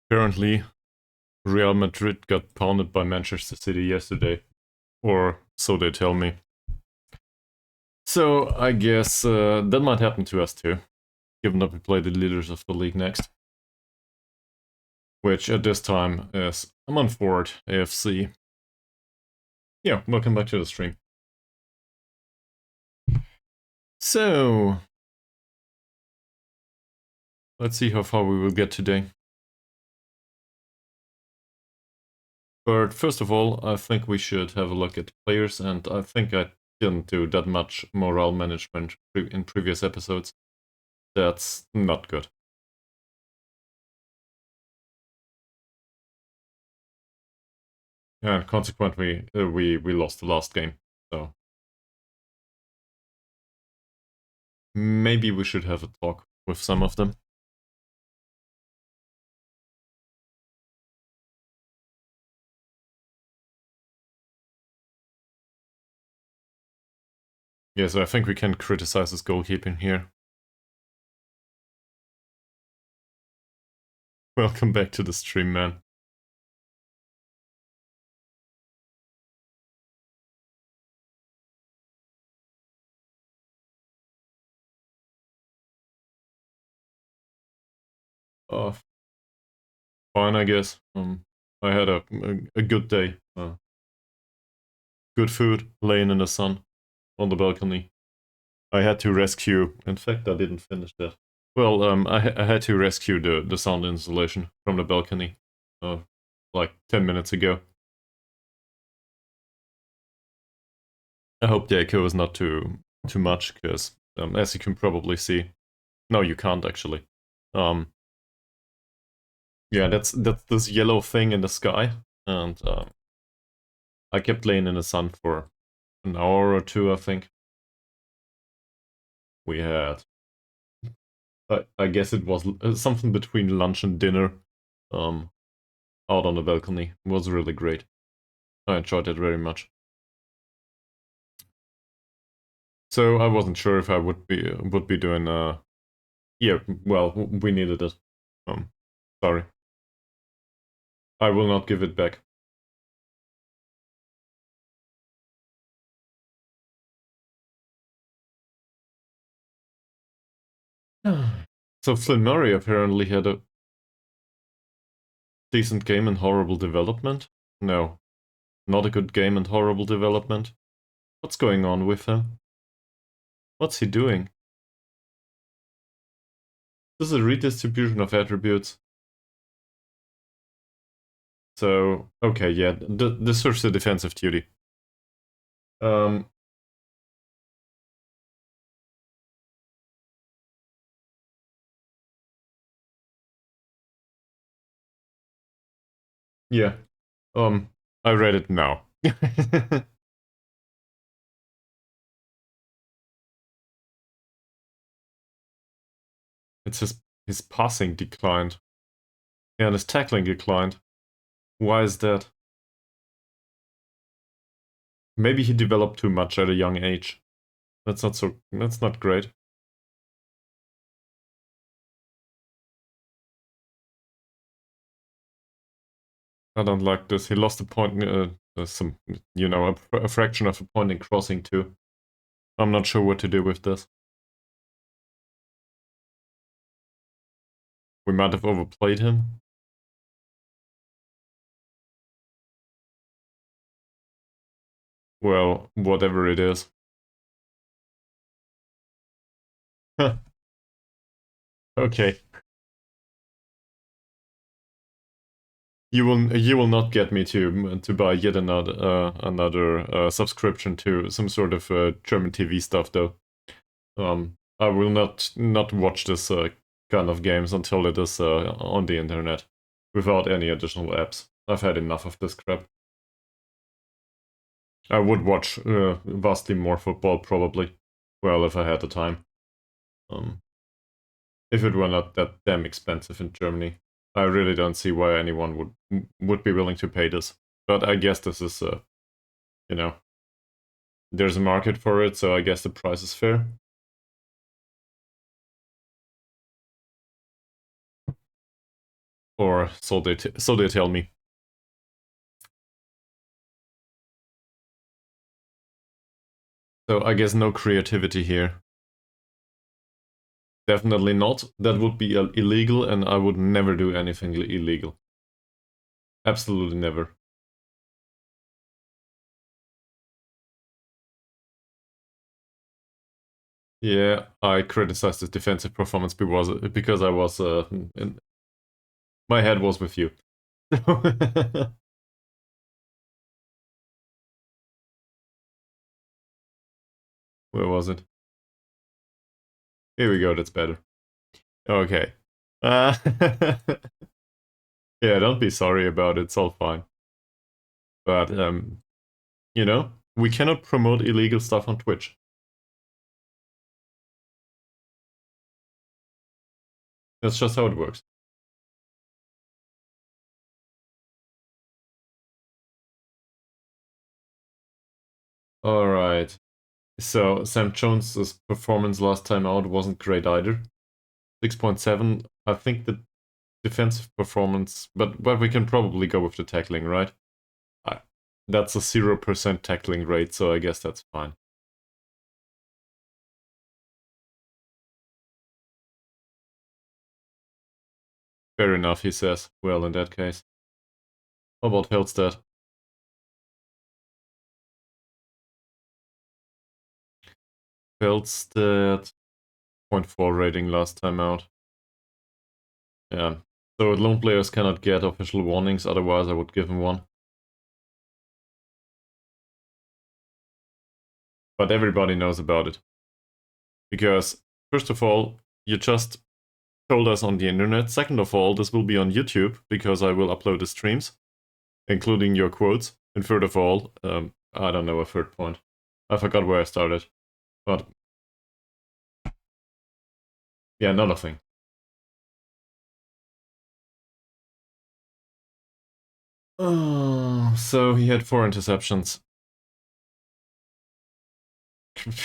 Apparently, Real Madrid got pounded by Manchester City yesterday, or so they tell me. So I guess that might happen to us too, given that we play the leaders of the league next, which at this time is uncut AFC. Yeah, welcome back to the stream. So, let's see how far we will get today. But first of all, I think we should have a look at the players, and I think I didn't do that much morale management in previous episodes. That's not good. And consequently, we lost the last game. So maybe we should have a talk with some of them. Yeah, so I think we can criticize his goalkeeping here. Welcome back to the stream, man. Fine, I guess. I had a good day. Good food, laying in the sun on the balcony. I had to rescue. In fact, I didn't finish that. Well, I had to rescue the sound installation from the balcony, like 10 minutes ago. I hope the echo is not too much, because as you can probably see, no, you can't actually. Yeah, that's this yellow thing in the sky, and I kept laying in the sun for an hour or two, I think. We had, I guess it was something between lunch and dinner, out on the balcony. It was really great. I enjoyed it very much. So I wasn't sure if I would be doing yeah, well, we needed it. Sorry. I will not give it back. So Flynn Murray apparently had a decent game and horrible development. No, not a good game and horrible development. What's going on with him? What's he doing? This is a redistribution of attributes. So, okay, yeah, this serves the defensive duty. Yeah. I read it now. It's his passing declined. Yeah, and his tackling declined. Why is that? Maybe he developed too much at a young age. That's not great. I don't like this. He lost a point, some, a fraction of a point in crossing too. I'm not sure what to do with this. We might have overplayed him. Well, whatever it is. Okay. You will not get me to buy yet another subscription to some sort of German TV stuff though. I will not watch this kind of games until it is on the internet without any additional apps. I've had enough of this crap. I would watch vastly more football probably. Well, if I had the time. If it were not that damn expensive in Germany. I really don't see why anyone would be willing to pay this. But I guess this is, there's a market for it, so I guess the price is fair. Or so they tell me. So I guess no creativity here. Definitely not. That would be illegal, and I would never do anything illegal. Absolutely never. Yeah, I criticized his defensive performance because I was my head was with you. Where was it? Here we go. That's better. Okay. Uh, yeah, don't be sorry about it. It's all fine. But you know, we cannot promote illegal stuff on Twitch. That's just how it works. All right. So Sam Jones's performance last time out wasn't great either. 6.7. I think the defensive performance, but we can probably go with the tackling, right? I, that's a 0% tackling rate, so I guess that's fine. Fair enough, he says. Well, in that case. How about Hellstead? Hellstead, 0.4 rating last time out. Yeah. So lone players cannot get official warnings, otherwise I would give him one. But everybody knows about it. Because, first of all, you just told us on the internet. Second of all, this will be on YouTube, because I will upload the streams, including your quotes. And third of all, I don't know a third point. I forgot where I started. But, yeah, another thing. Oh, so he had 4 interceptions.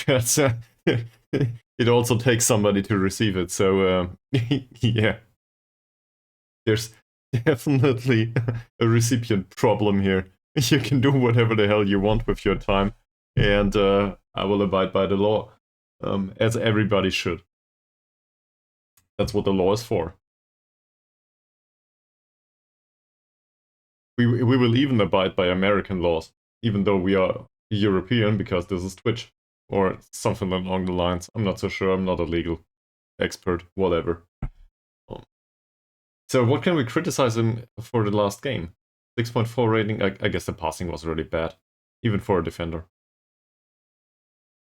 That's, it also takes somebody to receive it, so yeah. There's definitely a recipient problem here. You can do whatever the hell you want with your time, and I will abide by the law, as everybody should. That's what the law is for. We will even abide by American laws, even though we are European, because this is Twitch, or something along the lines. I'm not so sure. I'm not a legal expert, whatever. So what can we criticize him for the last game? 6.4 rating. I guess the passing was really bad, even for a defender.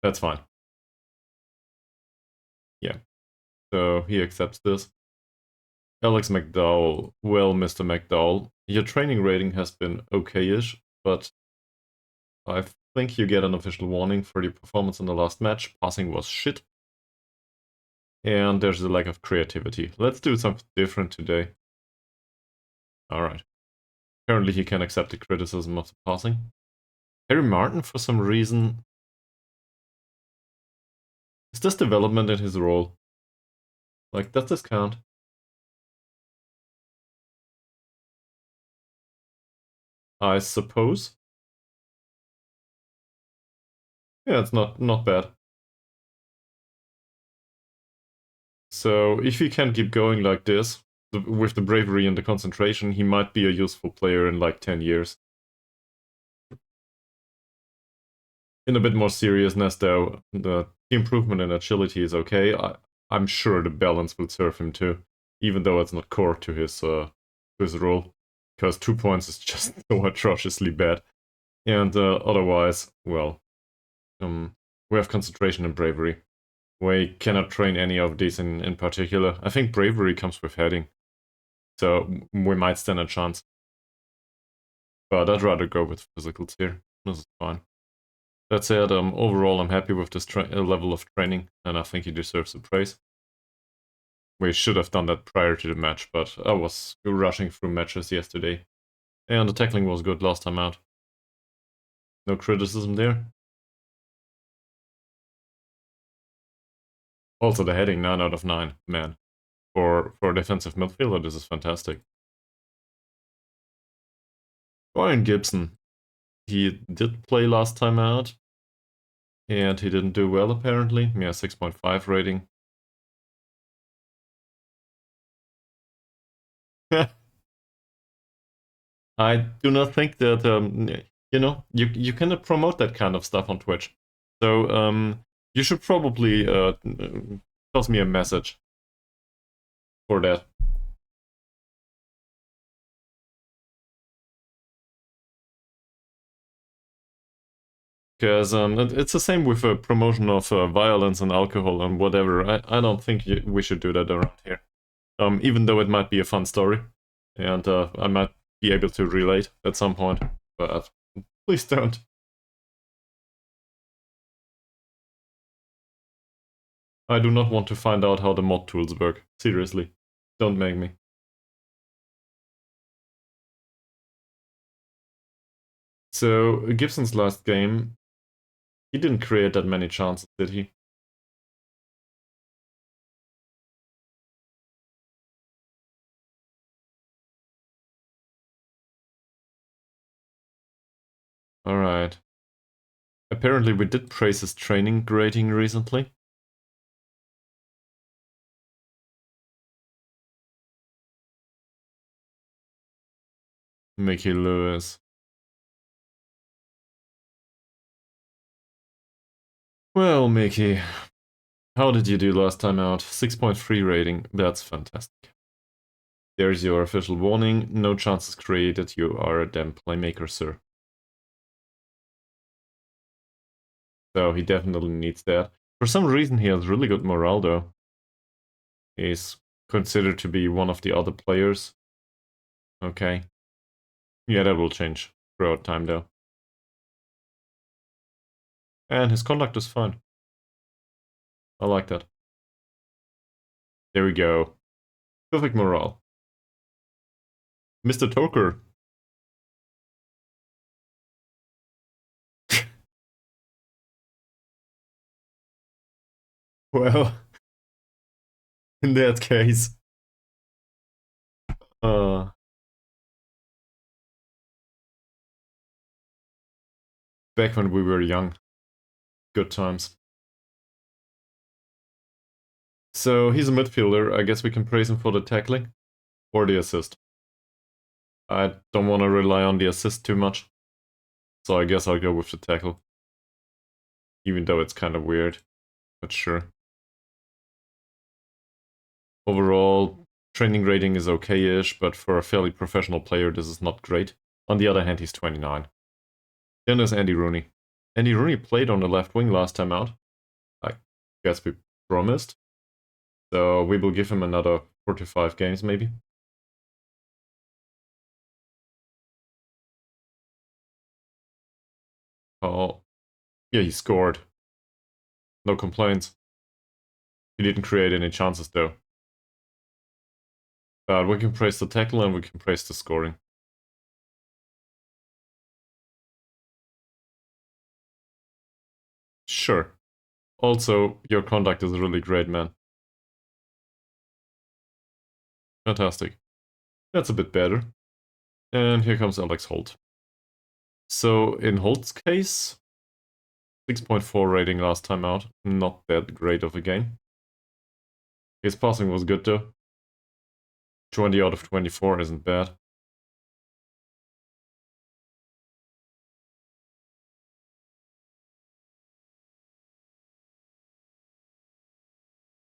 That's fine. Yeah. So he accepts this. Alex McDowell. Well, Mr. McDowell, your training rating has been okay-ish, but I think you get an official warning for your performance in the last match. Passing was shit. And there's a lack of creativity. Let's do something different today. Alright. Apparently he can accept the criticism of the passing. Harry Martin, for some reason... Is this development in his role? Like, does this count? I suppose. Yeah, it's not bad. So if he can keep going like this, with the bravery and the concentration, he might be a useful player in like 10 years. In a bit more seriousness though, the improvement in agility is okay. I'm sure the balance will serve him too, even though it's not core to his role, because 2 points is just so atrociously bad. And otherwise, well, we have concentration and bravery. We cannot train any of these in particular. I think bravery comes with heading, so we might stand a chance. But I'd rather go with physicals here. This is fine. That said, overall I'm happy with this level of training, and I think he deserves the praise. We should have done that prior to the match, but I was rushing through matches yesterday. And the tackling was good last time out. No criticism there. Also the heading, 9 out of 9, man. For a defensive midfielder, this is fantastic. Ryan Gibson. He did play last time out, and he didn't do well apparently. Yeah, 6.5 rating. I do not think that you cannot promote that kind of stuff on Twitch. So you should probably toss me a message for that. Because it's the same with promotion of violence and alcohol and whatever. I don't think we should do that around here. Even though it might be a fun story, and I might be able to relate at some point, but please don't. I do not want to find out how the mod tools work. Seriously, don't make me. So Gibson's last game, he didn't create that many chances, did he? Alright. Apparently we did praise his training rating recently. Mickey Lewis. Well, Mickey, how did you do last time out? 6.3 rating, that's fantastic. There's your official warning, no chances created, you are a damn playmaker, sir. So he definitely needs that. For some reason he has really good morale though. He's considered to be one of the other players. Okay. Yeah, that will change throughout time though. And his conduct is fine. I like that. There we go. Perfect morale. Mr. Toker. Well, in that case. Uh, Back when we were young. Good times. So he's a midfielder. I guess we can praise him for the tackling or the assist. I don't want to rely on the assist too much. So I guess I'll go with the tackle. Even though it's kind of weird. But sure. Overall, training rating is okay-ish, but for a fairly professional player, this is not great. On the other hand, he's 29. Then there's Andy Rooney. Andy Rooney played on the left wing last time out. I guess we promised. So we will give him another 45 games, maybe. Oh, yeah, he scored. No complaints. He didn't create any chances, though. But we can praise the tackle and we can praise the scoring. Sure. Also, your conduct is really great, man. Fantastic. That's a bit better. And here comes Alex Holt. So, in Holt's case, 6.4 rating last time out. Not that great of a game. His passing was good, though. 20 out of 24 isn't bad.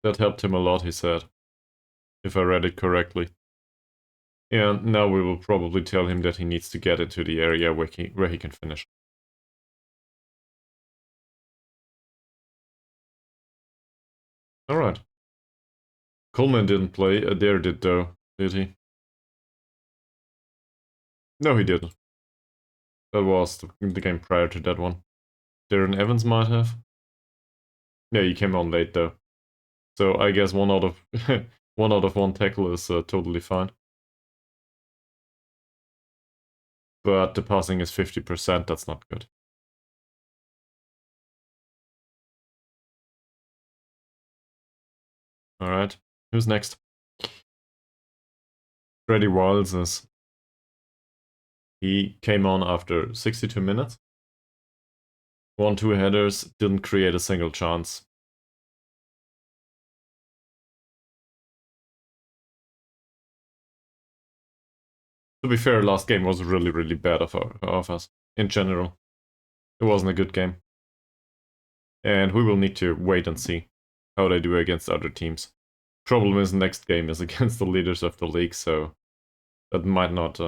That helped him a lot, he said. If I read it correctly. And now we will probably tell him that he needs to get into the area where he can finish. Alright. Coleman didn't play, Adair did though, did he? No, he didn't. That was the game prior to that one. Darren Evans might have. Yeah, he came on late though. So I guess one out of one tackle is totally fine. But the passing is 50%, that's not good. Alright, who's next? Freddie Wiles is He came on after 62 minutes. Won 2 headers, didn't create a single chance. To be fair, last game was really, really bad of us, in general. It wasn't a good game. And we will need to wait and see how they do against other teams. Problem is, next game is against the leaders of the league, so that might not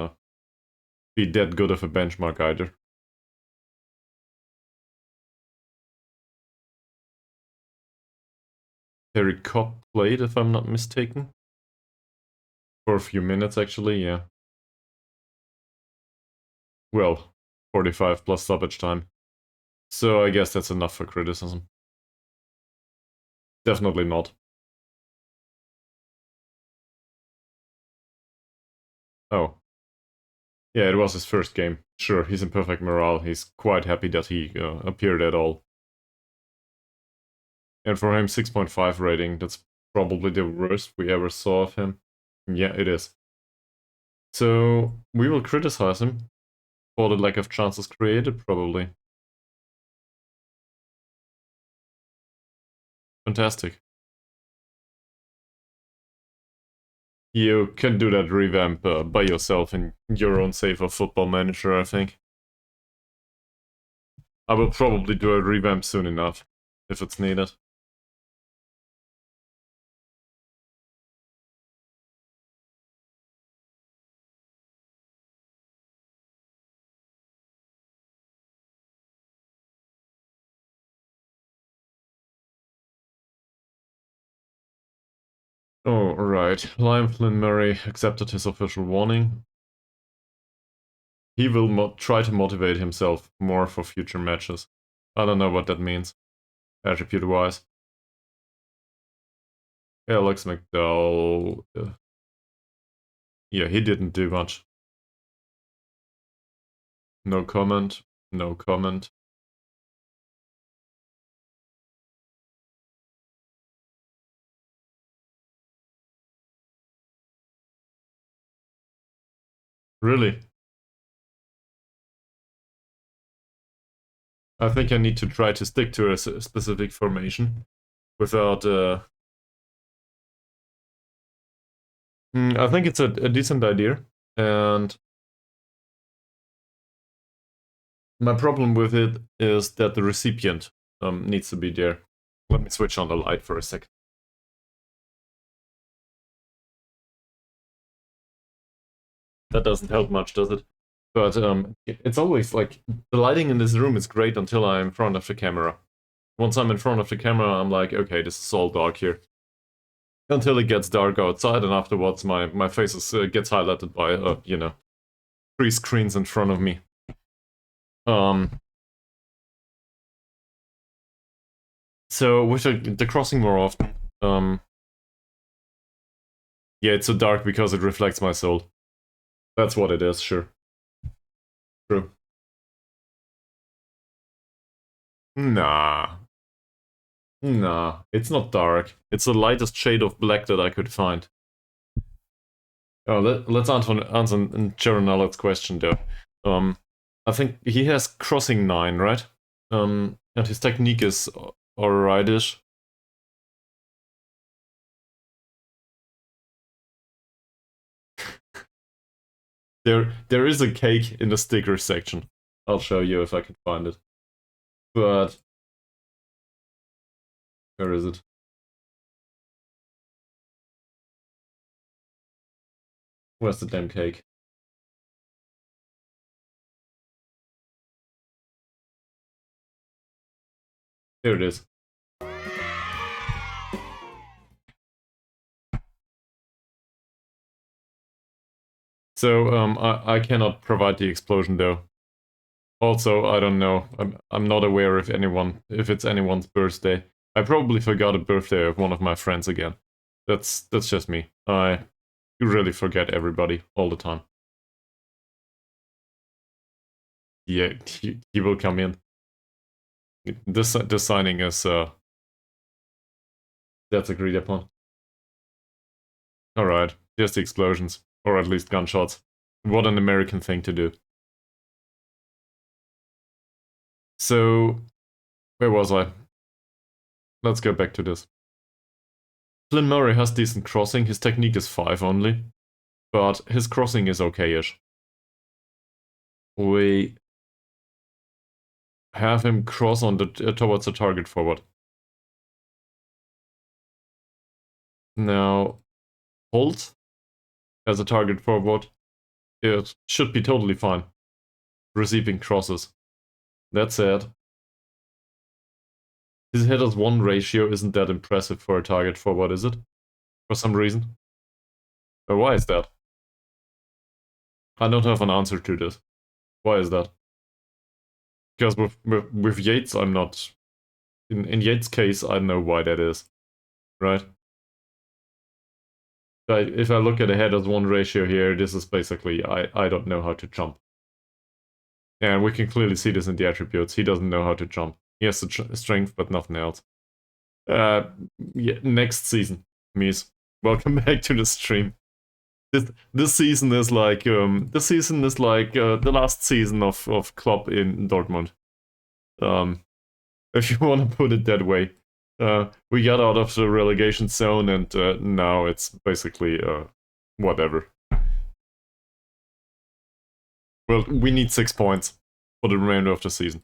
be that good of a benchmark either. Terry Cobb played, if I'm not mistaken. For a few minutes, actually, yeah. Well, 45 plus stoppage time. So I guess that's enough for criticism. Definitely not. Oh. Yeah, it was his first game. Sure, he's in perfect morale. He's quite happy that he appeared at all. And for him, 6.5 rating, that's probably the worst we ever saw of him. Yeah, it is. So, we will criticize him for the lack of chances created, probably. Fantastic. You can do that revamp by yourself in your own save of Football Manager, I think. I will probably do a revamp soon enough, if it's needed. Oh, right. Liam Flynn Murray accepted his official warning. He will try to motivate himself more for future matches. I don't know what that means, attribute-wise. Alex McDowell... yeah, he didn't do much. No comment. No comment. Really? I think I need to try to stick to a specific formation without... I think it's a decent idea, and my problem with it is that the recipient needs to be there. Let me switch on the light for a second. That doesn't help much, does it? But it's always like, the lighting in this room is great until I'm in front of the camera. Once I'm in front of the camera, I'm like, okay, this is all dark here. Until it gets dark outside, and afterwards my face gets highlighted by, you know, 3 screens in front of me. So with the crossing more often, yeah, it's so dark because it reflects my soul. That's what it is, sure. True. Nah. Nah, it's not dark. It's the lightest shade of black that I could find. Oh, let's answer Jaron question though. I think he has crossing 9, right? And his technique is alrightish. There is a cake in the sticker section. I'll show you if I can find it. But where is it? Where's the damn cake? Here it is. So I cannot provide the explosion though. Also, I don't know. I'm not aware if it's anyone's birthday. I probably forgot a birthday of one of my friends again. That's just me. I really forget everybody all the time. Yeah, he will come in. This signing is that's agreed upon. All right, just the explosions, or at least gunshots. What an American thing to do. So, where was I? Let's go back to this. Flynn Murray has decent crossing, his technique is 5 only, but his crossing is okay-ish. We have him cross on the towards the target forward. Now, Holt as a target forward, it should be totally fine receiving crosses. That said, his headers 1 ratio isn't that impressive for a target forward, is it? For some reason. Why is that? I don't have an answer to this. Why is that? Because with Yates, I'm not... In Yates' case, I know why that is. Right? If I look at a headers 1 ratio here, this is basically, I don't know how to jump. And we can clearly see this in the attributes. He doesn't know how to jump. He has the strength, but nothing else. Yeah, next season, Mies. Welcome back to the stream. This season is like the last season of Klopp in Dortmund. If you want to put it that way. We got out of the relegation zone, and now it's basically whatever. Well, we need 6 points for the remainder of the season.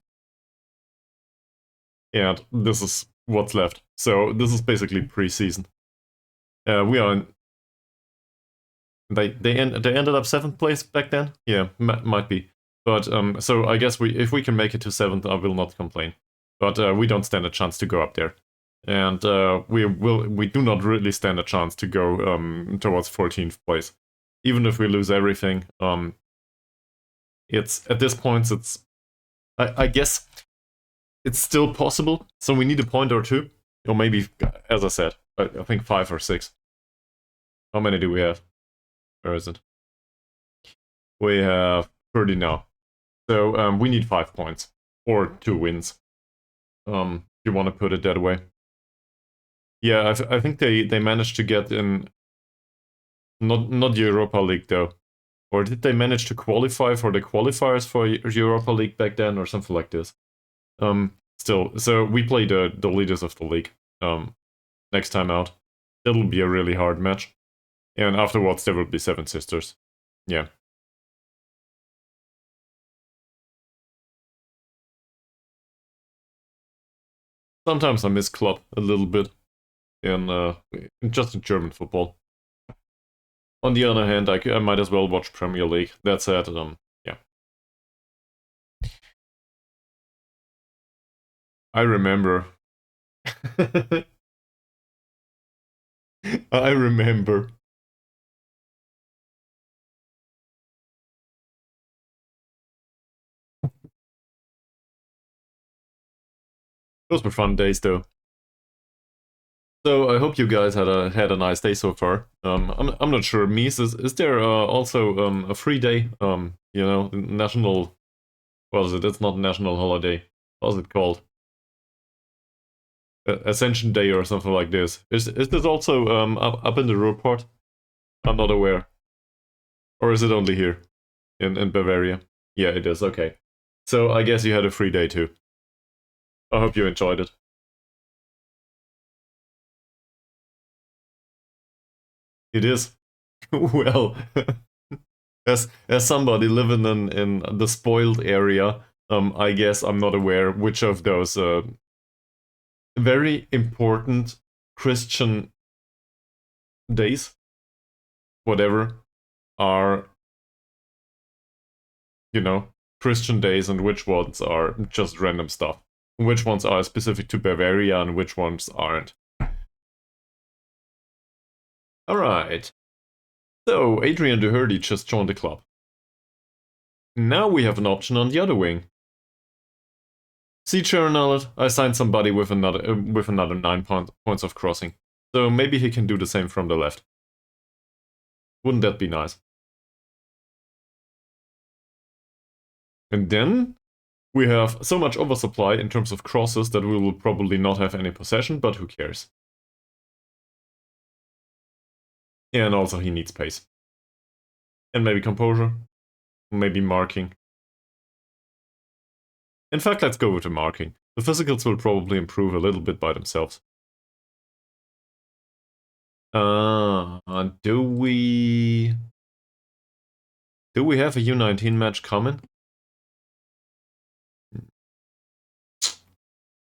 And this is what's left. So this is basically pre-season. We are in... They ended up 7th place back then? Yeah, might be. But so I guess if we can make it to 7th, I will not complain. But we don't stand a chance to go up there. And we do not really stand a chance to go towards 14th place. Even if we lose everything, it's at this point, it's I guess it's still possible. So we need a point or two, or maybe, as I said, I think 5 or 6. How many do we have? Where is it? We have 30 now. So we need 5 points or 2 wins. If you want to put it that way. Yeah, I think they managed to get in. Not Europa League though. Or did they manage to qualify for the qualifiers for Europa League back then, or something like this? Still, so we play the leaders of the league next time out. It'll be a really hard match. And afterwards there will be 7 Sisters. Yeah. Sometimes I miss club a little bit in just in German football. On the other hand, I might as well watch Premier League. That said, yeah. I remember. I remember. Those were fun days, though. So I hope you guys had a nice day so far. I'm not sure. Mies, is there also a free day? You know, national. What is it? It's not national holiday. What's it called? Ascension Day or something like this. Is this also up in the report? I'm not aware. Or is it only here in Bavaria? Yeah, it is. Okay. So I guess you had a free day too. I hope you enjoyed it. It is. Well, as somebody living in the spoiled area, I guess I'm not aware which of those very important Christian days, whatever, are, you know, Christian days, and which ones are just random stuff. Which ones are specific to Bavaria and which ones aren't. Alright. So, Adrian Doherty just joined the club. Now we have an option on the other wing. See, Charonallet, I signed somebody with another 9 points of crossing. So maybe he can do the same from the left. Wouldn't that be nice? And then we have so much oversupply in terms of crosses that we will probably not have any possession, but who cares? And also he needs pace. And maybe composure. Maybe marking. In fact, let's go with the marking. The physicals will probably improve a little bit by themselves. Do we have a U19 match coming?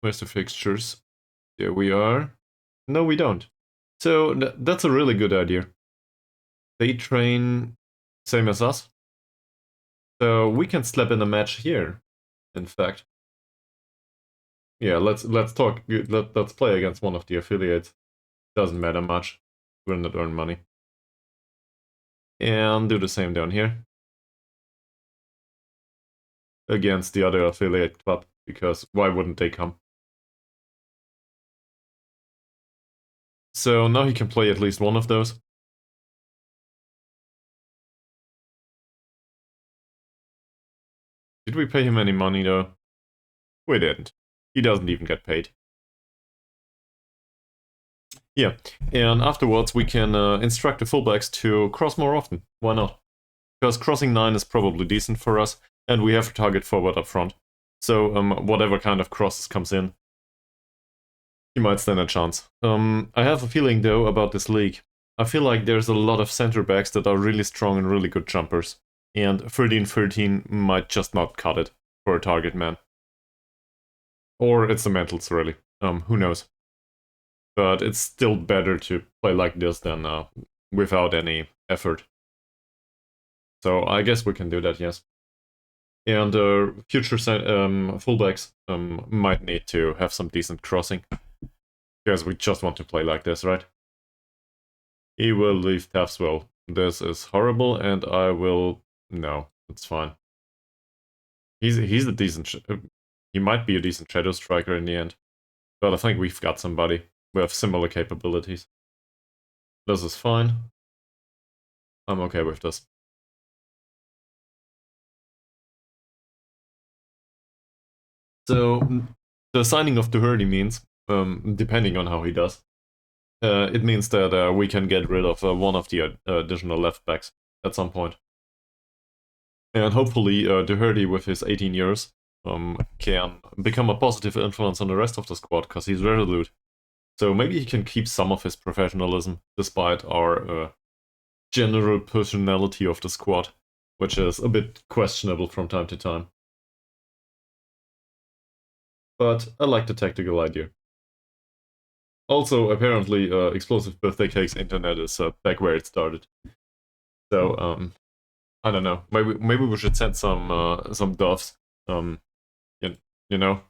Where's the fixtures? There we are. No, we don't. So that's a really good idea. They train same as us. So we can slap in a match here, in fact. Yeah, let's talk. Let's play against one of the affiliates. Doesn't matter much. We'll not earn money. And do the same down here. Against the other affiliate club, because why wouldn't they come? So now he can play at least one of those. Did we pay him any money though? We didn't. He doesn't even get paid. Yeah, and afterwards we can instruct the fullbacks to cross more often. Why not? Because crossing 9 is probably decent for us, and we have to target forward up front. So whatever kind of crosses comes in, he might stand a chance. I have a feeling though about this league. I feel like there's a lot of center backs that are really strong and really good jumpers, and 13-13 might just not cut it for a target man. Or it's the mentals, really. Who knows? But it's still better to play like this than without any effort. So I guess we can do that, yes. And future fullbacks might need to have some decent crossing. Because we just want to play like this, right? He will leave Taffs Well. This is horrible, and I will... No, it's fine. He's a decent... He might be a decent shadow striker in the end. But I think we've got somebody who have similar capabilities. This is fine. I'm okay with this. So, the signing of Doherty means, depending on how he does, it means that we can get rid of one of the additional left backs at some point. And hopefully Doherty, with his 18 years, can become a positive influence on the rest of the squad, because he's resolute. So maybe he can keep some of his professionalism, despite our general personality of the squad, which is a bit questionable from time to time. But I like the tactical idea. Also, apparently, Explosive Birthday Cake's internet is back where it started. So, I don't know. Maybe we should send some doves, you know,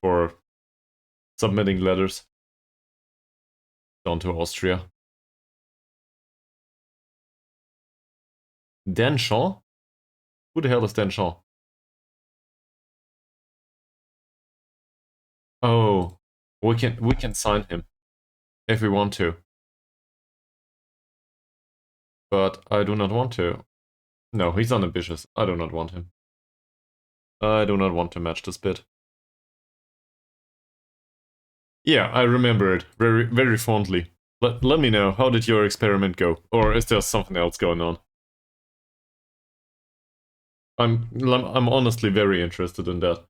for submitting letters down to Austria. Dan Shaw? Who the hell is Dan Shaw? Oh, we can sign him if we want to. But I do not want to. No, he's unambitious. I do not want him. I do not want to match this bid. Yeah, I remember it very, very fondly. Let me know, how did your experiment go? Or is there something else going on? I'm honestly very interested in that.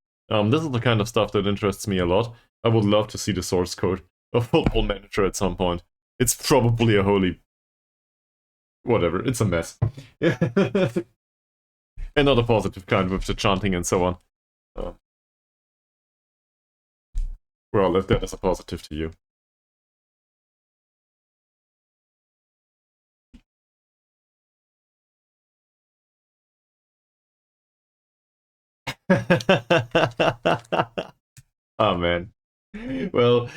This is the kind of stuff that interests me a lot. I would love to see the source code of Football Manager at some point. It's probably a holy... whatever, it's a mess. And not a positive kind with the chanting and so on. Well, if that is a positive to you. Oh man. Well,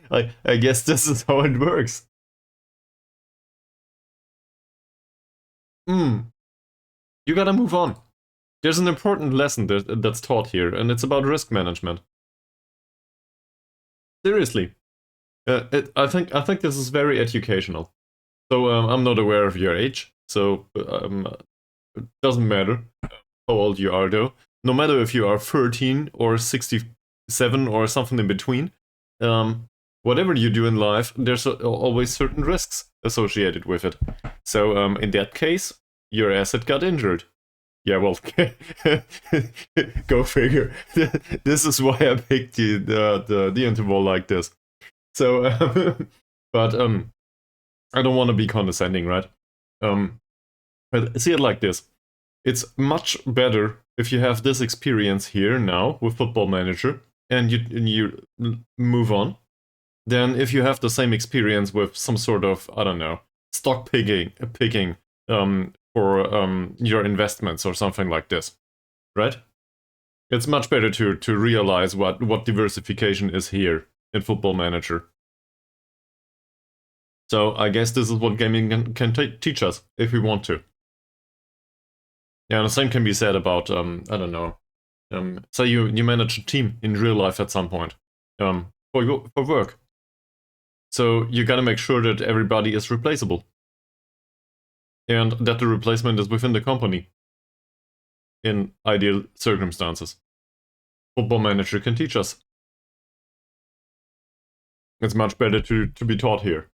I guess this is how it works. You gotta move on. There's an important lesson that's taught here, and it's about risk management. Seriously. I think this is very educational. So I'm not aware of your age, so it doesn't matter how old you are though. No matter if you are 13 or 67 or something in between, whatever you do in life, there's always certain risks associated with it. So in that case, your asset got injured. Yeah, well, go figure. This is why I picked the interval like this. So, but I don't want to be condescending, right? But see it like this: it's much better if you have this experience here now with Football Manager and you move on, than if you have the same experience with some sort of, I don't know, stock picking for your investments or something like this, right? It's much better to realize what diversification is here in Football Manager. So I guess this is what gaming can teach us if we want to. Yeah, and the same can be said about I don't know. Say you manage a team in real life at some point for work. So you gotta make sure that everybody is replaceable and that the replacement is within the company in ideal circumstances. Football Manager can teach us. It's much better to be taught here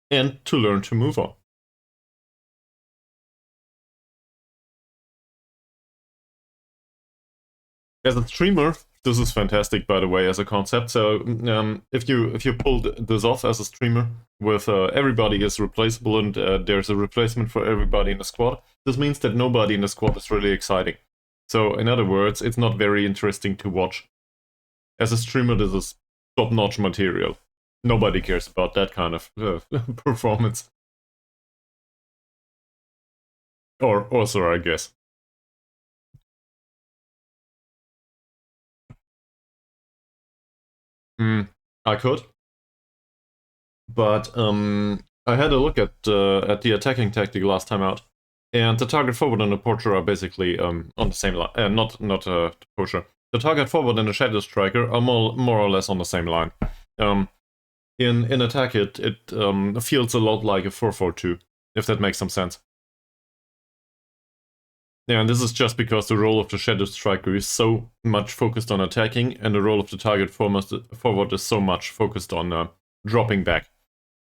and to learn to move on. As a streamer, this is fantastic, by the way, as a concept. So if you pulled this off as a streamer, with everybody is replaceable and there's a replacement for everybody in the squad, this means that nobody in the squad is really exciting. So in other words, it's not very interesting to watch. As a streamer, this is top-notch material. Nobody cares about that kind of performance. Or so, I guess. I could, but I had a look at the attacking tactic last time out, and the target forward and the poacher are basically on the same line. Not the poacher. The target forward and the shadow striker are more or less on the same line. In attack, it feels a lot like a 4-4-2, if that makes some sense. Yeah, and this is just because the role of the shadow striker is so much focused on attacking, and the role of the target forward is so much focused on dropping back,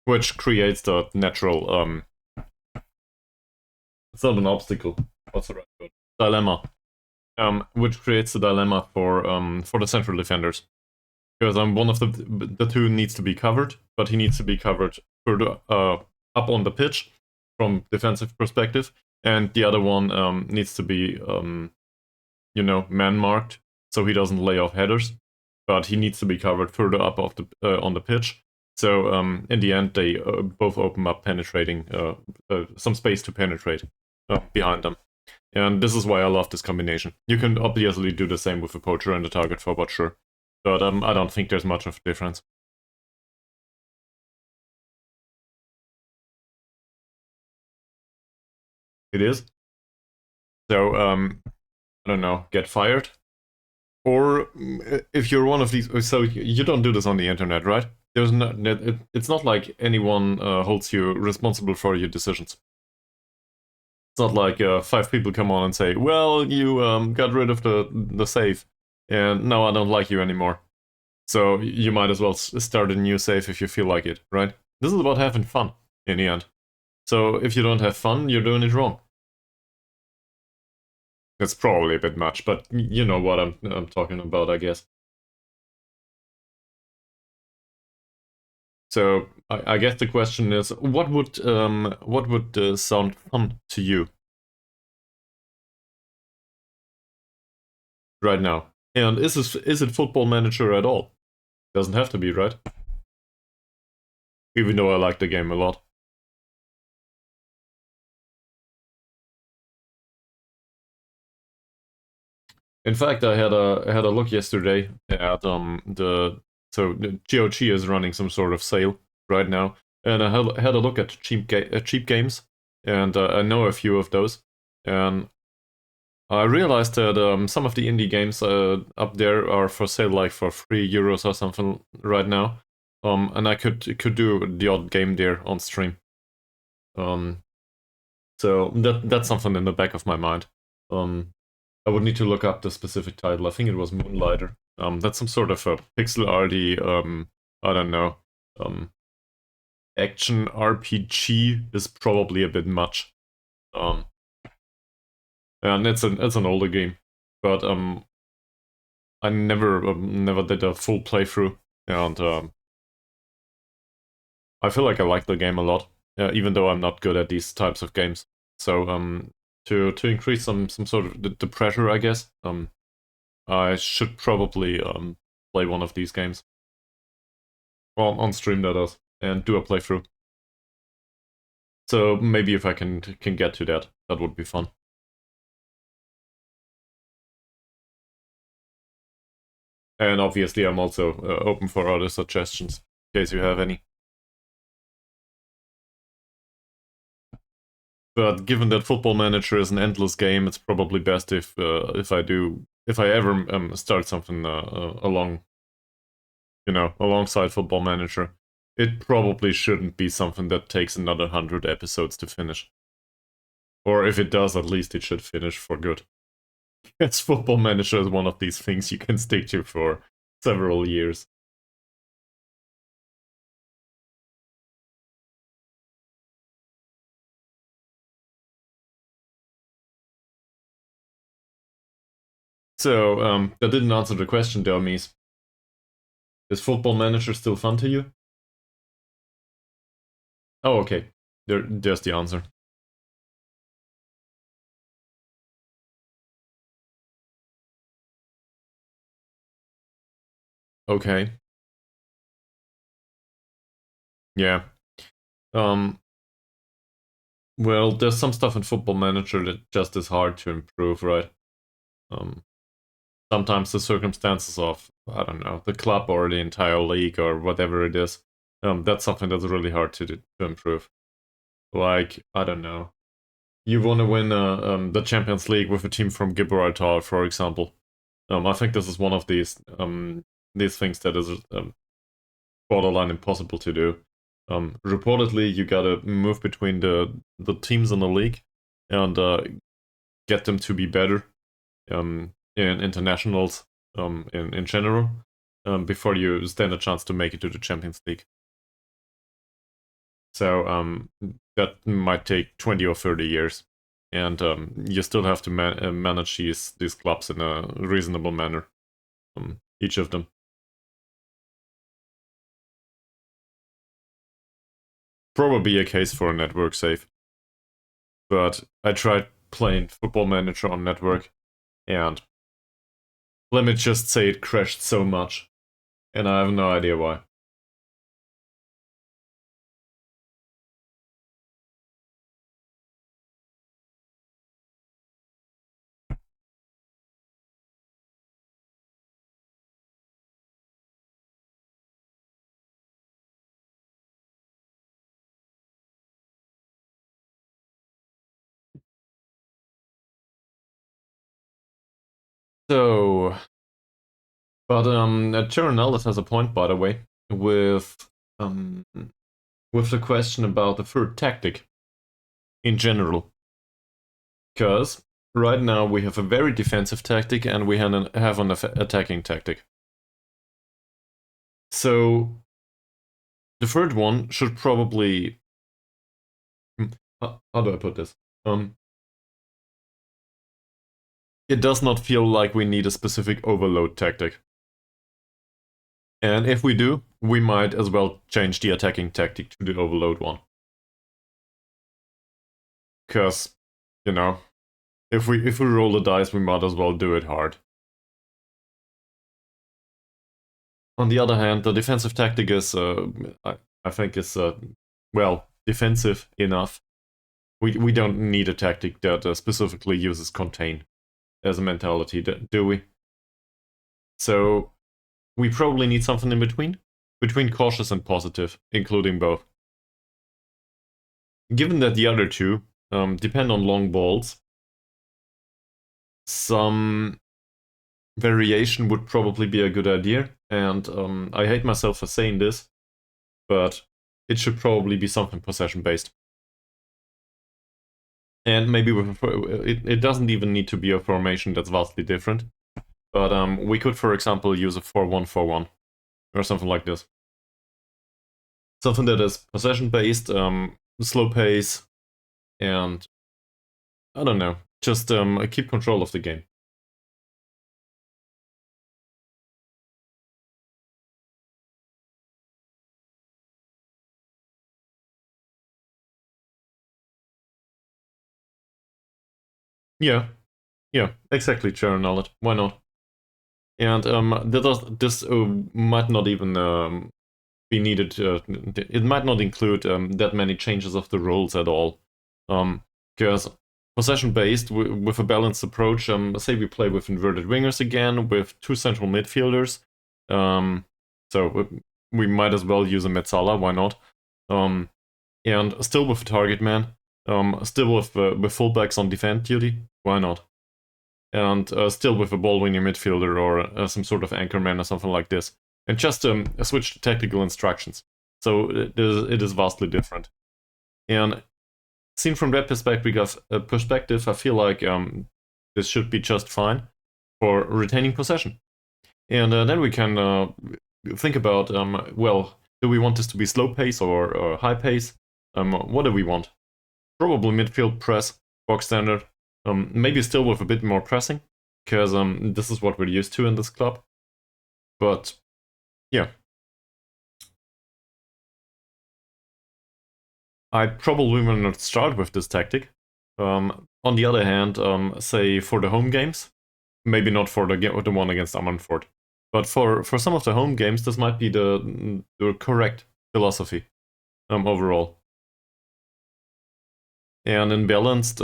which creates the natural it's not an obstacle. What's the right word? Dilemma. Which creates the dilemma for the central defenders, because one of the two needs to be covered, but he needs to be covered further up on the pitch from defensive perspective, and the other one needs to be man marked so he doesn't lay off headers, but he needs to be covered further up of the on the pitch. So in the end, they both open up penetrating some space to penetrate behind them. And this is why I love this combination. You can obviously do the same with a poacher and a target forward, sure. But I don't think there's much of a difference. It is. So, I don't know, get fired? Or if you're one of these, so you don't do this on the internet, right? There's not, it's not like anyone holds you responsible for your decisions. It's not like 5 people come on and say, well, you got rid of the save, and now I don't like you anymore. So you might as well start a new save if you feel like it, right? This is about having fun in the end. So if you don't have fun, you're doing it wrong. It's probably a bit much, but you know what I'm talking about, I guess. So I guess the question is, what would sound fun to you right now? And is it Football Manager at all? Doesn't have to be, right? Even though I like the game a lot. In fact, I had a look yesterday at the so the GOG is running some sort of sale right now, and I had a look at cheap games, and I know a few of those, and I realized that some of the indie games up there are for sale like for €3 or something right now, and I could do the odd game there on stream. Um, so that's something in the back of my mind. I would need to look up the specific title. I think it was Moonlighter. That's some sort of a pixel arty, I don't know, action RPG is probably a bit much. Um, and it's an older game, but I never did a full playthrough, and I feel like I like the game a lot, even though I'm not good at these types of games. So to increase some sort of the pressure, I guess, I should probably play one of these games. Well, on stream that is, and do a playthrough. So maybe if I can get to that, that would be fun. And obviously, I'm also open for other suggestions in case you have any. But given that Football Manager is an endless game, it's probably best if I ever start something alongside Football Manager, it probably shouldn't be something that takes another 100 episodes to finish. Or if it does, at least it should finish for good. As Football Manager is one of these things you can stick to for several years. So, that didn't answer the question, though, Mies. Is Football Manager still fun to you? Oh, okay. There's the answer. Okay. Yeah. Um. Well, there's some stuff in Football Manager that just is hard to improve, right? Um. Sometimes the circumstances of, I don't know, the club or the entire league or whatever it is, that's something that's really hard to improve. Like, I don't know. You want to win the Champions League with a team from Gibraltar, for example. I think this is one of these things that is borderline impossible to do. Reportedly, you gotta move between the teams in the league and get them to be better in internationals in general before you stand a chance to make it to the Champions League. So that might take 20 or 30 years, and you still have to manage these clubs in a reasonable manner, each of them. Probably a case for a network save, but I tried playing Football Manager on network, and let me just say it crashed so much, and I have no idea why. So, but Ellis has a point, by the way, um with the question about the third tactic in general. Because right now we have a very defensive tactic and we have an attacking tactic. So the third one should probably. How do I put this? It does not feel like we need a specific overload tactic. And if we do, we might as well change the attacking tactic to the overload one. Because, if we roll the dice, we might as well do it hard. On the other hand, the defensive tactic is, I think, is defensive enough. We don't need a tactic that specifically uses contain as a mentality, do we? So we probably need something in between cautious and positive, including both. Given that the other two depend on long balls, some variation would probably be a good idea. And I hate myself for saying this, but it should probably be something possession based. And maybe it doesn't even need to be a formation that's vastly different. But we could, for example, use a 4-1-4-1 or something like this. Something that is possession based, slow pace, and I don't know. just keep control of the game. Yeah, yeah, exactly, Sharon Knowledge. Why not? And this might not even be needed. It might not include that many changes of the roles at all. Because possession based with a balanced approach, say we play with inverted wingers again, with two central midfielders. So we might as well use a Metzala, why not? Um, and still with a target man, still with fullbacks on defend duty, why not? And still with a ball winning midfielder or some sort of anchor man or something like this. And just switch to tactical instructions. So it is vastly different. And seen from that perspective, I feel like this should be just fine for retaining possession. And then we can think about, well, do we want this to be slow pace or high pace? What do we want? Probably midfield press, box standard. Maybe still with a bit more pressing, because this is what we're used to in this club. But yeah, I probably will not start with this tactic. On the other hand, say for the home games, maybe not for the one against Ammanford, but for some of the home games, this might be the correct philosophy overall. And in balanced,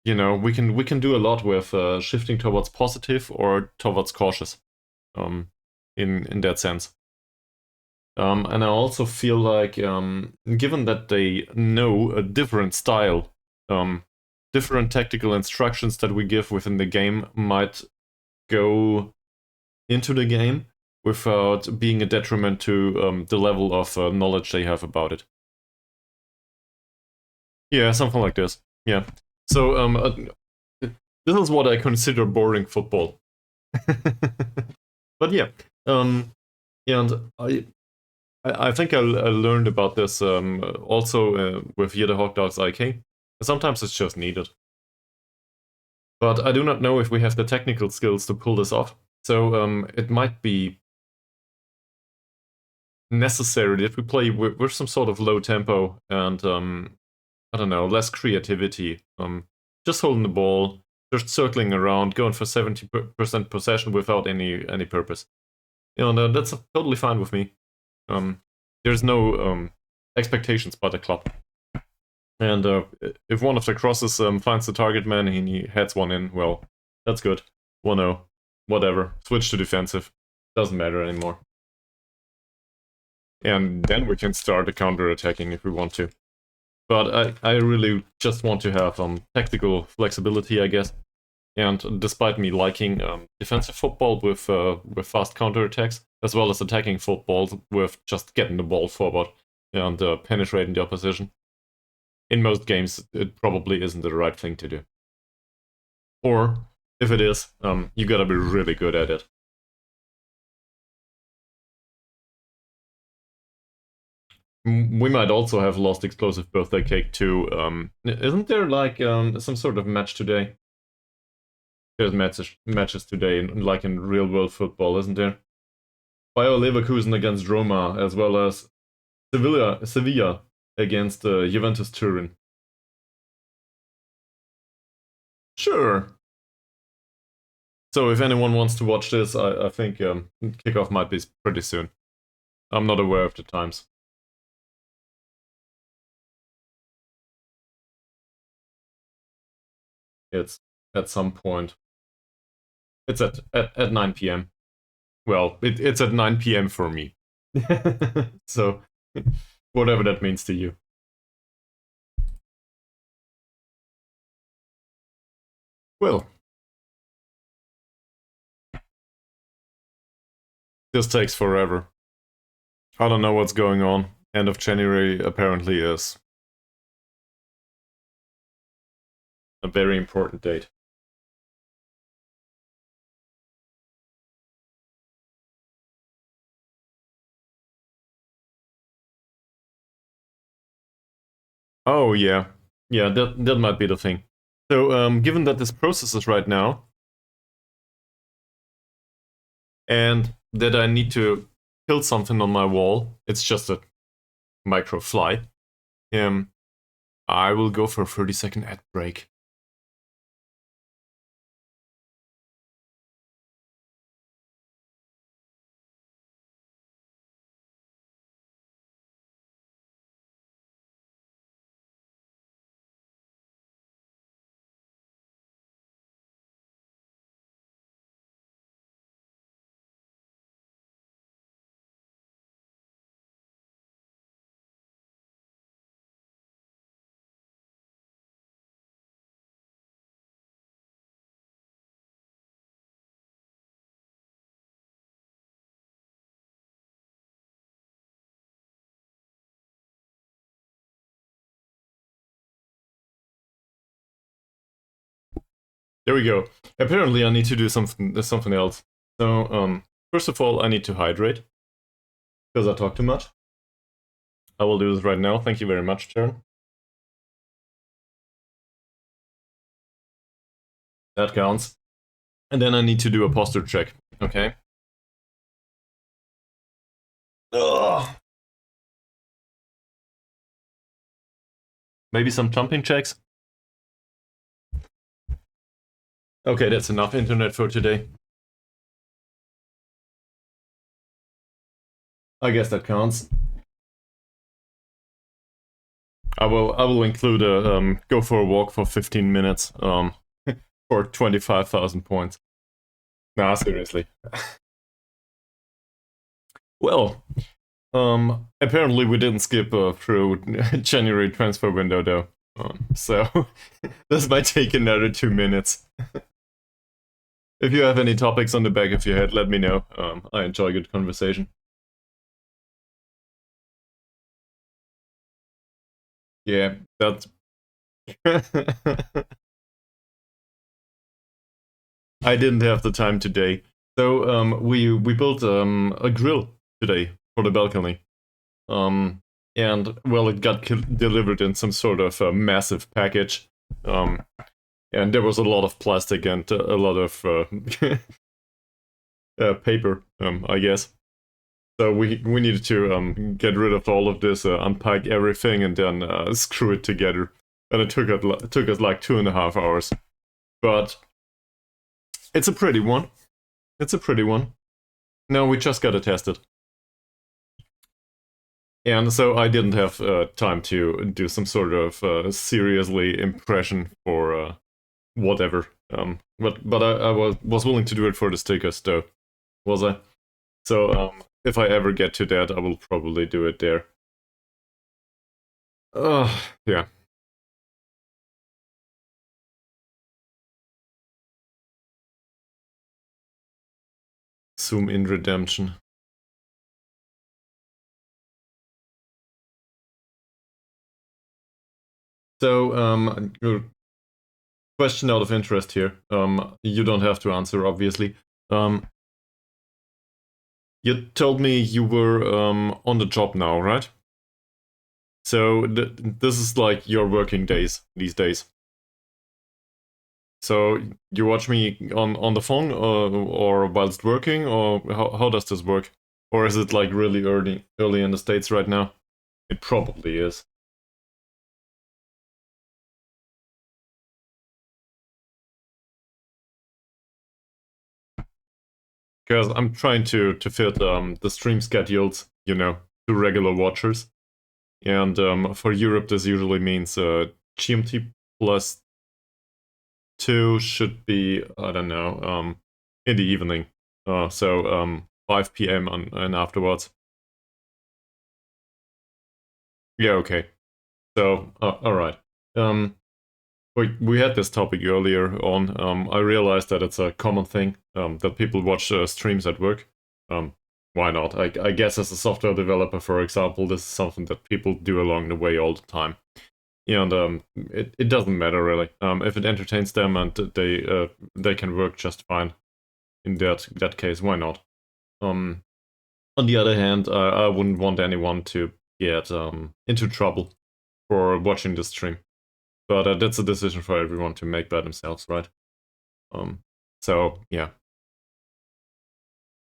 we can do a lot with shifting towards positive or towards cautious, in that sense. And I also feel like, given that they know a different style, different tactical instructions that we give within the game might go into the game without being a detriment to the level of knowledge they have about it. Yeah, something like this. Yeah. So this is what I consider boring football. But yeah, um, and I think I learned about this also with Jede Hawk Dogs IK. Sometimes it's just needed. But I do not know if we have the technical skills to pull this off. So it might be necessary that we play with some sort of low tempo and, I don't know, less creativity. Just holding the ball, just circling around, going for 70% possession without any purpose. And that's totally fine with me. There's no expectations by the club. And if one of the crosses finds the target man and he heads one in, well, that's good. 1-0. Whatever. Switch to defensive. Doesn't matter anymore. And then we can start the counter-attacking if we want to. But I really just want to have tactical flexibility, I guess. And despite me liking defensive football with fast counterattacks, as well as attacking football with just getting the ball forward and penetrating the opposition, in most games it probably isn't the right thing to do. Or if it is, you gotta be really good at it. We might also have lost explosive birthday cake too. Isn't there like some sort of match today? There's matches today, like in real world football, isn't there? Bayer Leverkusen against Roma, as well as Sevilla against Juventus Turin. Sure. So if anyone wants to watch this, I think kickoff might be pretty soon. I'm not aware of the times. It's at some point. It's at 9 p.m. Well, it's at 9 p.m. for me. So, whatever that means to you. Well, this takes forever. I don't know what's going on. End of January apparently is a very important date. Oh yeah, yeah. That might be the thing. So, given that this processes right now, and that I need to kill something on my wall, it's just a micro fly. I will go for a 30-second ad break. There we go. Apparently, I need to do something else. So, first of all, I need to hydrate because I talk too much. I will do this right now. Thank you very much, Sharon. That counts. And then I need to do a posture check. Okay. Ugh. Maybe some jumping checks. Okay, that's enough internet for today. I guess that counts. I will include a go for a walk for 15 minutes for 25,000 points. Nah, seriously. Well, apparently we didn't skip through January transfer window though. So this might take another 2 minutes. If you have any topics on the back of your head, let me know. I enjoy good conversation. Yeah, that's. I didn't have the time today, so we built a grill today for the balcony. And well, it got delivered in some sort of massive package. And there was a lot of plastic and a lot of paper, I guess. So we needed to get rid of all of this, unpack everything, and then screw it together. And it took us like 2.5 hours. But it's a pretty one. It's a pretty one. No, we just gotta test it. And so I didn't have time to do some sort of seriously impression for whatever. But I was willing to do it for the stickers, though, was I? So if I ever get to that, I will probably do it there. Yeah. Zoom in redemption. So, question out of interest here. You don't have to answer, obviously. You told me you were on the job now, right? So this is like your working days these days. So you watch me on the phone or whilst working, or how does this work? Or is it like really early in the States right now? It probably is. Because I'm trying to fit the stream schedules, to regular watchers. And for Europe, this usually means GMT plus 2 should be, I don't know, in the evening. So 5 p.m. And afterwards. Yeah, okay. So, all right. We had this topic earlier on. I realized that it's a common thing that people watch streams at work. Why not? I guess as a software developer, for example, this is something that people do along the way all the time. And it doesn't matter really. If it entertains them and they can work just fine. In that case, why not? On the other hand, I wouldn't want anyone to get into trouble for watching the stream. but that's a decision for everyone to make by themselves, right? So yeah,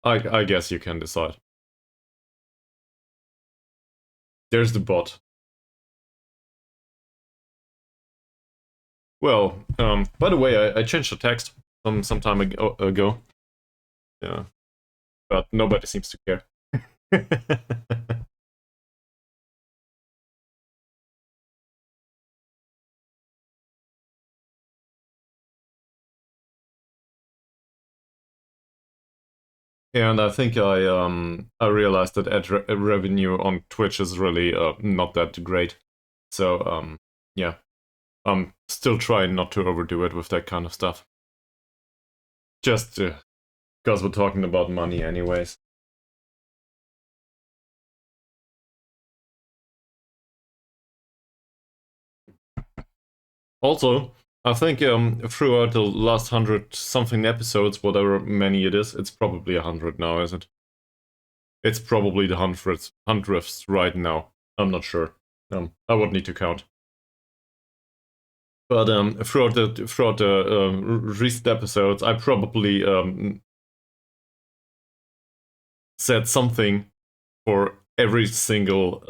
I guess you can decide. There's the bot. Well, by the way, I changed the text some time ago. Yeah, but nobody seems to care. And I think I realized that ad revenue on Twitch is really not that great. So yeah, I'm still trying not to overdo it with that kind of stuff. Just because we're talking about money anyways. Also, I think throughout the last 100-something episodes, whatever many it is, it's probably 100 now, is it? It's probably the hundredths right now. I'm not sure. I would need to count. But throughout the recent episodes, I probably said something for every single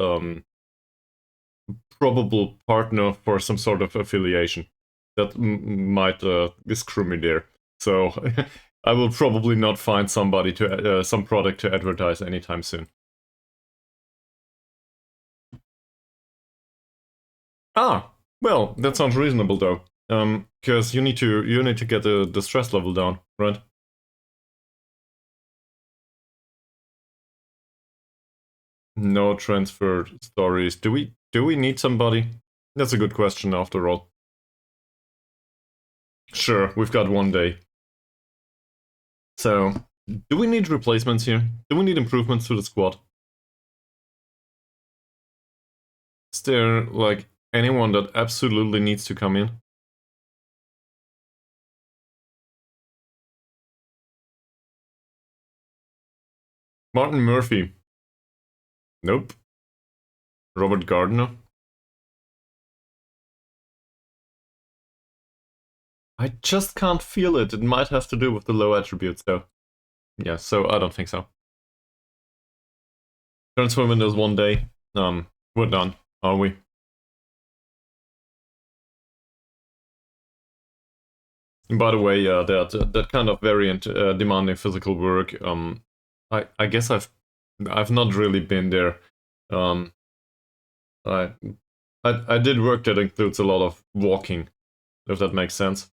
probable partner for some sort of affiliation that might screw me there. So I will probably not find somebody to some product to advertise anytime soon. Ah, well, that sounds reasonable though. Because you need to get the stress level down, right? No transfer stories. Do we need somebody? That's a good question after all. Sure, we've got one day. So, do we need replacements here? Do we need improvements to the squad? Is there, like, anyone that absolutely needs to come in? Martin Murphy. Nope. Robert Gardner. I just can't feel it. It might have to do with the low attributes, though. Yeah, so I don't think so. Transfer windows one day. We're done, are we? And by the way, that kind of variant demanding physical work. I guess I've not really been there. Um, I I did work that includes a lot of walking, if that makes sense,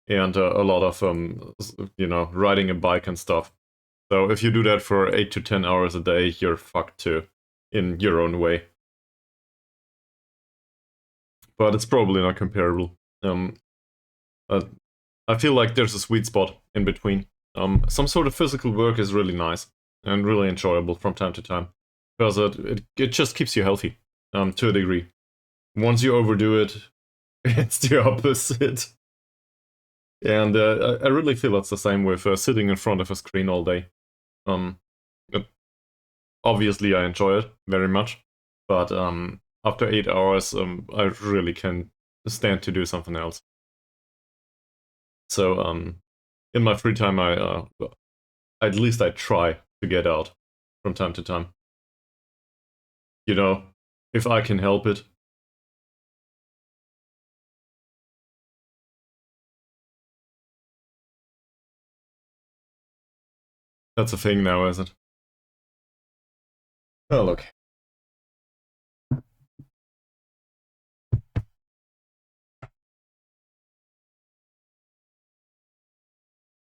and a lot of riding a bike and stuff. So if you do that for 8 to 10 hours a day, you're fucked too, in your own way. But it's probably not comparable. Uh, I feel like there's a sweet spot in between. Some sort of physical work is really nice and really enjoyable from time to time because it just keeps you healthy, to a degree. Once you overdo it, it's the opposite. And I really feel that's the same with sitting in front of a screen all day. Um, it- Obviously, I enjoy it very much, but after 8 hours, I really can stand to do something else. So in my free time, at least I try to get out from time to time. You know, if I can help it. That's a thing now, is it? Oh, look.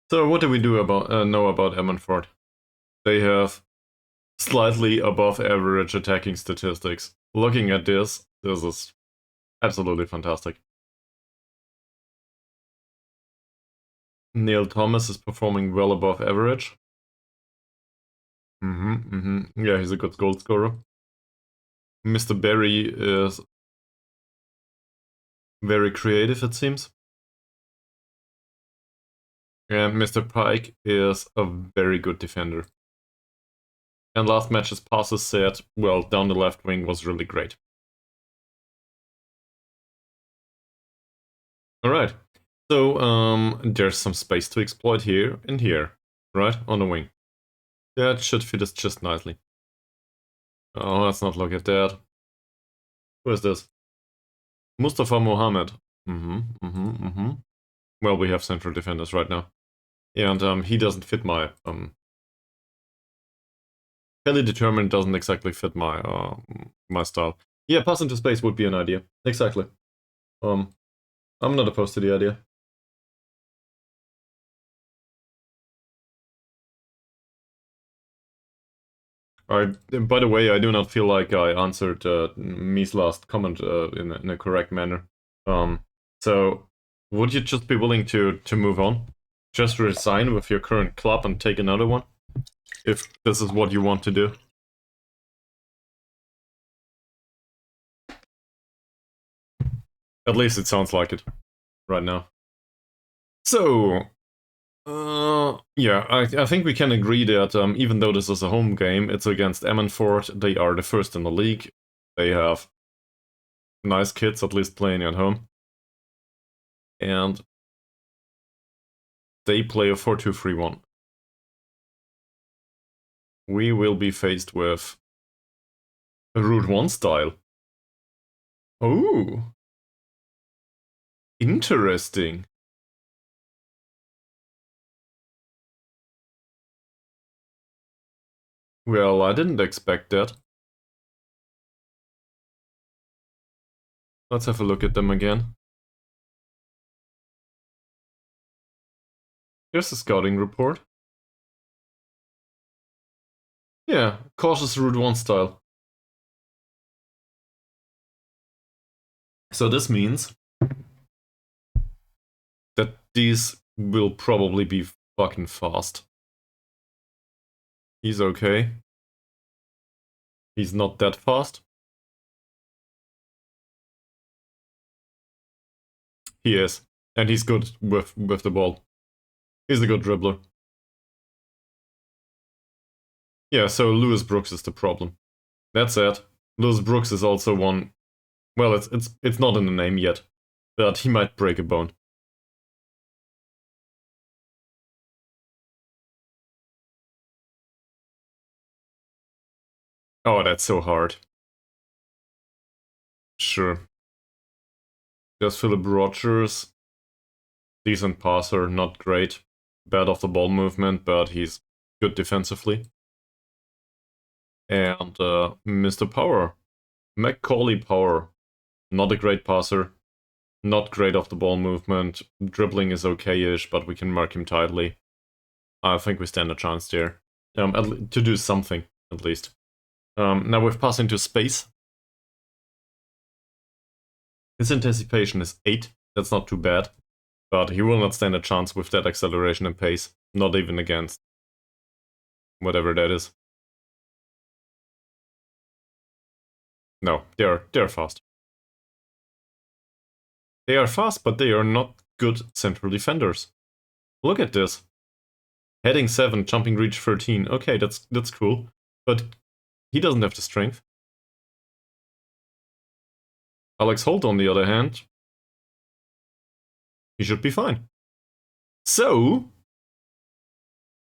So what do we do about know about Emmenford? They have slightly above average attacking statistics. Looking at this is absolutely fantastic. Neil Thomas is performing well above average. Yeah, he's a good goal scorer. Mr. Berry is very creative, it seems. And Mr. Pike is a very good defender. And last match's passes set, well, down the left wing was really great. Alright. So, there's some space to exploit here and here, right? On the wing. That should fit us just nicely. Oh, let's not look at that. Who is this? Mustafa Mohammed. Well, we have central defenders right now. And he doesn't fit my fairly determined doesn't exactly fit my my style. Yeah, pass into space would be an idea. Exactly. Um I'm not opposed to the idea. By the way, I do not feel like I answered Mi's last comment in a correct manner. Um, so, would you just be willing to move on? Just resign with your current club and take another one? If this is what you want to do? At least it sounds like it right now. So, yeah, I think we can agree that even though this is a home game, it's against Emmenford. They are the first in the league. They have nice kids, at least playing at home. And they play a 4-2-3-1. We will be faced with a Route 1 style. Oh, interesting. Well, I didn't expect that. Let's have a look at them again. Here's the scouting report. Yeah, cautious Route 1 style. So this means that these will probably be fucking fast. He's okay. He's not that fast. He is. And he's good with the ball. He's a good dribbler. Yeah, so Lewis Brooks is the problem. That said, Lewis Brooks is also one. Well, it's not in the name yet, but he might break a bone. Oh, that's so hard. Sure. There's Philip Rogers, decent passer, not great. Bad off the ball movement, but he's good defensively. And Mr. Power, Macaulay Power, not a great passer, not great off the ball movement. Dribbling is okay-ish, but we can mark him tightly. I think we stand a chance there. To do something, at least. Now with pass into space. His anticipation is 8. That's not too bad. But he will not stand a chance with that acceleration and pace. Not even against whatever that is. No, they're fast. They are fast, but they are not good central defenders. Look at this. Heading 7, jumping reach 13. Okay, that's cool. But he doesn't have the strength. Alex Holt, on the other hand, he should be fine. So,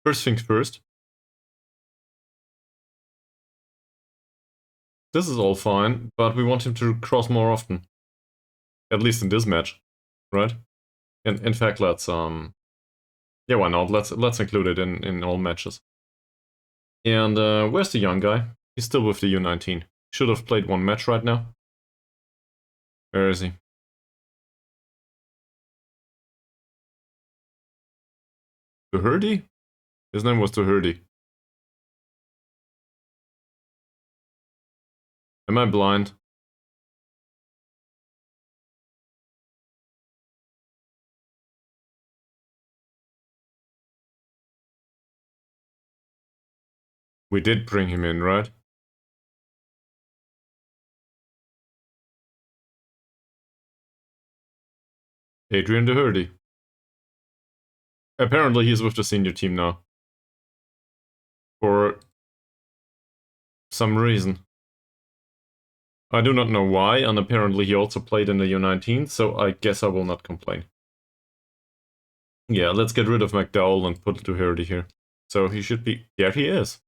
first things first. This is all fine, but we want him to cross more often. At least in this match, right? In fact, let's yeah, why not? Let's include it in all matches. And where's the young guy? He's still with the U19. Should have played one match right now. Where is he? Doherty? His name was Doherty. Am I blind? We did bring him in, right? Adrian Doherty. Apparently he's with the senior team now. For some reason. I do not know why, and apparently he also played in the U19, so I guess I will not complain. Yeah, let's get rid of McDowell and put Doherty here. So he should be... There he is.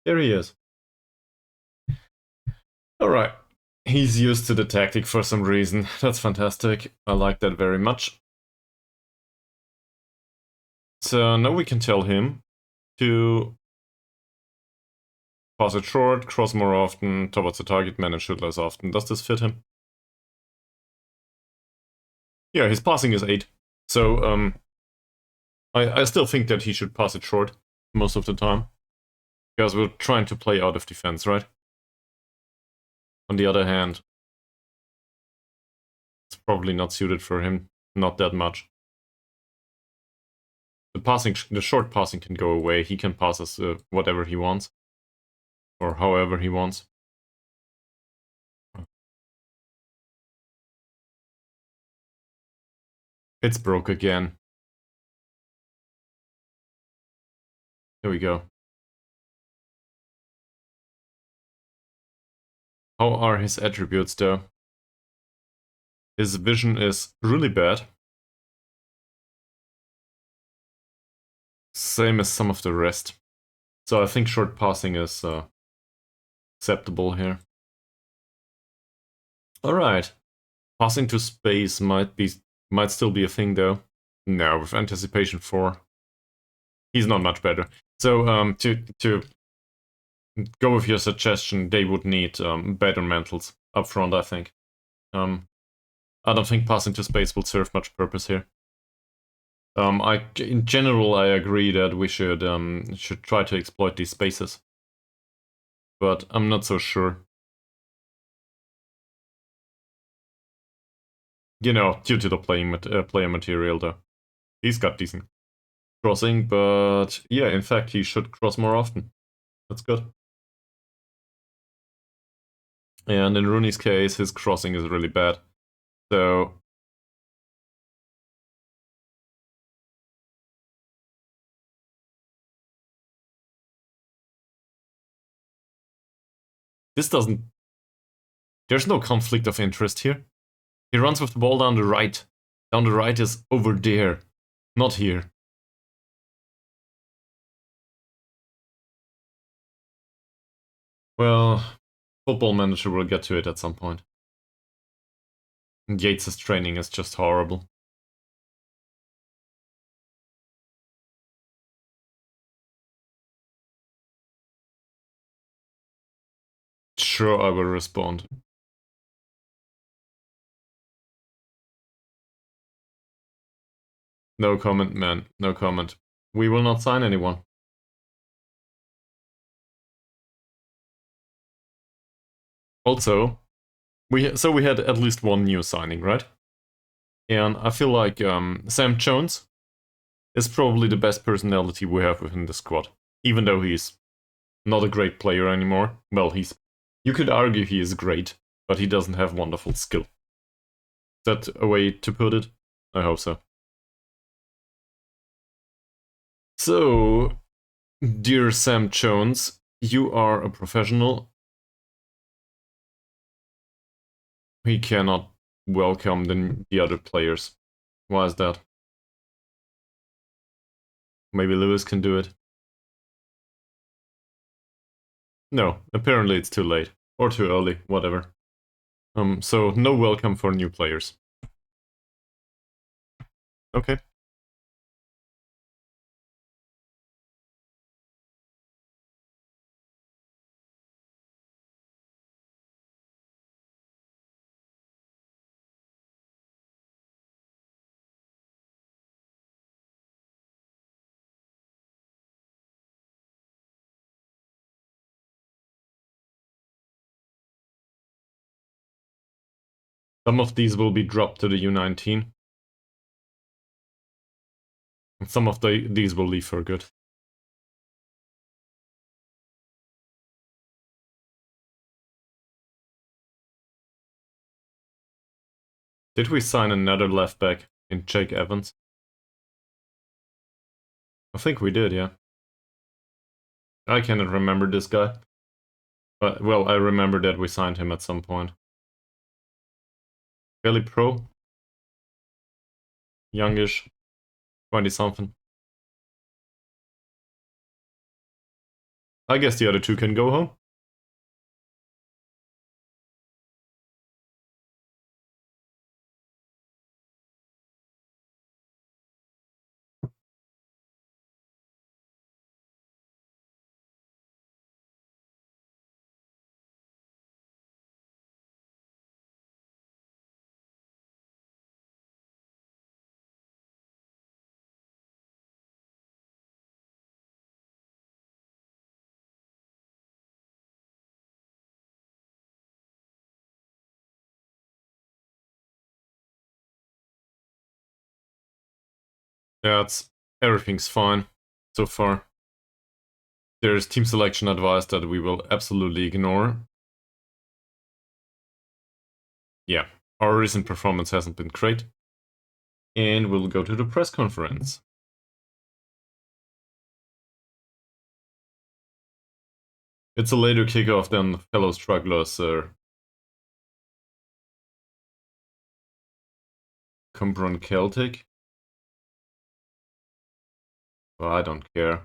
There he is. Alright. He's used to the tactic for some reason. That's fantastic. I like that very much. So now we can tell him to pass it short, cross more often, towards the target man and shoot less often. Does this fit him? Yeah, his passing is 8. So, I still think that he should pass it short most of the time. Because we're trying to play out of defense, right? On the other hand, it's probably not suited for him, not that much. The short passing can go away. He can pass us whatever he wants. Or however he wants. It's broke again. Here we go. How are his attributes though? His vision is really bad. Same as some of the rest. So I think short passing is acceptable here. Alright. Passing to space might still be a thing though. No, with anticipation 4. He's not much better. So to go with your suggestion, they would need better mentals up front, I think. I don't think passing to space will serve much purpose here. In general, I agree that we should try to exploit these spaces, but I'm not so sure. You know, due to the player material, though. He's got decent crossing, but yeah, in fact, he should cross more often. That's good. And in Rooney's case, his crossing is really bad. So this doesn't... There's no conflict of interest here. He runs with the ball down the right. Down the right is over there, not here. Well, Football Manager will get to it at some point. And Yates' training is just horrible. Sure, I will respond. No comment, man. No comment. We will not sign anyone. Also, we had at least one new signing, right? And I feel like Sam Jones is probably the best personality we have within the squad. Even though he's not a great player anymore. Well, you could argue he is great, but he doesn't have wonderful skill. Is that a way to put it? I hope so. So, dear Sam Jones, you are a professional. He cannot welcome the other players. Why is that? Maybe Lewis can do it. No, apparently it's too late. Or too early, whatever. So no welcome for new players. Okay. Some of these will be dropped to the U19. And some of these will leave for good. Did we sign another left back in Jake Evans? I think we did, yeah. I cannot remember this guy. But, well, I remember that we signed him at some point. Fairly pro. Youngish. 20-something. I guess the other two can go home. Yeah, everything's fine so far. There's team selection advice that we will absolutely ignore. Yeah, our recent performance hasn't been great. And we'll go to the press conference. It's a later kickoff than fellow strugglers, Cumbrian Celtic. Well, I don't care.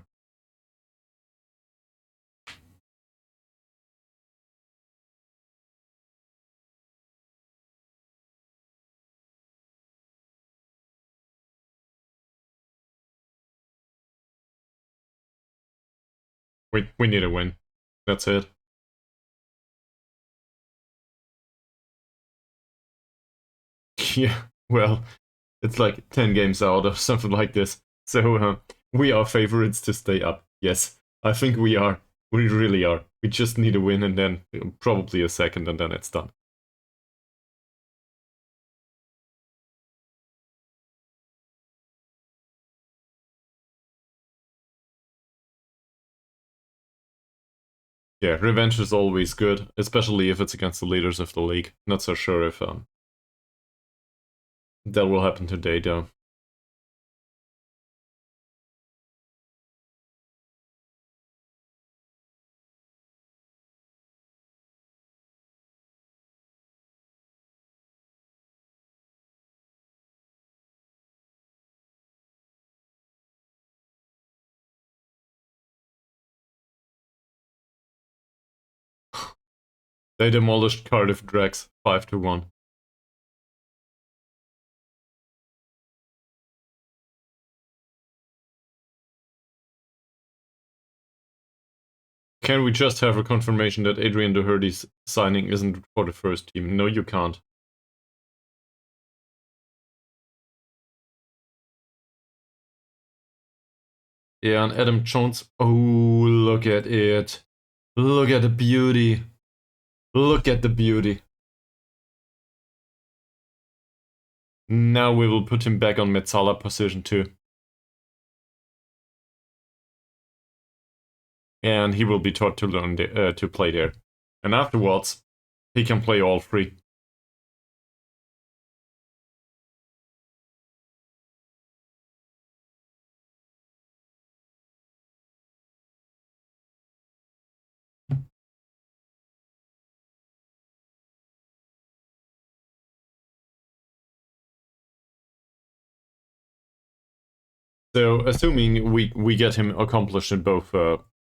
We need a win. That's it. Yeah, well, it's like 10 games out or something like this. So we are favorites to stay up. Yes, I think we are. We really are. We just need a win and then probably a second and then it's done. Yeah, revenge is always good, especially if it's against the leaders of the league. Not so sure if that will happen today though. They demolished Cardiff Drags 5-1. Can we just have a confirmation that Adrian Doherty's signing isn't for the first team? No, you can't. Yeah, and Adam Jones. Oh, look at it. Look at the beauty. Look at the beauty. Now we will put him back on Metzala position too. And he will be taught to learn to play there. And afterwards, he can play all three. So, assuming we get him accomplished in both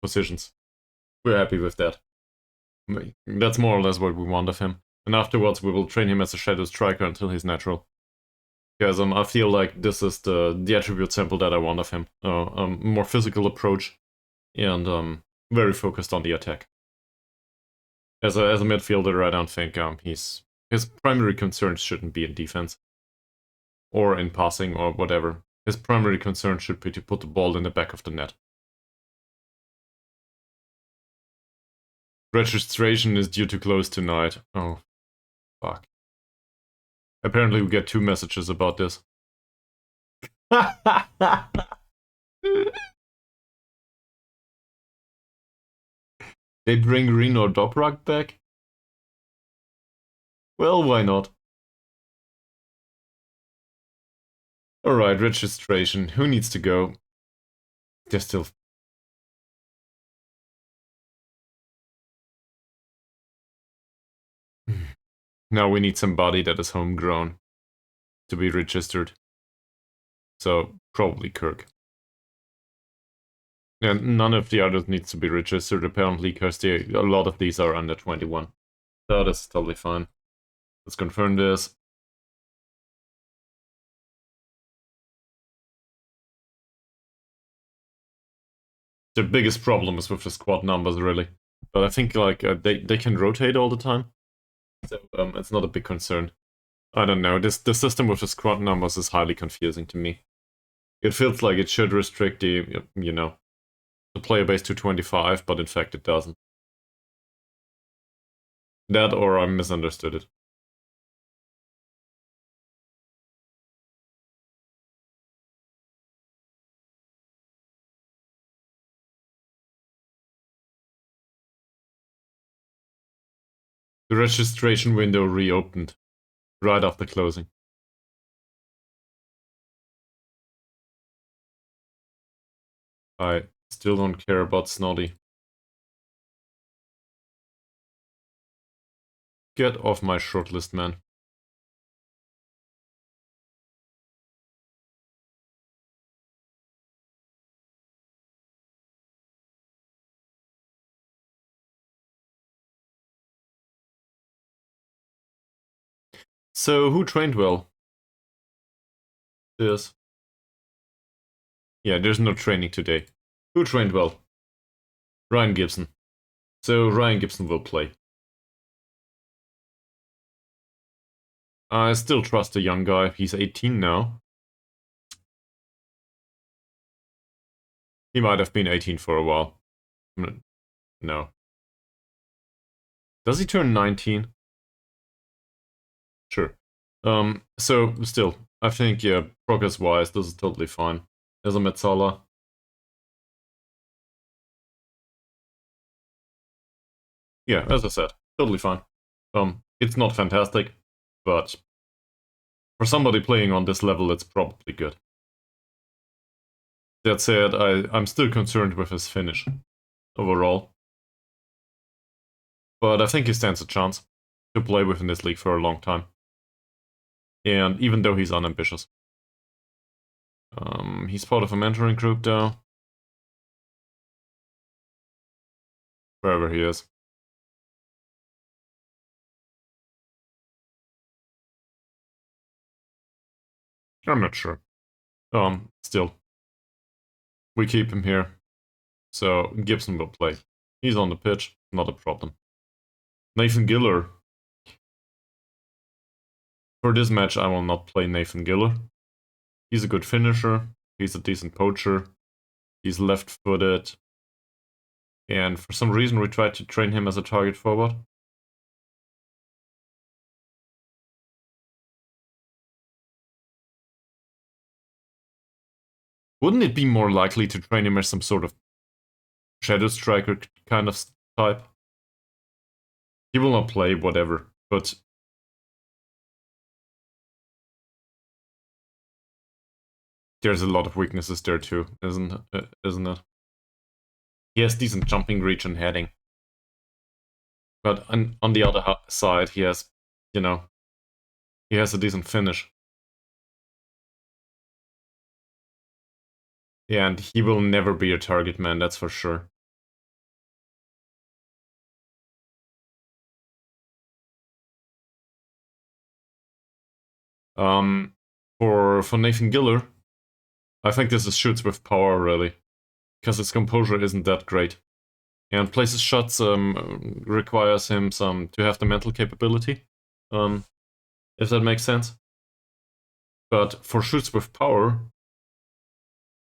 positions, we're happy with that. That's more or less what we want of him. And afterwards, we will train him as a shadow striker until he's natural. Because I feel like this is the attribute sample that I want of him. More physical approach and very focused on the attack. As a midfielder, I don't think his primary concerns shouldn't be in defense or in passing or whatever. His primary concern should be to put the ball in the back of the net. Registration is due to close tonight. Oh, fuck. Apparently we get 2 messages about this. They bring Reno Dobrak back? Well, why not? Alright, registration. Who needs to go? They're still... Now we need somebody that is homegrown to be registered. So probably Kirk. And none of the others needs to be registered apparently because a lot of these are under 21. So that's totally fine. Let's confirm this. The biggest problem is with the squad numbers, really. But I think like they can rotate all the time, so it's not a big concern. I don't know. The system with the squad numbers is highly confusing to me. It feels like it should restrict the the player base to 25, but in fact it doesn't. That or I misunderstood it. The registration window reopened right after closing. I still don't care about Snotty. Get off my shortlist, man. So, who trained well? This. Yeah, there's no training today. Who trained well? Ryan Gibson. So, Ryan Gibson will play. I still trust the young guy. He's 18 now. He might have been 18 for a while. No. Does he turn 19? Sure. So, still, I think, yeah, progress-wise, this is totally fine. As a Metzala. Yeah, as I said, totally fine. It's not fantastic, but for somebody playing on this level, it's probably good. That said, I'm still concerned with his finish overall. But I think he stands a chance to play within this league for a long time. And even though he's unambitious. He's part of a mentoring group though. Wherever he is. I'm not sure. Still. We keep him here. So Gibson will play. He's on the pitch, not a problem. Nathan Giller. For this match, I will not play Nathan Giller. He's a good finisher. He's a decent poacher. He's left-footed. And for some reason, we tried to train him as a target forward. Wouldn't it be more likely to train him as some sort of shadow striker kind of type? He will not play, whatever, but there's a lot of weaknesses there too, isn't it? He has decent jumping reach and heading. But on the other side, he has, he has a decent finish. Yeah, and he will never be a target man, that's for sure. For Nathan Giller, I think this is shoots with power, really. Because his composure isn't that great. And places shots requires him to have the mental capability. If that makes sense. But for shoots with power,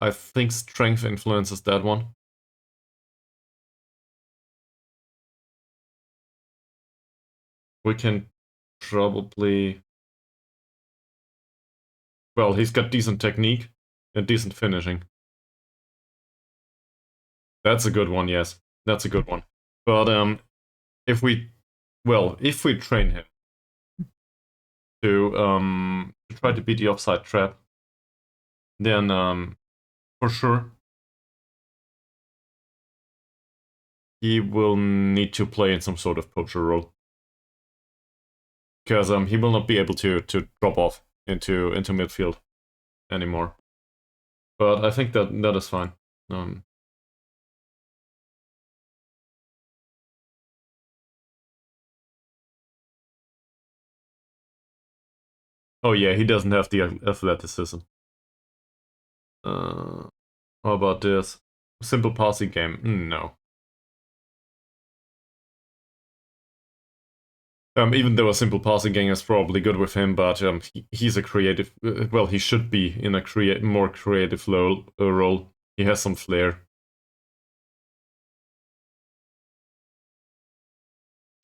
I think strength influences that one. We can probably... Well, he's got decent technique and decent finishing. That's a good one, yes. That's a good one. But if we train him to try to beat the offside trap, then for sure he will need to play in some sort of poacher role. because he will not be able to drop off into midfield anymore. But I think that is fine. Oh yeah, he doesn't have the athleticism. How about this? Simple passing game? No. Even though a simple passing game is probably good with him, but he's a creative. Well, he should be in a more creative role. He has some flair.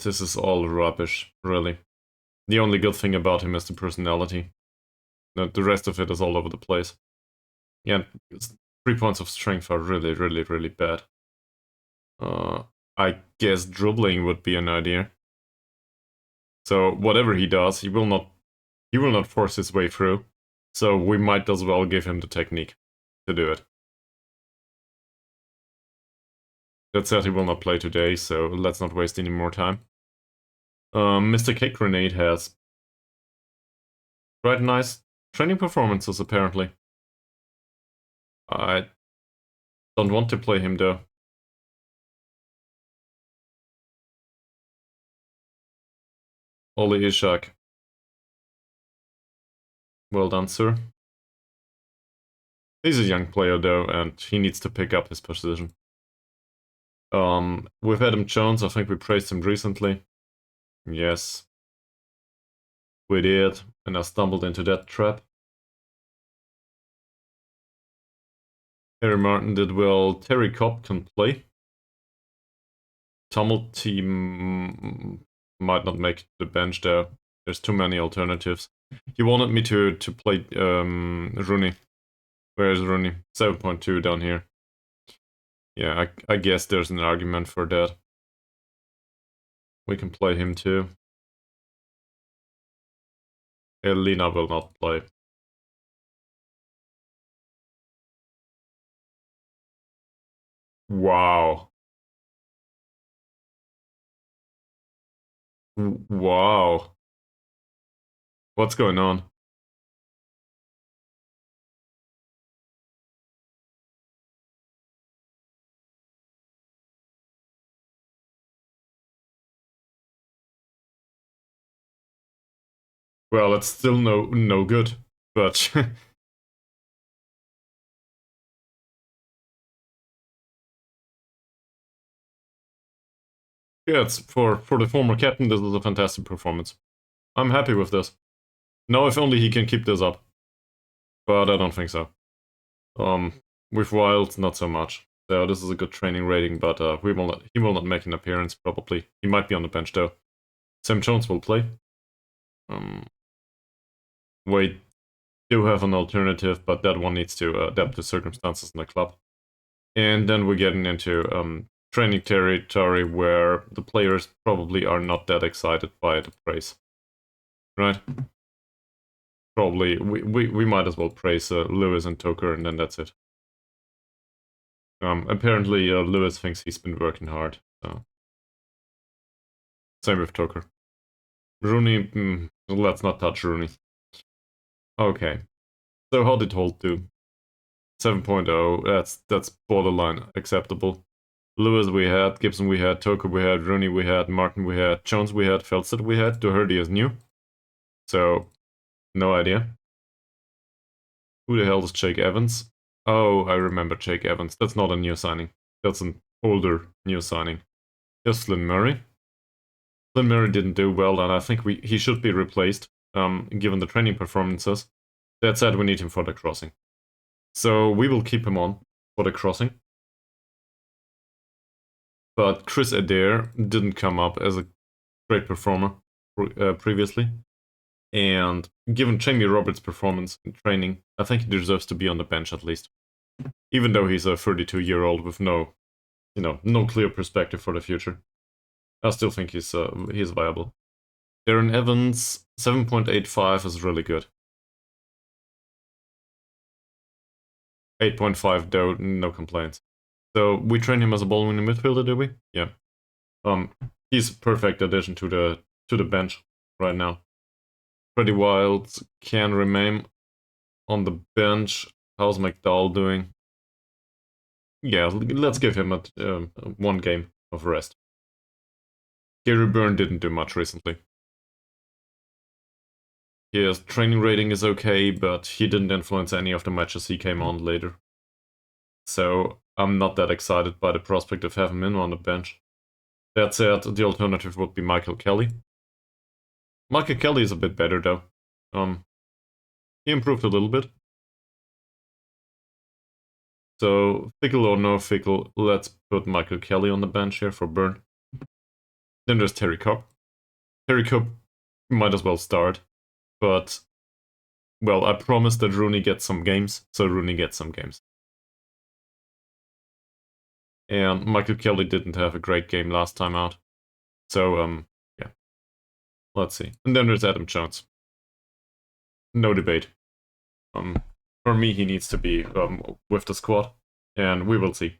This is all rubbish, really. The only good thing about him is the personality. The rest of it is all over the place. Yeah, 3 points of strength are really, really, really bad. I guess dribbling would be an idea. So whatever he does, he will not force his way through. So we might as well give him the technique to do it. That said, he will not play today, so let's not waste any more time. Mr. Cake Grenade has quite nice training performances, apparently. I don't want to play him, though. Oli Ishak. Well done, sir. He's a young player, though, and he needs to pick up his position. With Adam Jones, I think we praised him recently. Yes. We did, and I stumbled into that trap. Harry Martin did well. Terry Cobb can play. Tumulty might not make the bench there. There's too many alternatives. He wanted me to play Rooney. Where is Rooney? 7.2 down here. Yeah, I guess there's an argument for that. We can play him too. Elena will not play. Wow. Wow. What's going on? Well, it's still no good, but yeah, it's for the former captain. This is a fantastic performance. I'm happy with this. Now, if only he can keep this up, but I don't think so. With Wild, not so much. So this is a good training rating, but he will not make an appearance probably. He might be on the bench though. Sam Jones will play. We do have an alternative, but that one needs to adapt to circumstances in the club. And then we're getting into training territory where the players probably are not that excited by the praise. Right? Probably, we might as well praise Lewis and Toker, and then that's it. Apparently, Lewis thinks he's been working hard. So. Same with Toker. Rooney, let's not touch Rooney. Okay. So how did Holt do? 7.0, that's borderline acceptable. Lewis we had, Gibson we had, Toker we had, Rooney we had, Martin we had, Jones we had, Felstead we had, Doherty is new. So, no idea. Who the hell is Jake Evans? Oh, I remember Jake Evans. That's not a new signing. That's an older new signing. Here's Flynn Murray. Flynn Murray didn't do well, and I think he should be replaced, given the training performances. That said, we need him for the crossing. So we will keep him on for the crossing. But Chris Adair didn't come up as a great performer previously. And given Jamie Roberts' performance in training, I think he deserves to be on the bench at least. Even though he's a 32-year-old with no clear perspective for the future. I still think he's viable. Darren Evans, 7.85 is really good. 8.5 though, no complaints. So we train him as a ball-winning midfielder, do we? Yeah. He's a perfect addition to the bench right now. Pretty Wild can remain on the bench. How's McDowell doing? Yeah, let's give him one game of rest. Gary Byrne didn't do much recently. His training rating is okay, but he didn't influence any of the matches he came on later. So I'm not that excited by the prospect of having him on the bench. That said, the alternative would be Michael Kelly. Michael Kelly is a bit better though. He improved a little bit. So, Fickle or no Fickle, let's put Michael Kelly on the bench here for Byrne. Then there's Terry Cobb. Terry Cobb might as well start, but, well, I promised that Rooney gets some games, so Rooney gets some games. And Michael Kelly didn't have a great game last time out. So, yeah. Let's see. And then there's Adam Jones. No debate. For me, he needs to be with the squad, and we will see.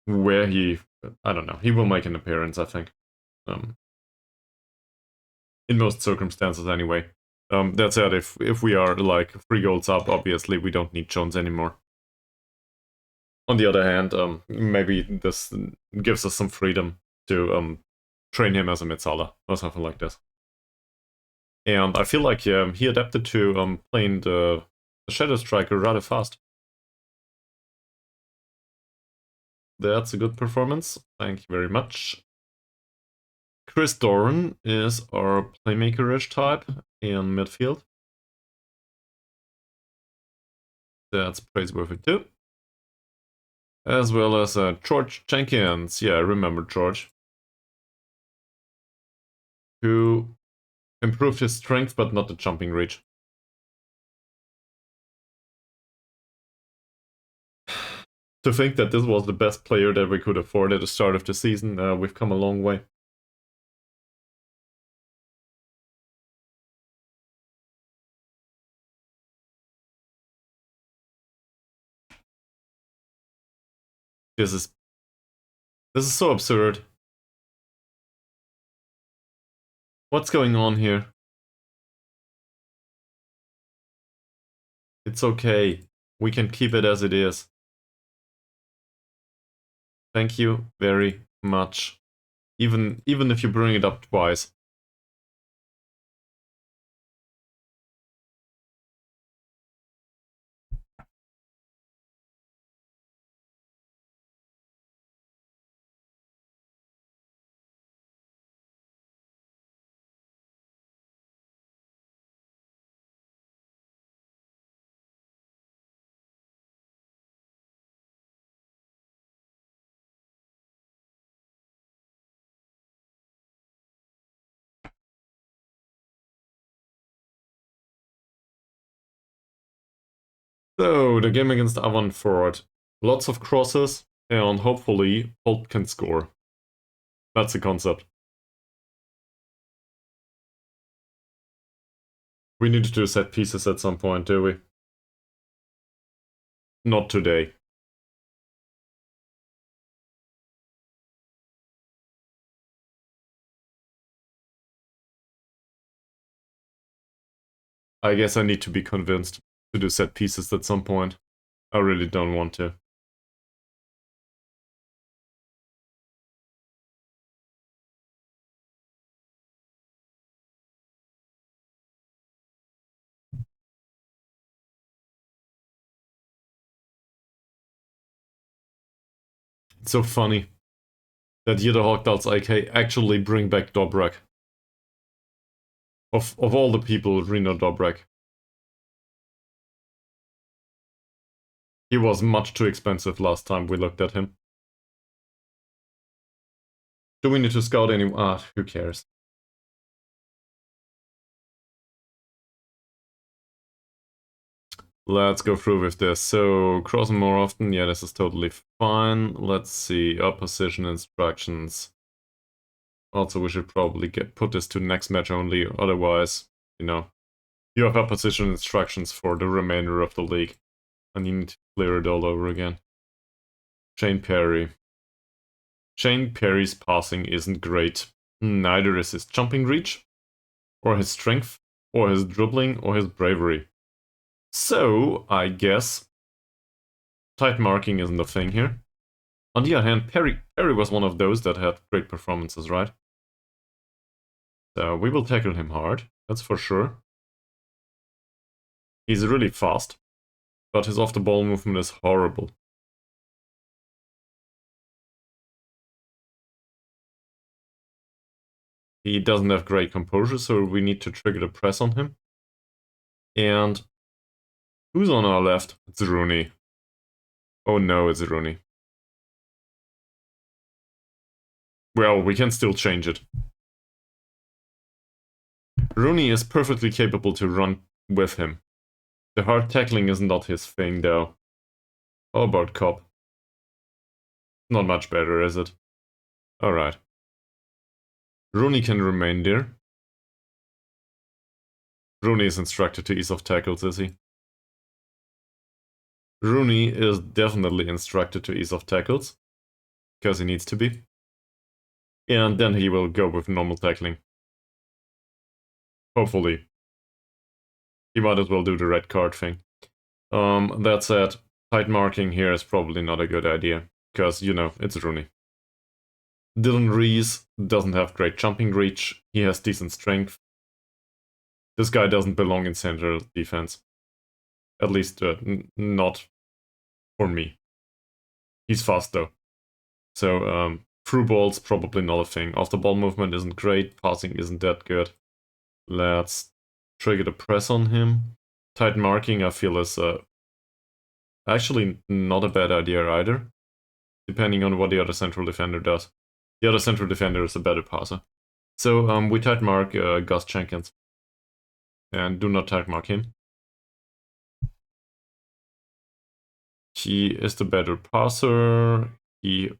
Where I don't know. He will make an appearance, I think. In most circumstances, anyway. That said, if we are like 3 goals up, obviously we don't need Jones anymore. On the other hand, maybe this gives us some freedom to train him as a Mitsala or something like this. And I feel like he adapted to playing the Shadow Striker rather fast. That's a good performance. Thank you very much. Chris Doran is our playmaker-ish type in midfield. That's praiseworthy too. As well as George Jenkins. Yeah, I remember George. Who improved his strength but not the jumping reach. To think that this was the best player that we could afford at the start of the season, we've come a long way. This is so absurd. What's going on here? It's okay. We can keep it as it is. Thank you very much. Even if you bring it up twice. So, the game against Avon Ford. Lots of crosses, and hopefully Holt can score. That's the concept. We need to do set pieces at some point, do we? Not today. I guess I need to be convinced to do set pieces at some point. I really don't want to. It's so funny that Jeder Hogdals IK actually bring back Dobrak. Of all the people, Reno Dobrak. He was much too expensive last time we looked at him. Do we need to scout anyone? Ah, who cares? Let's go through with this. So, crossing more often, yeah, this is totally fine. Let's see, opposition instructions. Also, we should probably put this to next match only, otherwise, you know, you have opposition instructions for the remainder of the league, and you need to clear it all over again. Shane Perry. Shane Perry's passing isn't great. Neither is his jumping reach, or his strength, or his dribbling, or his bravery. So, I guess tight marking isn't a thing here. On the other hand, Perry was one of those that had great performances, right? So we will tackle him hard, that's for sure. He's really fast, but his off-the-ball movement is horrible. He doesn't have great composure, so we need to trigger the press on him. And who's on our left? It's Rooney. Oh no, it's Rooney. Well, we can still change it. Rooney is perfectly capable to run with him. The hard tackling is not his thing, though. How about Cobb? Not much better, is it? Alright. Rooney can remain there. Rooney is instructed to ease off tackles, is he? Rooney is definitely instructed to ease off tackles, because he needs to be. And then he will go with normal tackling. Hopefully. He might as well do the red card thing. That said, tight marking here is probably not a good idea, because, you know, it's Rooney. Dylan Rees doesn't have great jumping reach, he has decent strength. This guy doesn't belong in central defense. At least, not for me. He's fast though. So, through ball's probably not a thing. Off the ball movement isn't great, passing isn't that good. Let's trigger the press on him. Tight marking, I feel, is actually not a bad idea either, depending on what the other central defender does. The other central defender is a better passer. So we tight mark Gus Jenkins. And do not tight mark him. He is the better passer. He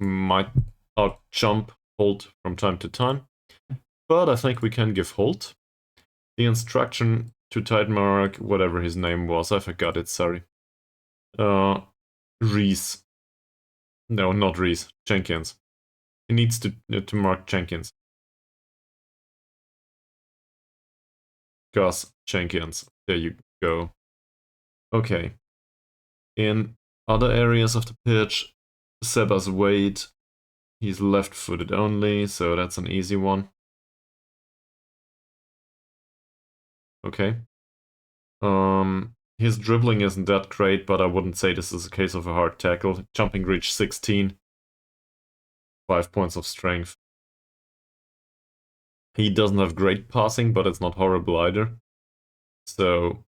might out-jump Holt from time to time. But I think we can give Holt the instruction to tight mark whatever his name was. I forgot it, sorry. Reese. No, not Reese. Jenkins. He needs to mark Jenkins. Gus Jenkins. There you go. Okay. In other areas of the pitch, Sebas Wade. He's left-footed only, so that's an easy one. Okay. His dribbling isn't that great, but I wouldn't say this is a case of a hard tackle. Jumping reach 16. 5 points of strength. He doesn't have great passing, but it's not horrible either. So,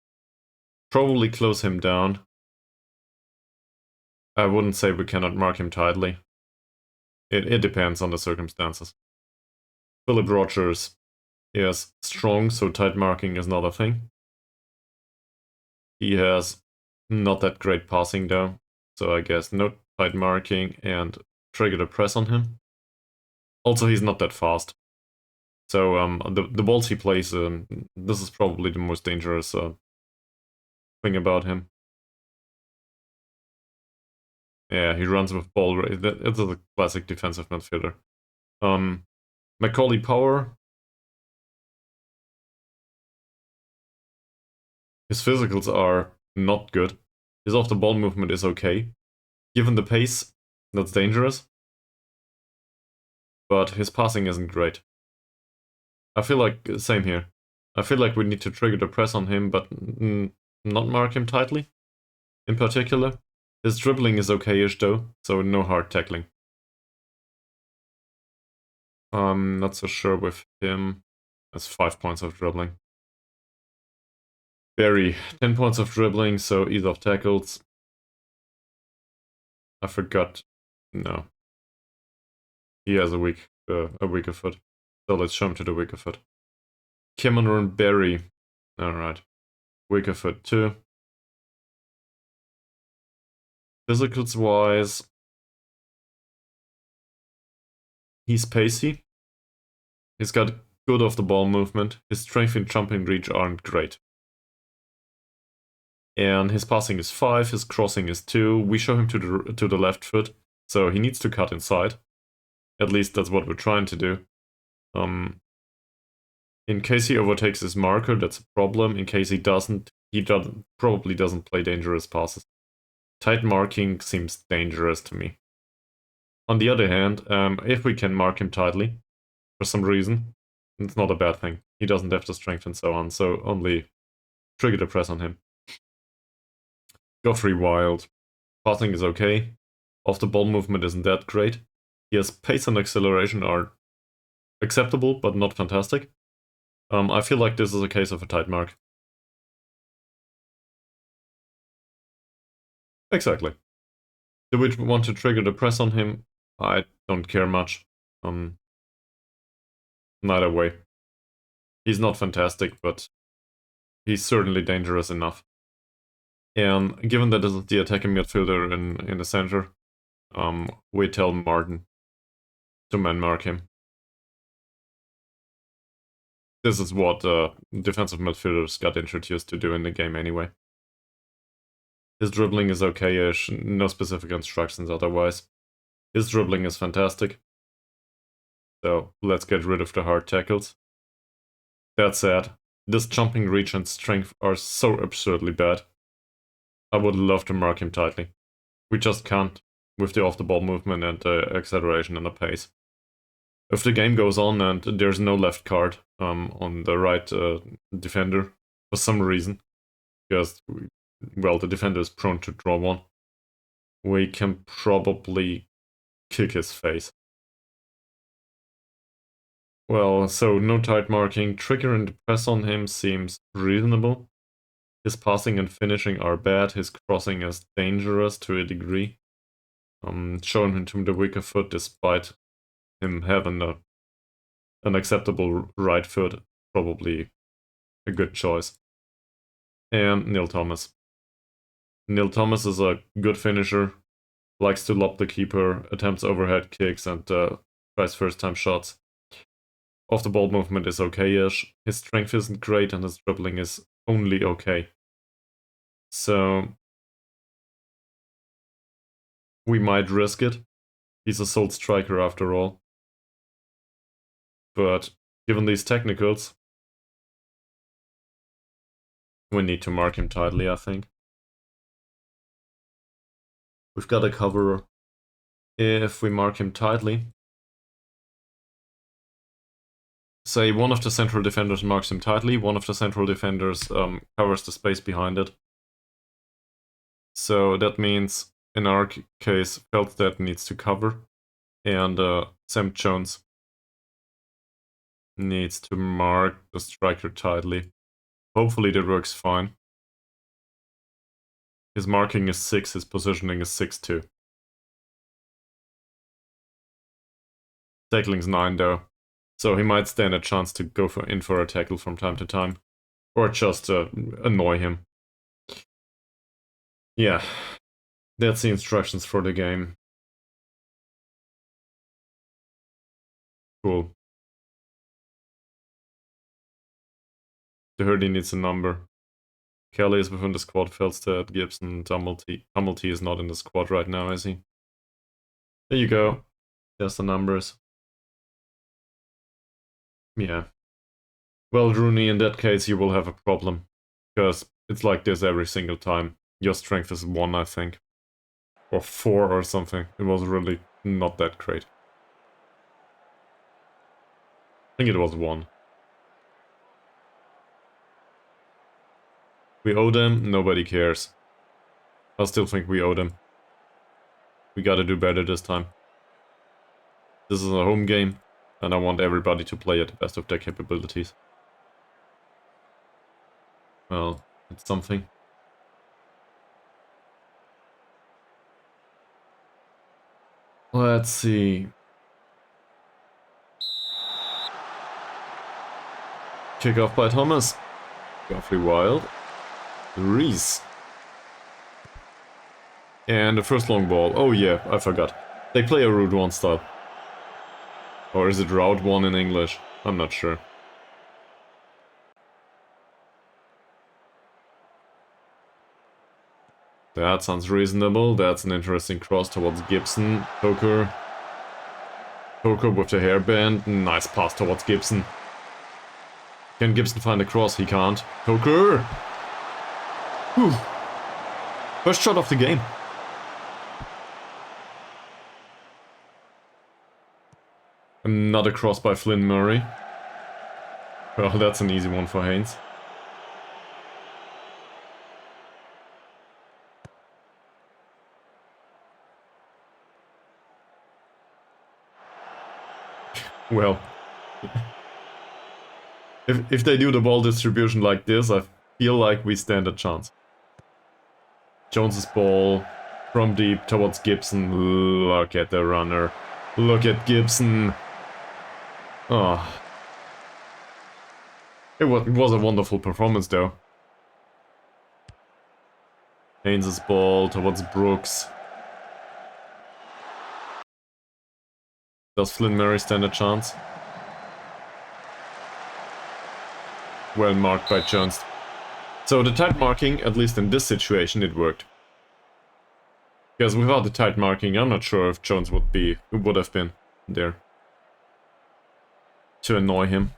probably close him down. I wouldn't say we cannot mark him tightly. It depends on the circumstances. Philip Rogers is strong, so tight marking is not a thing. He has not that great passing though, so I guess no tight marking and trigger the press on him. Also, he's not that fast. So the balls he plays, this is probably the most dangerous thing about him. Yeah, he runs with ball rate. It's a classic defensive midfielder. Macaulay Power. His physicals are not good. His off-the-ball movement is okay. Given the pace, that's dangerous. But his passing isn't great. I feel like, same here. I feel like we need to trigger the press on him, but not mark him tightly. In particular. His dribbling is okay-ish though, so no hard tackling. I'm not so sure with him. That's 5 points of dribbling. Barry, 10 points of dribbling, so ease off tackles. I forgot. No. He has a weaker foot. So let's show him to the weaker foot. Cameron Barry. Alright. Weaker foot too. Physicals wise, he's pacey. He's got good off the ball movement. His strength and jumping reach aren't great. And his passing is 5, his crossing is 2. We show him to the left foot, so he needs to cut inside. At least that's what we're trying to do. In case he overtakes his marker, that's a problem. In case he probably doesn't play dangerous passes. Tight marking seems dangerous to me. On the other hand, if we can mark him tightly, for some reason, it's not a bad thing. He doesn't have the strength and so on, so only trigger the press on him. Go free wild. Passing is okay. Off the ball movement isn't that great. Yes, pace and acceleration are acceptable, but not fantastic. I feel like this is a case of a tight mark. Exactly. Do we want to trigger the press on him? I don't care much. Neither way. He's not fantastic, but he's certainly dangerous enough. And given that this is the attacking midfielder in the center, we tell Martin to man mark him. This is what defensive midfielders got introduced to do in the game anyway. His dribbling is okay-ish, no specific instructions otherwise. His dribbling is fantastic. So let's get rid of the hard tackles. That said, this jumping reach and strength are so absurdly bad. I would love to mark him tightly. We just can't, with the off-the-ball movement and the acceleration and the pace. If the game goes on and there's no left card on the right defender, for some reason, because, well, the defender is prone to draw one, we can probably kick his face. Well, so no tight marking. Triggering the press on him seems reasonable. His passing and finishing are bad. His crossing is dangerous to a degree. Showing him to the weaker foot despite him having an acceptable right foot, probably a good choice. And Neil Thomas. Neil Thomas is a good finisher, likes to lob the keeper, attempts overhead kicks, and tries first-time shots. Off-the-ball movement is okay-ish. His strength isn't great, and his dribbling is only okay. So we might risk it. He's a sole striker after all. But given these technicals, we need to mark him tightly, I think. We've got a cover. If we mark him tightly, say one of the central defenders marks him tightly, one of the central defenders covers the space behind it. So that means, in our case, Feldstedt needs to cover, and Sam Jones needs to mark the striker tightly. Hopefully that works fine. His marking is 6, his positioning is 6-2. Tackling's 9 though, so he might stand a chance to go in for a tackle from time to time. Or just annoy him. Yeah, that's the instructions for the game. Cool. The Hurdy needs a number. Kelly is within the squad, Feldstedt, Gibson, Tumulty is not in the squad right now, is he? There you go. There's the numbers. Yeah. Well, Rooney, in that case, you will have a problem. Because it's like this every single time. Your strength is 1, I think. Or 4 or something. It was really not that great. I think it was 1. We owe them, nobody cares. I still think we owe them. We gotta do better this time. This is a home game, and I want everybody to play at the best of their capabilities. Well, it's something. Let's see. Kick off by Thomas. Awfully wild. Reese. And the first long ball. Oh yeah, I forgot. They play a Route 1 style. Or is it Route 1 in English? I'm not sure. That sounds reasonable. That's an interesting cross towards Gibson. Coker with the hairband. Nice pass towards Gibson. Can Gibson find a cross? He can't. Coker! Whew. First shot of the game. Another cross by Flynn Murray. Well, that's an easy one for Haynes. Well, if they do the ball distribution like this, I feel like we stand a chance. Jones's ball from deep towards Gibson. Look at the runner. Look at Gibson. Oh. It was a wonderful performance though. Haynes' ball towards Brooks. Does Flynn Murray stand a chance? Well marked by Jones. So the tight marking, at least in this situation, it worked. Because without the tight marking, I'm not sure if Jones would have been there to annoy him.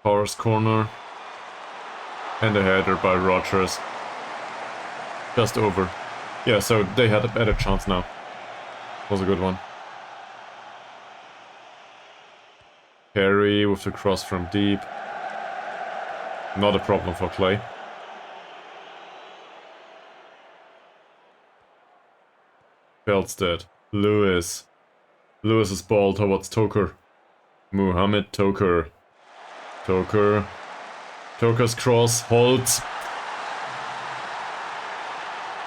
Powers corner. And a header by Rogers. Just over. Yeah, so they had a better chance now. Was a good one. Perry with the cross from deep. Not a problem for Clay. Feldstedt. Lewis. Lewis's ball towards Toker. Muhammad Toker. Toker. Toker's cross. Holtz.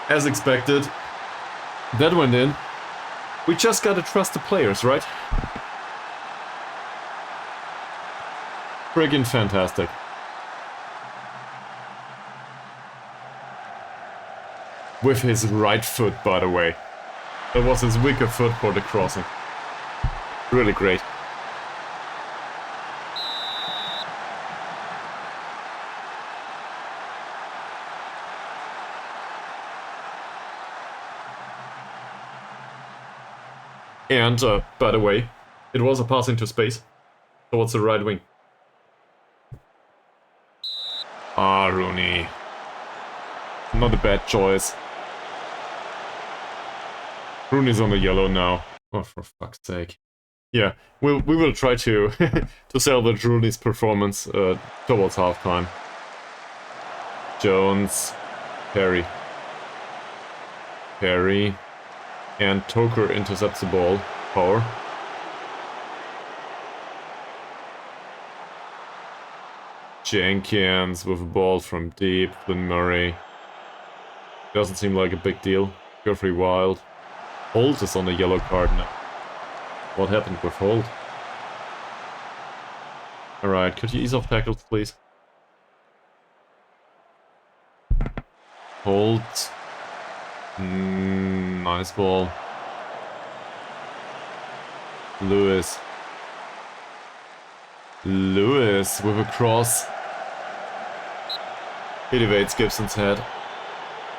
As expected. That went in. We just gotta trust the players, right? Friggin' fantastic. With his right foot, by the way. That was his weaker foot for the crossing. Really great. And, by the way, it was a pass into space towards the right wing. Ah, Rooney. Not a bad choice. Rooney's on the yellow now. Oh, for fuck's sake. Yeah, we will try to to salvage Rooney's performance towards halftime. Jones, Perry, and Toker intercepts the ball. Power. Jenkins with a ball from deep. Flynn Murray. Doesn't seem like a big deal. Geoffrey Wild. Holt is on the yellow card now. What happened with Holt? Alright, could you ease off tackles, please? Holt. Nice ball. Lewis. Lewis with a cross. It evades Gibson's head.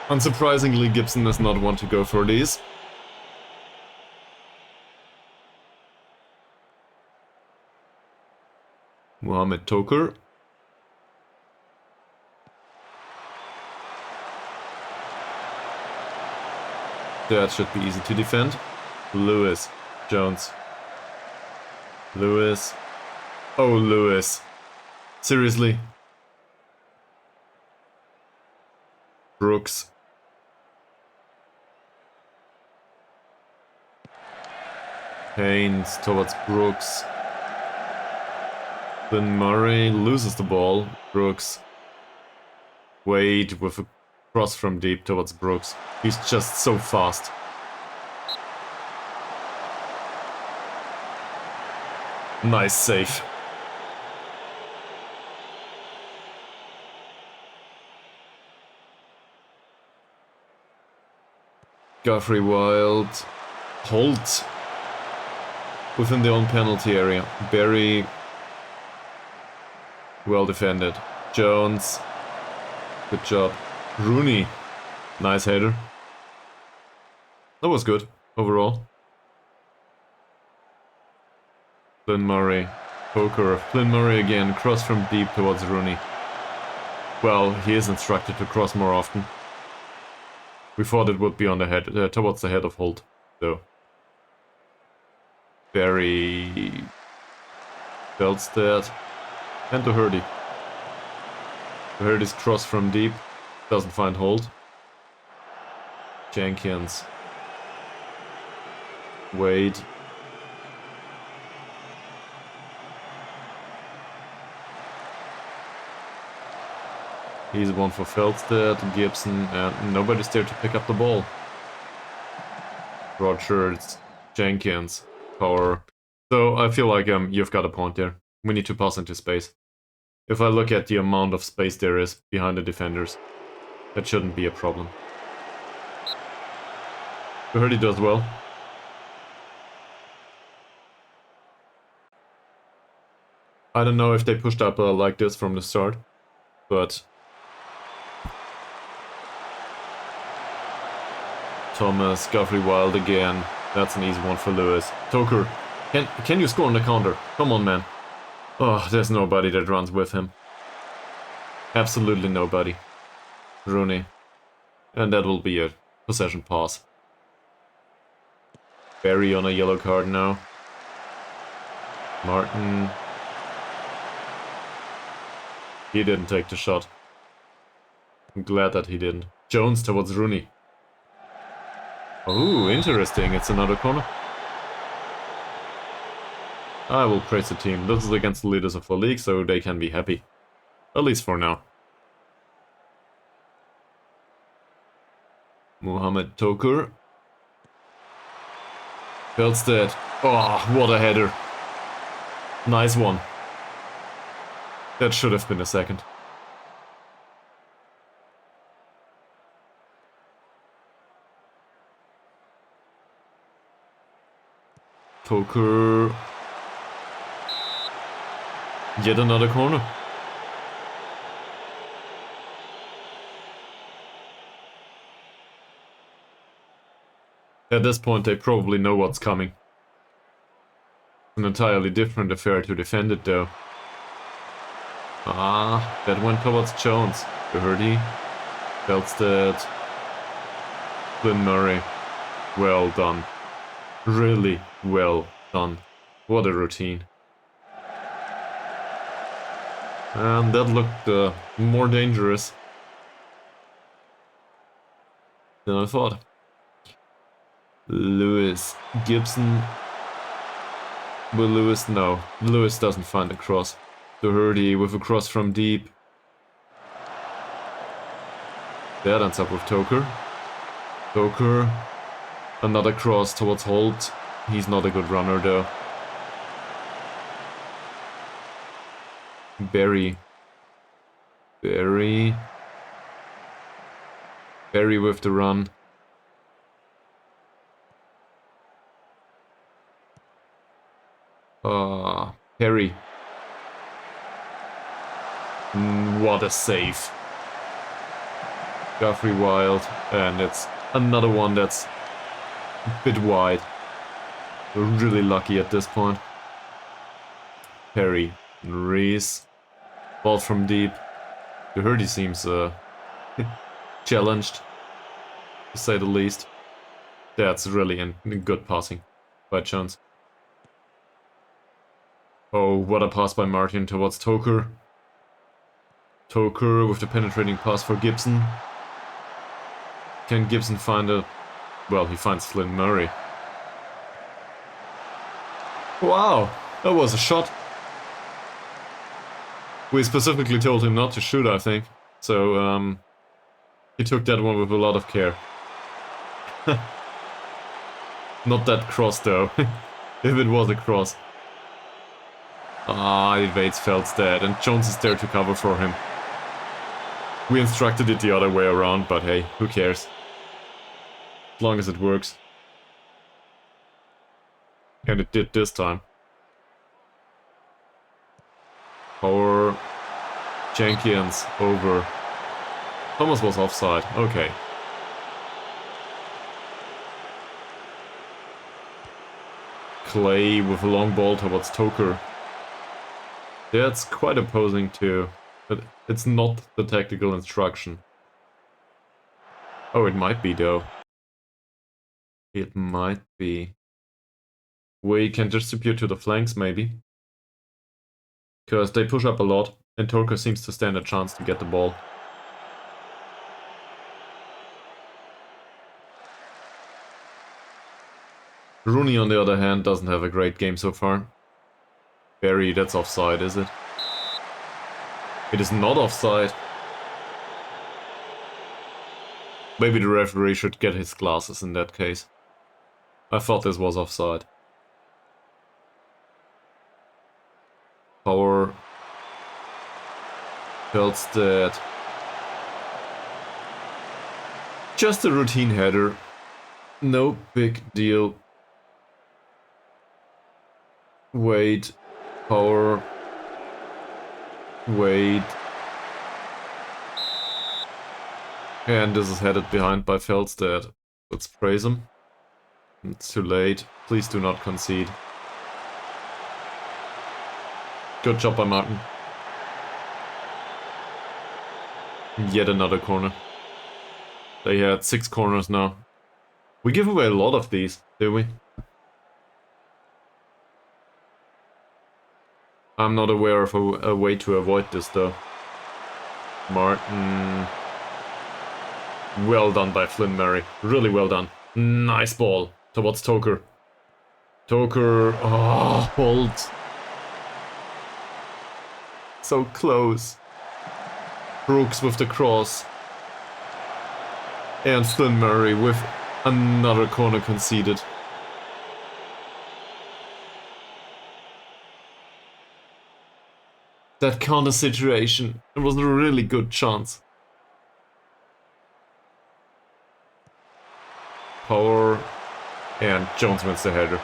Unsurprisingly, Gibson does not want to go for these. Mohamed Toker. That should be easy to defend. Lewis. Jones. Lewis. Oh, Lewis. Seriously? Brooks. Haynes towards Brooks. Then Murray loses the ball. Brooks. Wade with a cross from deep towards Brooks. He's just so fast. Nice save. Geoffrey Wild. Holt. Within their own penalty area. Barry. Well defended. Jones. Good job. Rooney. Nice header. That was good, overall. Then Murray. Poker, Flynn Murray again, cross from deep towards Rooney. Well, he is instructed to cross more often. We thought it would be on the head, towards the head of Holt, though. Very... Belstead. And Doherty. Doherty's cross from deep. Doesn't find Holt. Jenkins. Wade. He's one for Feldstedt, Gibson, and nobody's there to pick up the ball. Rogers, Jenkins, Power. So I feel like you've got a point there. We need to pass into space. If I look at the amount of space there is behind the defenders, that shouldn't be a problem. Doherty does well. I don't know if they pushed up like this from the start, but... Thomas, Guthrie Wild again. That's an easy one for Lewis. Toker, can you score on the counter? Come on, man. Oh, there's nobody that runs with him. Absolutely nobody. Rooney. And that will be a possession pass. Barry on a yellow card now. Martin. He didn't take the shot. I'm glad that he didn't. Jones towards Rooney. Oh, interesting. It's another corner. I will praise the team. This is against the leaders of the league, so they can be happy. At least for now. Mohamed Tokur. Feldstedt. Oh, what a header. Nice one. That should have been a second. Tokur. Yet another corner. At this point they probably know what's coming. An entirely different affair to defend it though. Ah, that went towards Jones. Doherty. Feldstedt. Flynn Murray. Well done. Really well done. What a routine. And that looked more dangerous than I thought. Lewis. Gibson. Will Lewis? No. Lewis doesn't find the cross. Doherty with a cross from deep. That ends up with Toker. Toker. Another cross towards Holt. He's not a good runner though. Barry. Barry with the run. Perry. What a save. Guthrie Wild, and it's another one that's a bit wide. We're really lucky at this point. Perry. Reese. Ball from deep. Doherty seems challenged, to say the least. That's really in good passing by Jones. Oh, what a pass by Martin towards Toker. Toker with the penetrating pass for Gibson. Can Gibson find a... Well, he finds Flynn Murray. Wow, that was a shot. We specifically told him not to shoot, I think. So, he took that one with a lot of care. Not that cross, though. If it was a cross. Ah, evades Feldstedt, and Jones is there to cover for him. We instructed it the other way around, but hey, who cares? As long as it works. And it did this time. Power. Jenkins over. Thomas was offside. Okay. Clay with a long ball towards Toker. That's quite opposing too, but it's not the tactical instruction. Oh, it might be though. It might be. We can distribute to the flanks maybe. Because they push up a lot, and Torko seems to stand a chance to get the ball. Rooney, on the other hand, doesn't have a great game so far. Barry, that's offside, is it? It is not offside. Maybe the referee should get his glasses in that case. I thought this was offside. Power. Feldstedt. Just a routine header. No big deal. Wait. Power. Wait. And this is headed behind by Feldstedt. Let's praise him. It's too late. Please do not concede. Good job by Martin. Yet another corner. They had 6 corners now. We give away a lot of these, do we? I'm not aware of a way to avoid this though. Martin. Well done by Flynn Murray. Really well done. Nice ball towards Toker. Toker. Oh, Holt. So close. Brooks with the cross. And Flynn Murray with another corner conceded. That counter situation, it was a really good chance. Power, and Jones wins the header.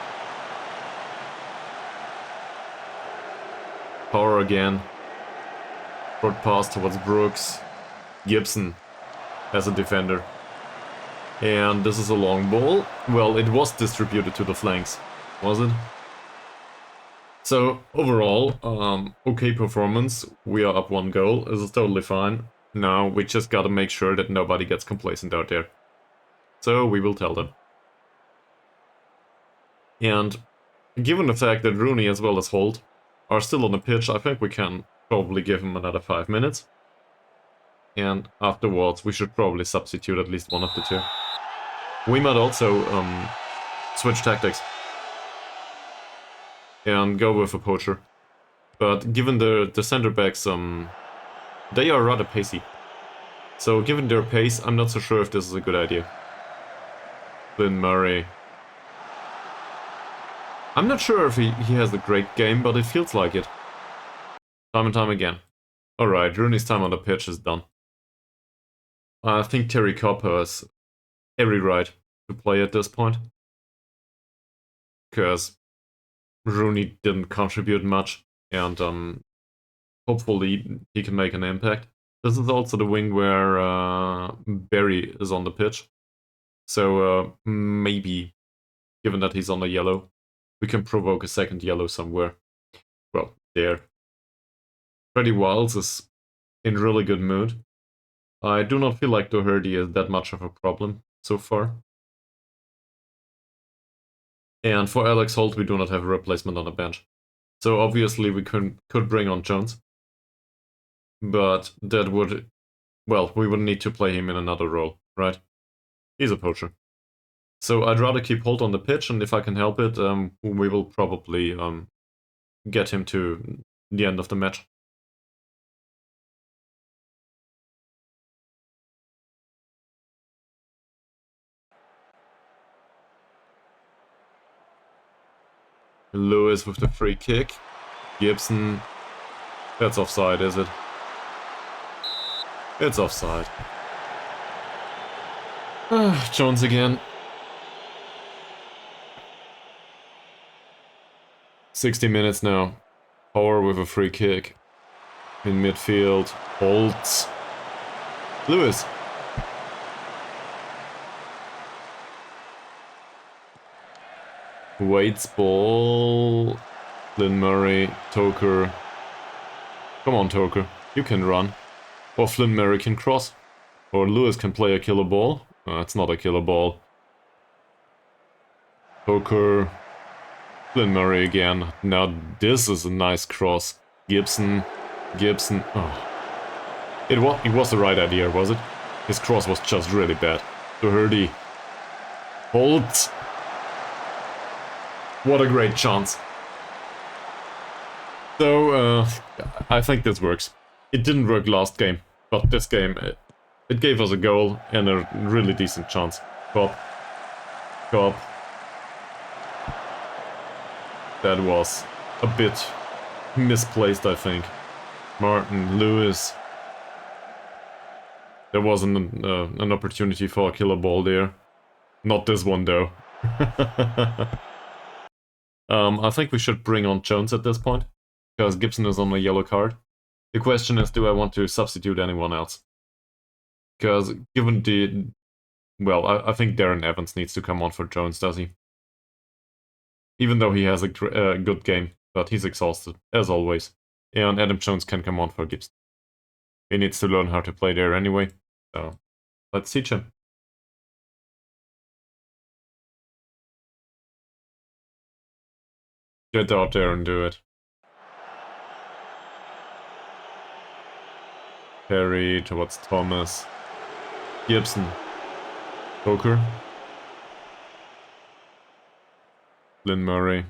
Power again. Short pass towards Brooks. Gibson as a defender. And this is a long ball. Well, it was distributed to the flanks, was it? So, overall, okay performance. We are up 1 goal. This is totally fine. Now, we just gotta make sure that nobody gets complacent out there. So, we will tell them. And, given the fact that Rooney as well as Holt are still on the pitch, I think we can probably give him another 5 minutes. And afterwards, we should probably substitute at least one of the two. We might also switch tactics and go with a poacher. But given the center backs, they are rather pacey. So given their pace, I'm not so sure if this is a good idea. Flynn Murray. I'm not sure if he has a great game, but it feels like it. Time and time again. Alright, Rooney's time on the pitch is done. I think Terry Cobb has every right to play at this point. Because Rooney didn't contribute much, and hopefully he can make an impact. This is also the wing where Barry is on the pitch. So maybe, given that he's on a yellow, we can provoke a second yellow somewhere. Well, there. Freddie Wiles is in really good mood. I do not feel like Doherty is that much of a problem so far. And for Alex Holt, we do not have a replacement on the bench. So obviously we could bring on Jones. But that would... Well, we would need to play him in another role, right? He's a poacher. So I'd rather keep Holt on the pitch, and if I can help it, we will probably get him to the end of the match. Lewis with the free kick. Gibson. That's offside, is it? It's offside. Jones again. 60 minutes now. Power with a free kick. In midfield. Holtz. Lewis. Waits ball. Lynn Murray. Toker. Come on, Toker. You can run. Or Flynn Mary can cross. Or Lewis can play a killer ball. It's not a killer ball. Toker. Flynn Murray again. Now this is a nice cross. Gibson. Gibson. Oh. It was the right idea, was it? His cross was just really bad. Doherty. Holt. What a great chance. So, I think this works. It didn't work last game, but this game, it gave us a goal and a really decent chance. Cop. Cop. That was a bit misplaced, I think. Martin, Lewis. There was an opportunity for a killer ball there. Not this one, though. I think we should bring on Jones at this point, because Gibson is on a yellow card. The question is, do I want to substitute anyone else? Because given the... Well, I think Darren Evans needs to come on for Jones, does he? Even though he has a good game, but he's exhausted, as always. And Adam Jones can come on for Gibson. He needs to learn how to play there anyway, so let's teach him. Get out there and do it. Perry towards Thomas. Gibson. Poker. Lynn Murray.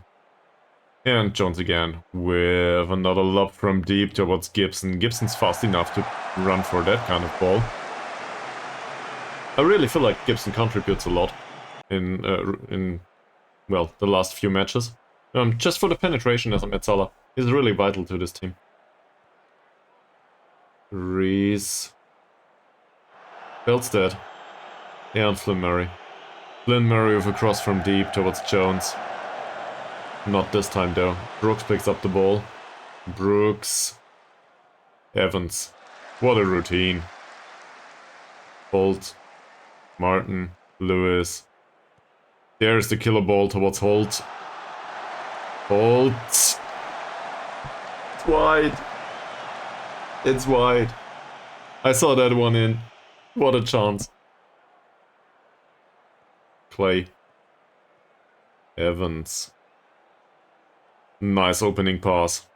And Jones again with another lob from deep towards Gibson. Gibson's fast enough to run for that kind of ball. I really feel like Gibson contributes a lot in well, the last few matches. Just for the penetration as a Metzala. He's really vital to this team. Reese. Belstead. And Flynn Murray. Flynn Murray with a cross from deep towards Jones. Not this time though. Brooks picks up the ball. Brooks. Evans. What a routine. Holt. Martin. Lewis. There's the killer ball towards Holt. Holt. It's wide. It's wide. I saw that one in. What a chance. Clay. Evans. Nice opening pass.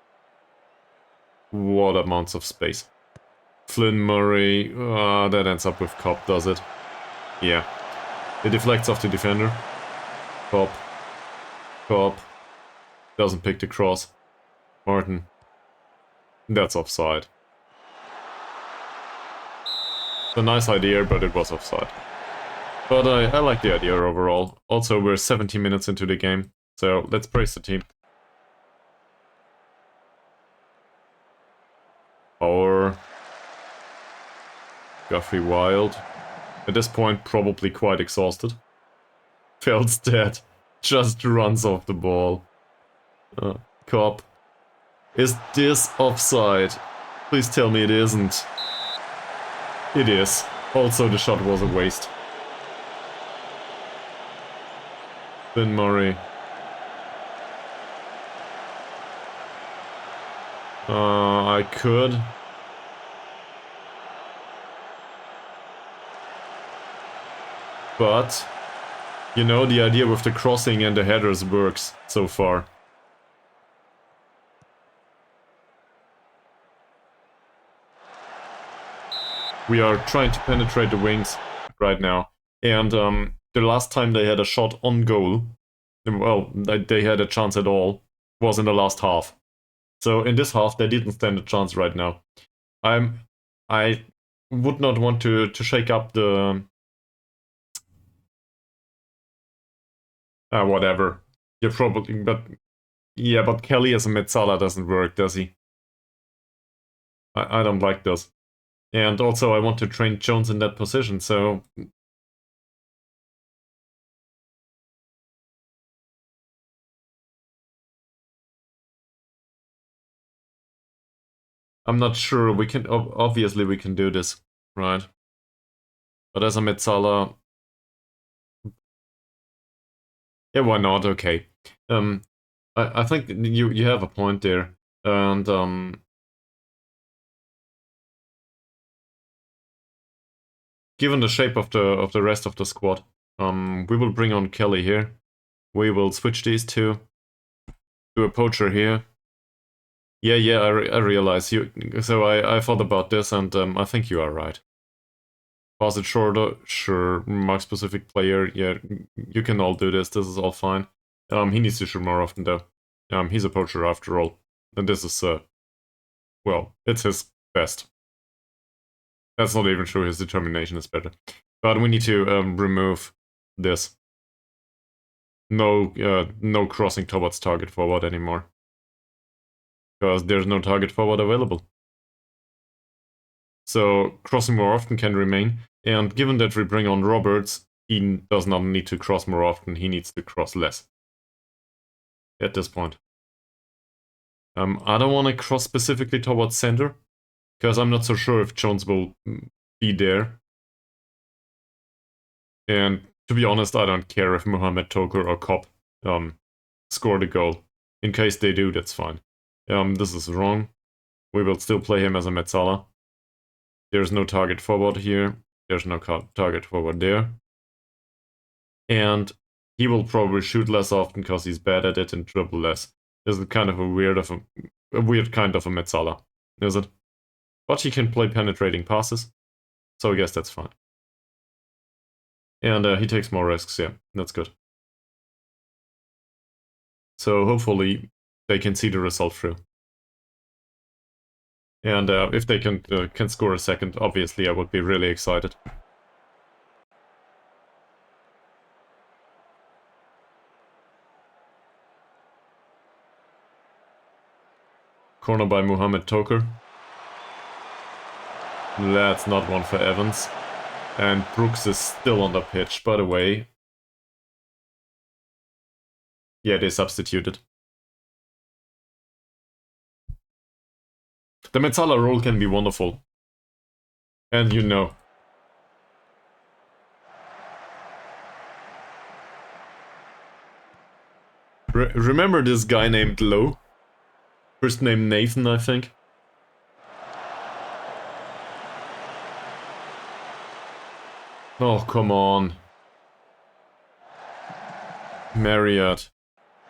What amounts of space. Flynn Murray. That ends up with Cobb, does it? Yeah. It deflects off the defender. Cobb. Cobb. Doesn't pick the cross. Martin. That's offside. It's a nice idea, but it was offside. But I like the idea overall. Also, we're 70 minutes into the game, so let's praise the team. Power. Guthrie Wild. At this point, probably quite exhausted. Feels dead. Just runs off the ball. Cobb. Is this offside? Please tell me it isn't. It is. Also, the shot was a waste. Flynn Murray. I could. But, you know, the idea with the crossing and the headers works so far. We are trying to penetrate the wings right now. And the last time they had a shot on goal, well, they had a chance at all, was in the last half. So in this half, they didn't stand a chance right now. I would not want to shake up the... whatever. Yeah, probably, but... Yeah, but Kelly as a Metzala doesn't work, does he? I don't like this. And also, I want to train Jones in that position, so... I'm not sure, we can... Obviously, we can do this, right? But as a Metzala... Yeah, why not? Okay. I think you have a point there. And, given the shape of the rest of the squad, we will bring on Kelly here. We will switch these two. Do a poacher here. Yeah, I realize you. So I thought about this, and I think you are right. Pass it shorter, sure. Mark specific player, yeah, you can all do this. This is all fine. He needs to shoot more often though. He's a poacher after all, and this is well, it's his best. That's not even true. His determination is better, but we need to remove this. No crossing towards target forward anymore, because there's no target forward available. So crossing more often can remain, and given that we bring on Roberts, he does not need to cross more often, he needs to cross less. At this point. I don't want to cross specifically towards center, because I'm not so sure if Jones will be there. And to be honest, I don't care if Mohamed Toker or Kopp score the goal. In case they do, that's fine. This is wrong. We will still play him as a Metzala. There's no target forward here. There's no target forward there. And he will probably shoot less often because he's bad at it and dribble less. This is kind of a weird kind of a Metzala, is it? But he can play penetrating passes, so I guess that's fine. And he takes more risks, yeah, that's good. So hopefully they can see the result through. And if they can score a second, obviously I would be really excited. Corner by Mohamed Toker. That's not one for Evans. And Brooks is still on the pitch, by the way. Yeah, they substituted. The Metzala role can be wonderful. And you know. Remember this guy named Lowe? First name Nathan, I think. Oh, come on. Marriott.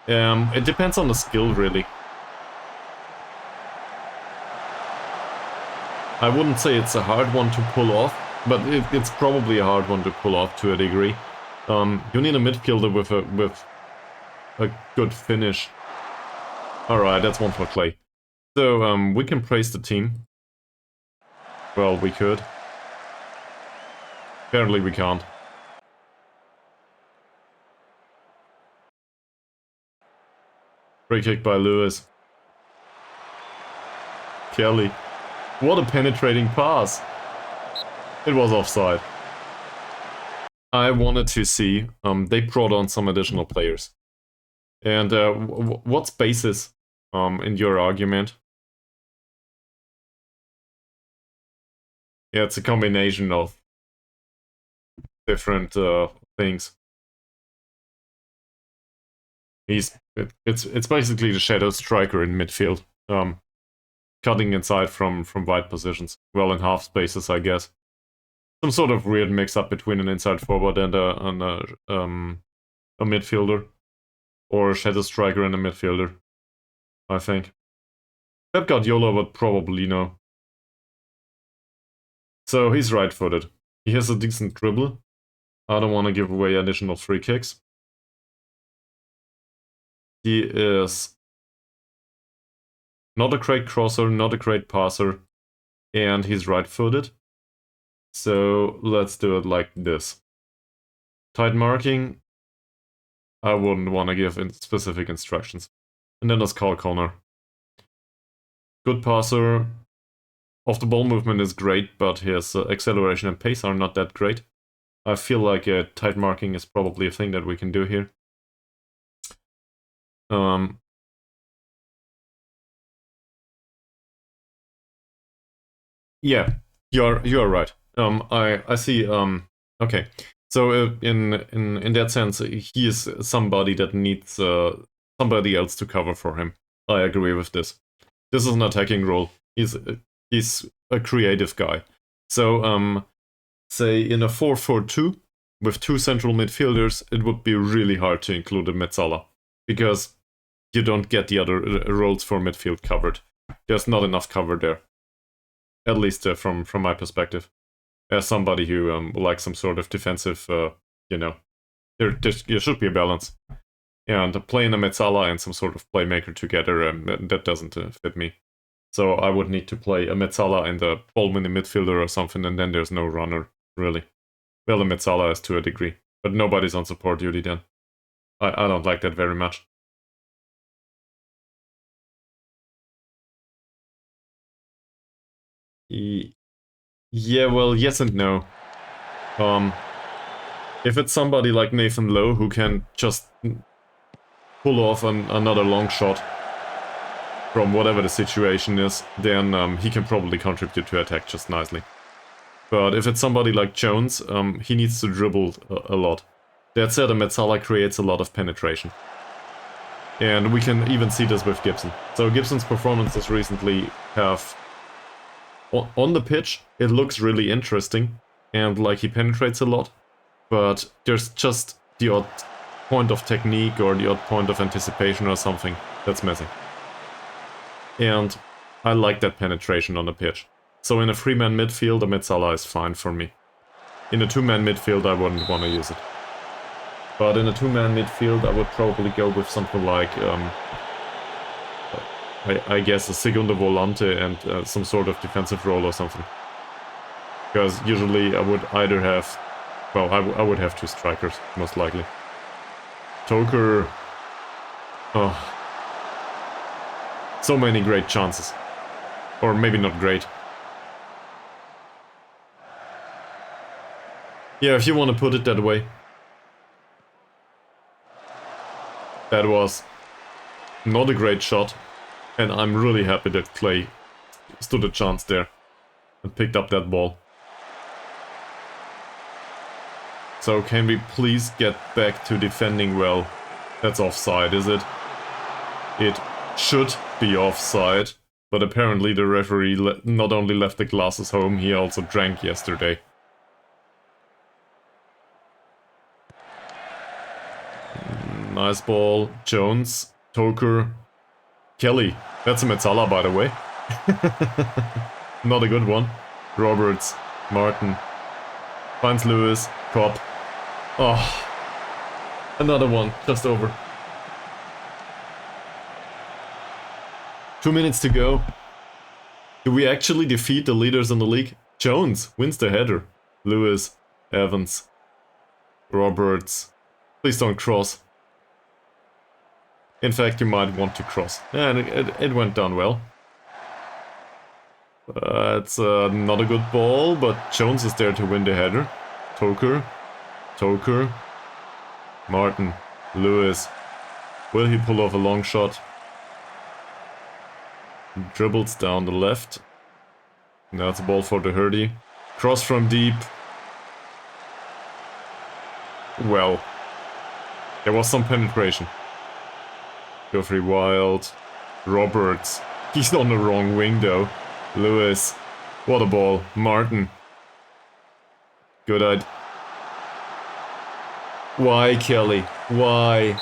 It depends on the skill, really. I wouldn't say it's a hard one to pull off, but it's probably a hard one to pull off to a degree. You need a midfielder with a good finish. Alright, that's one for Clay. So, we can praise the team. Well, we could. Apparently we can't. Free kick by Lewis. Kelly. What a penetrating pass. It was offside. I wanted to see, they brought on some additional players. And what's basis in your argument? Yeah, it's a combination of different things. It's basically the shadow striker in midfield, cutting inside from wide positions, well in half spaces, I guess. Some sort of weird mix-up between an inside forward and a midfielder, or a shadow striker and a midfielder, I think. Pep Guardiola would probably know. So he's right-footed. He has a decent dribble. I don't want to give away additional free kicks. He is not a great crosser, not a great passer, and he's right-footed. So let's do it like this. Tight marking, I wouldn't want to give specific instructions. And then let's call corner. Good passer. Off-the-ball movement is great, but his acceleration and pace are not that great. I feel like tight marking is probably a thing that we can do here. Yeah, you're right. I see. Okay, so in that sense, he is somebody that needs somebody else to cover for him. I agree with this. This is an attacking role. He's a creative guy. So say in a 4-4-2 with two central midfielders, it would be really hard to include a Mezzala because you don't get the other roles for midfield covered. There's not enough cover there, at least from my perspective. As somebody who likes some sort of defensive, there should be a balance. And playing a Mezzala and some sort of playmaker together, that doesn't fit me. So I would need to play a Mezzala and a ball-winning midfielder or something, and then there's no runner, really. Well, a Mezzala is to a degree, but nobody's on support duty then. I don't like that very much. Yeah, well, yes and no. If it's somebody like Nathan Lowe who can just pull off another long shot from whatever the situation is, then he can probably contribute to attack just nicely. But if it's somebody like Jones, he needs to dribble a lot. That said, a Mezzala creates a lot of penetration. And we can even see this with Gibson. So Gibson's performances recently have... On the pitch, it looks really interesting, and like he penetrates a lot, but there's just the odd point of technique or the odd point of anticipation or something that's missing. And I like that penetration on the pitch. So in a 3-man midfield, a Mezzala is fine for me. In a 2-man midfield, I wouldn't want to use it. But in a 2-man midfield, I would probably go with something like, I guess, a segundo volante and some sort of defensive role or something. Because usually I would either have... Well, I would have 2 strikers, most likely. Toker... Oh. So many great chances. Or maybe not great. Yeah, if you want to put it that way. That was not a great shot. And I'm really happy that Clay stood a chance there and picked up that ball. So can we please get back to defending well? That's offside, is it? It should be offside, but apparently the referee not only left the glasses home, he also drank yesterday. Nice ball. Jones, Toker, Kelly. That's a Mezzala, by the way. Not a good one. Roberts, Martin. Finds Lewis, Kopp. Oh, another one, just over. 2 minutes to go. Do we actually defeat the leaders in the league? Jones wins the header. Lewis, Evans, Roberts. Please don't cross. In fact, you might want to cross. And it went down well. It's not a good ball, but Jones is there to win the header. Toker. Martin. Lewis. Will he pull off a long shot? Dribbles down the left. Now it's a ball for the Hurdy. Cross from deep. Well, there was some penetration. Geoffrey Wild. Roberts. He's on the wrong wing though. Lewis. What a ball. Martin. Good idea. Why, Kelly? Why?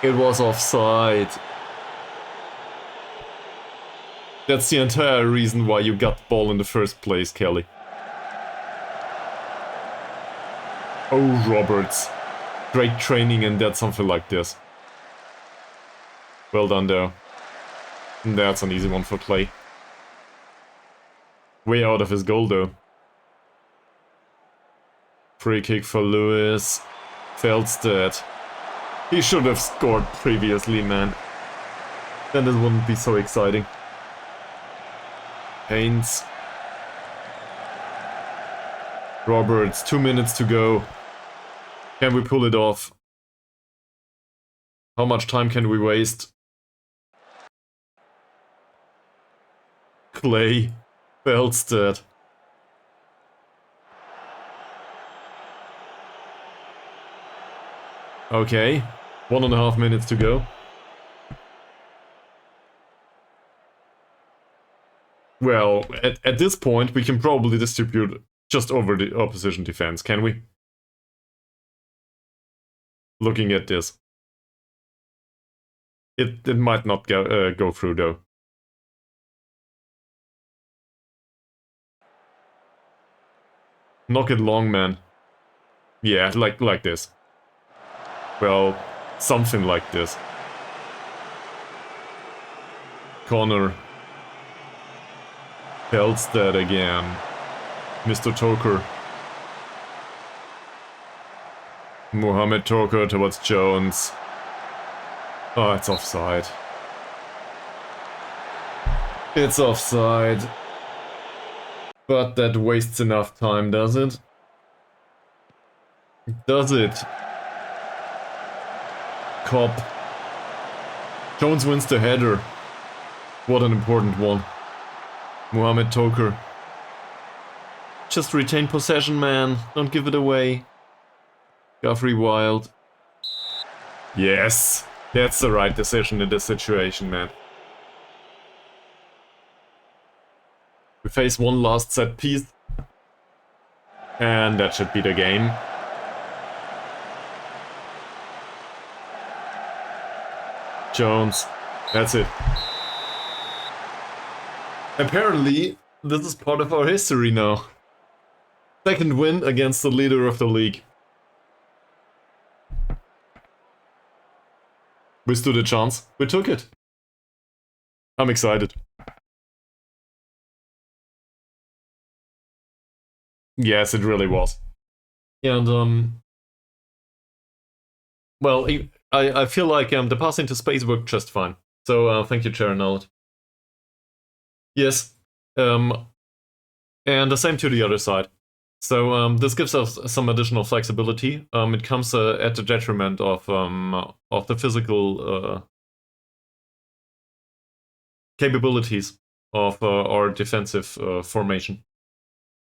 It was offside. That's the entire reason why you got the ball in the first place, Kelly. Oh, Roberts. Great training and that's something like this. Well done there. That's an easy one for Clay. Way out of his goal though. Free kick for Lewis. Feldstedt. He should have scored previously, man. Then it wouldn't be so exciting. Haynes. Roberts, 2 minutes to go. Can we pull it off? How much time can we waste? Clay. Feldstedt. Okay. 1.5 minutes to go. Well, at this point we can probably distribute just over the opposition defense, can we? Looking at this. It might not go through though. Knock it long, man. Yeah, like this. Well, something like this. Connor. Belts that again. Mr. Toker. Mohamed Toker towards Jones. Oh, it's offside. It's offside. But that wastes enough time, does it? Does it? Cop. Jones wins the header. What an important one. Mohamed Toker. Just retain possession, man. Don't give it away. Guthrie Wild. Yes! That's the right decision in this situation, man. We face one last set piece. And that should be the game. Jones. That's it. Apparently, this is part of our history now. Second win against the leader of the league. We stood a chance. We took it. I'm excited. Yes, it really was. And, well, I feel like the pass into space worked just fine. So, thank you, Charon. Yes. And the same to the other side. So this gives us some additional flexibility. It comes at the detriment of the physical capabilities of our defensive formation.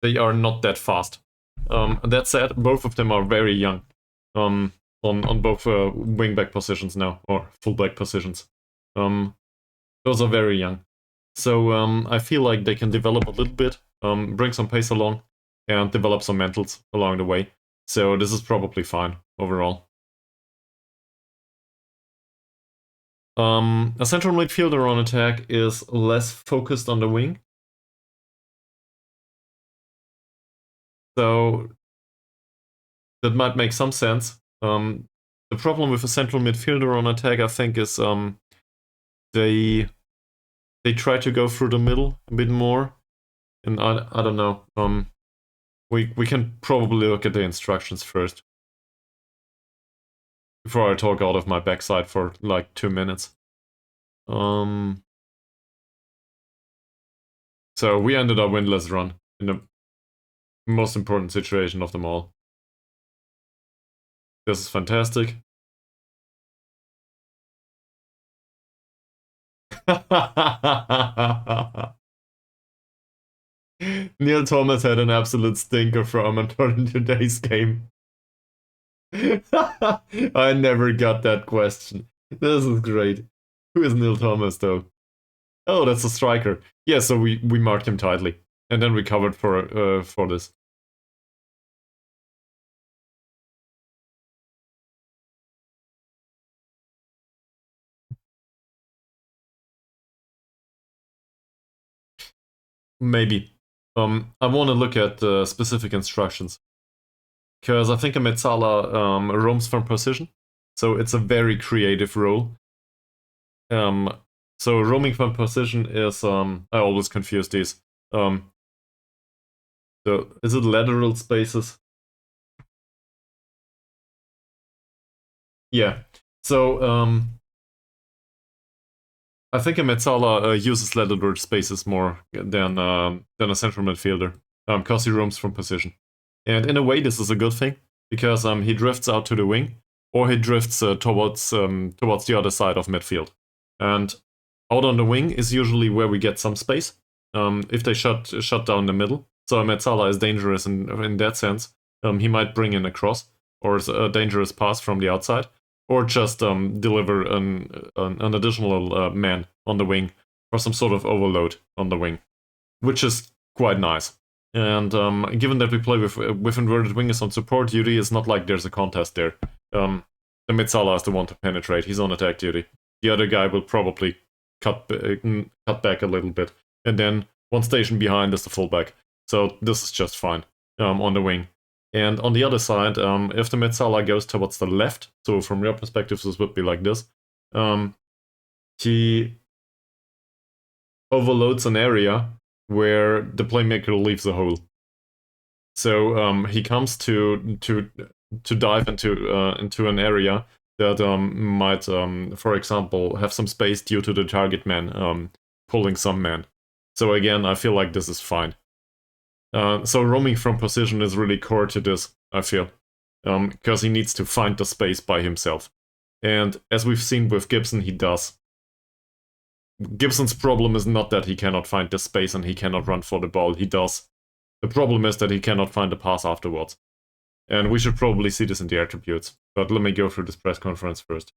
They are not that fast. That said, both of them are very young on both wingback positions now, or fullback positions. Those are very young. So I feel like they can develop a little bit, bring some pace along, and develop some mentals along the way. So this is probably fine overall. A central midfielder on attack is less focused on the wing. So that might make some sense. The problem with a central midfielder on attack, I think, is they try to go through the middle a bit more. And I don't know. We can probably look at the instructions first. Before I talk out of my backside for like 2 minutes. So we ended our winless run in the most important situation of them all. This is fantastic. Neil Thomas had an absolute stinker for Amateur in today's game. I never got that question. This is great. Who is Neil Thomas, though? Oh, that's a striker. Yeah, so we marked him tightly. And then we covered for this. Maybe. I want to look at specific instructions. Because I think a Metzala roams from position. So it's a very creative role. So roaming from position is, I always confuse these. So is it lateral spaces? Yeah. So I think a Metzala uses lateral spaces more than a central midfielder, because he roams from position. And in a way, this is a good thing, because he drifts out to the wing, or he drifts towards the other side of midfield. And out on the wing is usually where we get some space, if they shut down the middle. So Metzala is dangerous in that sense. He might bring in a cross, or a dangerous pass from the outside, or just deliver an additional man on the wing, or some sort of overload on the wing, which is quite nice. And given that we play with inverted wingers on support duty, it's not like there's a contest there. The Metsala is the one to penetrate. He's on attack duty. The other guy will probably cut back a little bit. And then one station behind is the fullback. So this is just fine on the wing. And on the other side, if the Metsala goes towards the left, so from your perspective, this would be like this, he overloads an area where the playmaker leaves a hole. So he comes to dive into an area that might, for example, have some space due to the target man pulling some man. So again, I feel like this is fine. So roaming from position is really core to this, I feel, because he needs to find the space by himself. And as we've seen with Gibson, he does. Gibson's problem is not that he cannot find the space and he cannot run for the ball, he does. The problem is that he cannot find the pass afterwards. And we should probably see this in the attributes, but let me go through this press conference first.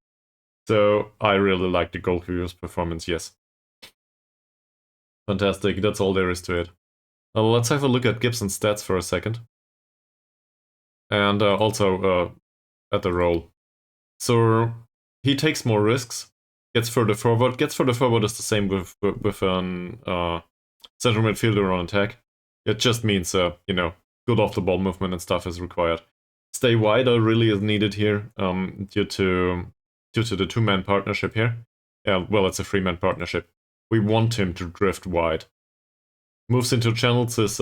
So, I really like the goalkeeper's performance, yes. Fantastic, that's all there is to it. Let's have a look at Gibson's stats for a second. And also at the role. So, he takes more risks, gets further forward. Gets further forward is the same with an central midfielder on attack. It just means, good off-the-ball movement and stuff is required. Stay wider really is needed here due to the two-man partnership here. Well, it's a three-man partnership. We want him to drift wide. Moves into channels is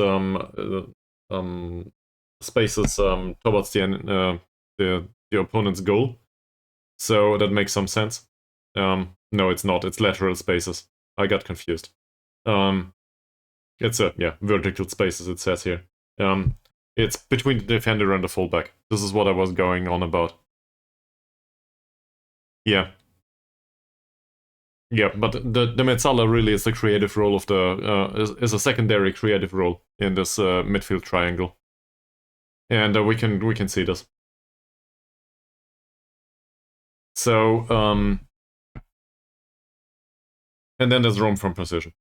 spaces towards the opponent's goal. So that makes some sense. No, it's not. It's lateral spaces. I got confused. It's vertical spaces, it says here. It's between the defender and the fullback. This is what I was going on about. Yeah. Yeah, but the Metsala really is the creative role of the is a secondary creative role in this midfield triangle, and we can see this. So and then there's roam from position.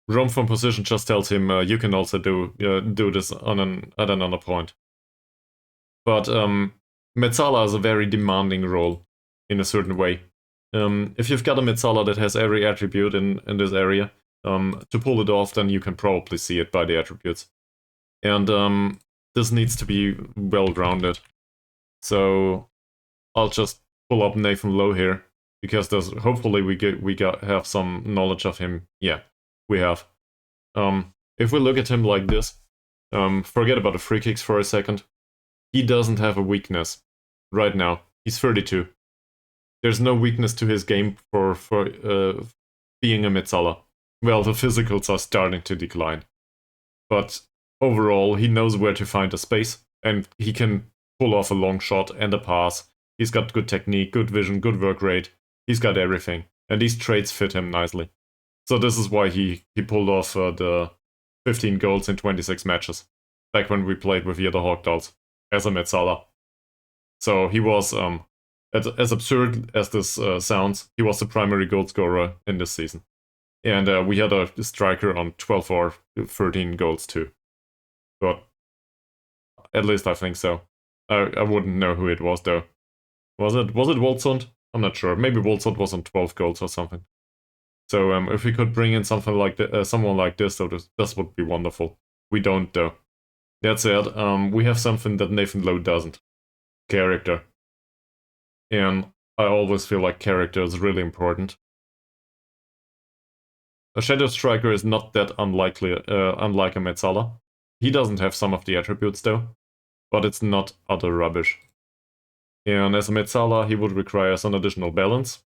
Roam from position just tells him you can also do this at another point. But Metsala is a very demanding role in a certain way. If you've got a Metsala that has every attribute in this area, to pull it off, then you can probably see it by the attributes. And this needs to be well-rounded. So I'll just pull up Nathan Lowe here, because there's hopefully we have some knowledge of him. Yeah, we have. If we look at him like this, forget about the free kicks for a second. He doesn't have a weakness right now. He's 32. There's no weakness to his game for being a Metsala. Well, the physicals are starting to decline. But overall, he knows where to find a space, and he can pull off a long shot and a pass. He's got good technique, good vision, good work rate. He's got everything. And these traits fit him nicely. So this is why he pulled off the 15 goals in 26 matches. Back when we played with the other Hawk Dolls. As a Metsala. So he was, as absurd as this sounds, he was the primary goal scorer in this season. And we had a striker on 12 or 13 goals too. But at least I think so. I wouldn't know who it was though. Was it Wolfsund? I'm not sure. Maybe Wolfsund was on 12 goals or something. So if we could bring in something like someone like this, so this would be wonderful. We don't though. That said, we have something that Nathan Lowe doesn't. Character. And I always feel like character is really important. A Shadow Striker is not that unlike a Metsala. He doesn't have some of the attributes though, but it's not utter rubbish. And as a Metsala, he would require some additional balance.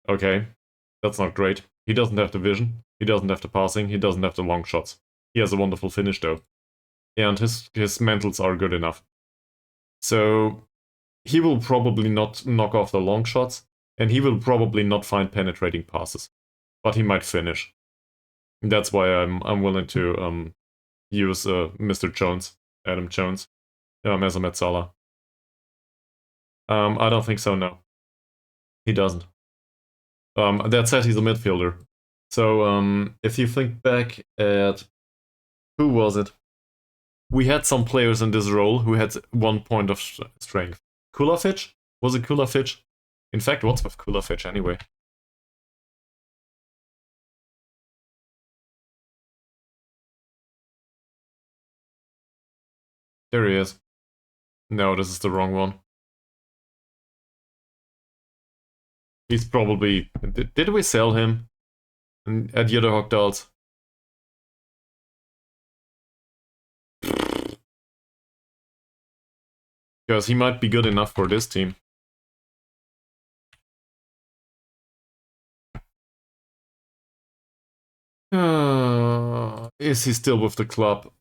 Okay, that's not great. He doesn't have the vision, he doesn't have the passing, he doesn't have the long shots. He has a wonderful finish though. And his mentals are good enough. So he will probably not knock off the long shots, and he will probably not find penetrating passes. But he might finish. That's why I'm willing to use Mr. Jones, Adam Jones, as a Metsala. I don't think so, no. He doesn't. That said, he's a midfielder. So if you think back at... Who was it? we had some players in this role who had 1 point of strength. Kulafich? Was it Kulafich? In fact, what's with Kulafich anyway? There he is. No, this is the wrong one. He's probably... Did we sell him at Yidderhawk Dolls? Because he might be good enough for this team. Is he still with the club?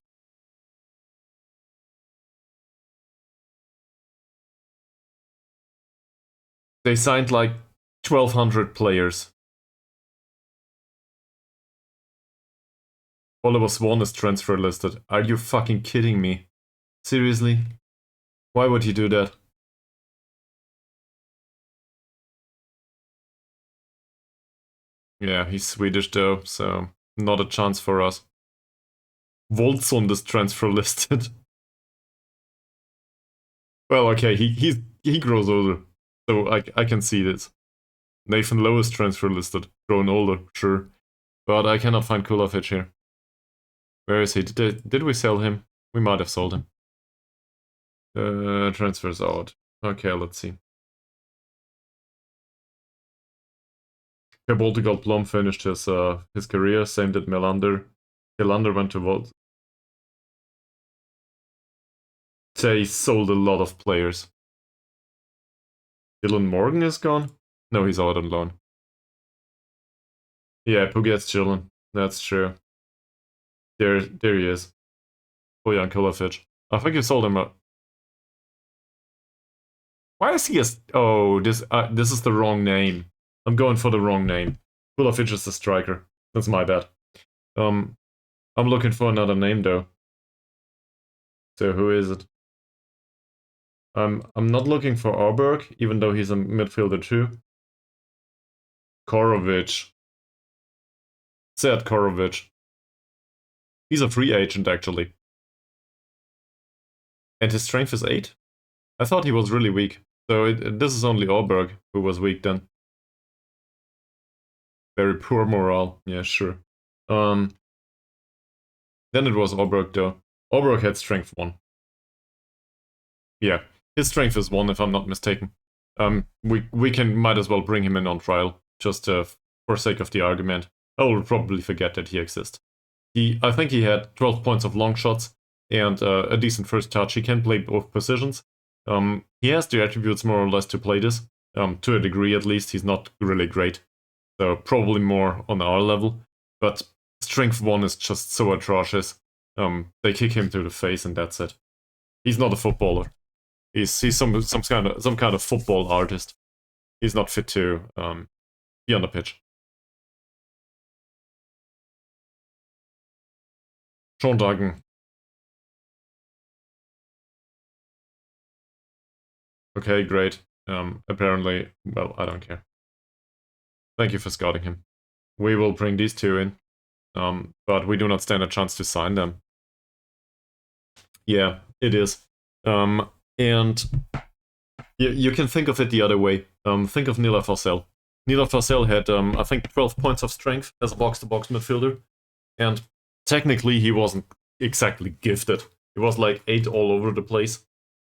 They signed like 1,200 players. Oliver Swan is transfer listed. Are you fucking kidding me? Seriously? Why would he do that? Yeah, he's Swedish though, so not a chance for us. Voltsund is transfer listed. Well, okay, he grows older, so I can see this. Nathan Lowe is transfer listed, grown older, sure, but I cannot find Kulafich here. Where is he? Did we sell him? We might have sold him. Transfers out. Okay, let's see. Baltigal Plum finished his career. Same did Melander. Melander went to Volt. They sold a lot of players. Dylan Morgan is gone? No, he's out on loan. Yeah, Puget's chilling. That's true. There he is. Bojan Kulafich. I think you sold him out. Why is he Oh, this is the wrong name. I'm going for the wrong name. Kulafich is the striker. That's my bad. I'm looking for another name though. So who is it? I'm not looking for Arberg, even though he's a midfielder too. Korovic. Said Korovic. He's a free agent actually. And his strength is 8? I thought he was really weak. So this is only Arberg who was weak then. Very poor morale. Yeah, sure. Then it was Arberg though. Arberg had strength 1. Yeah, his strength is 1 if I'm not mistaken. We might as well bring him in on trial, just for sake of the argument. I will probably forget that he exists. I think he had 12 points of long shots and a decent first touch. He can play both positions. He has the attributes more or less to play this. To a degree at least, he's not really great. So probably more on our level. But strength 1 is just so atrocious. They kick him to the face and that's it. He's not a footballer. He's some kind of football artist. He's not fit to be on the pitch. Sean Duggan. Okay, great. Apparently, well, I don't care. Thank you for scouting him. We will bring these two in, but we do not stand a chance to sign them. Yeah, it is. And you can think of it the other way. Think of Nila Forsell. Nila Forsell had, I think, 12 points of strength as a box-to-box midfielder, and technically he wasn't exactly gifted. He was like 8 all over the place,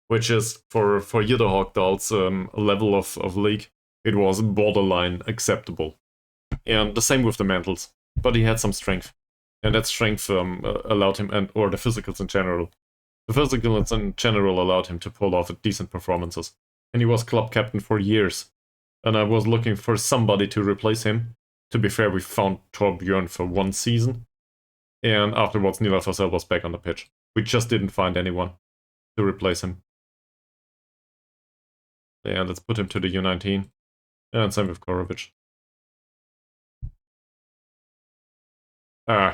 which is, for Yidderhawk Dolls level of league, it was borderline acceptable. And the same with the mantles, but he had some strength, and that strength allowed him, or the physicals in general. The physicals in general allowed him to pull off decent performances, and he was club captain for years. And I was looking for somebody to replace him. To be fair, we found Torbjörn for 1 season, and afterwards Nila Forsell was back on the pitch. We just didn't find anyone to replace him. Yeah, let's put him to the U19. And same with Korovic.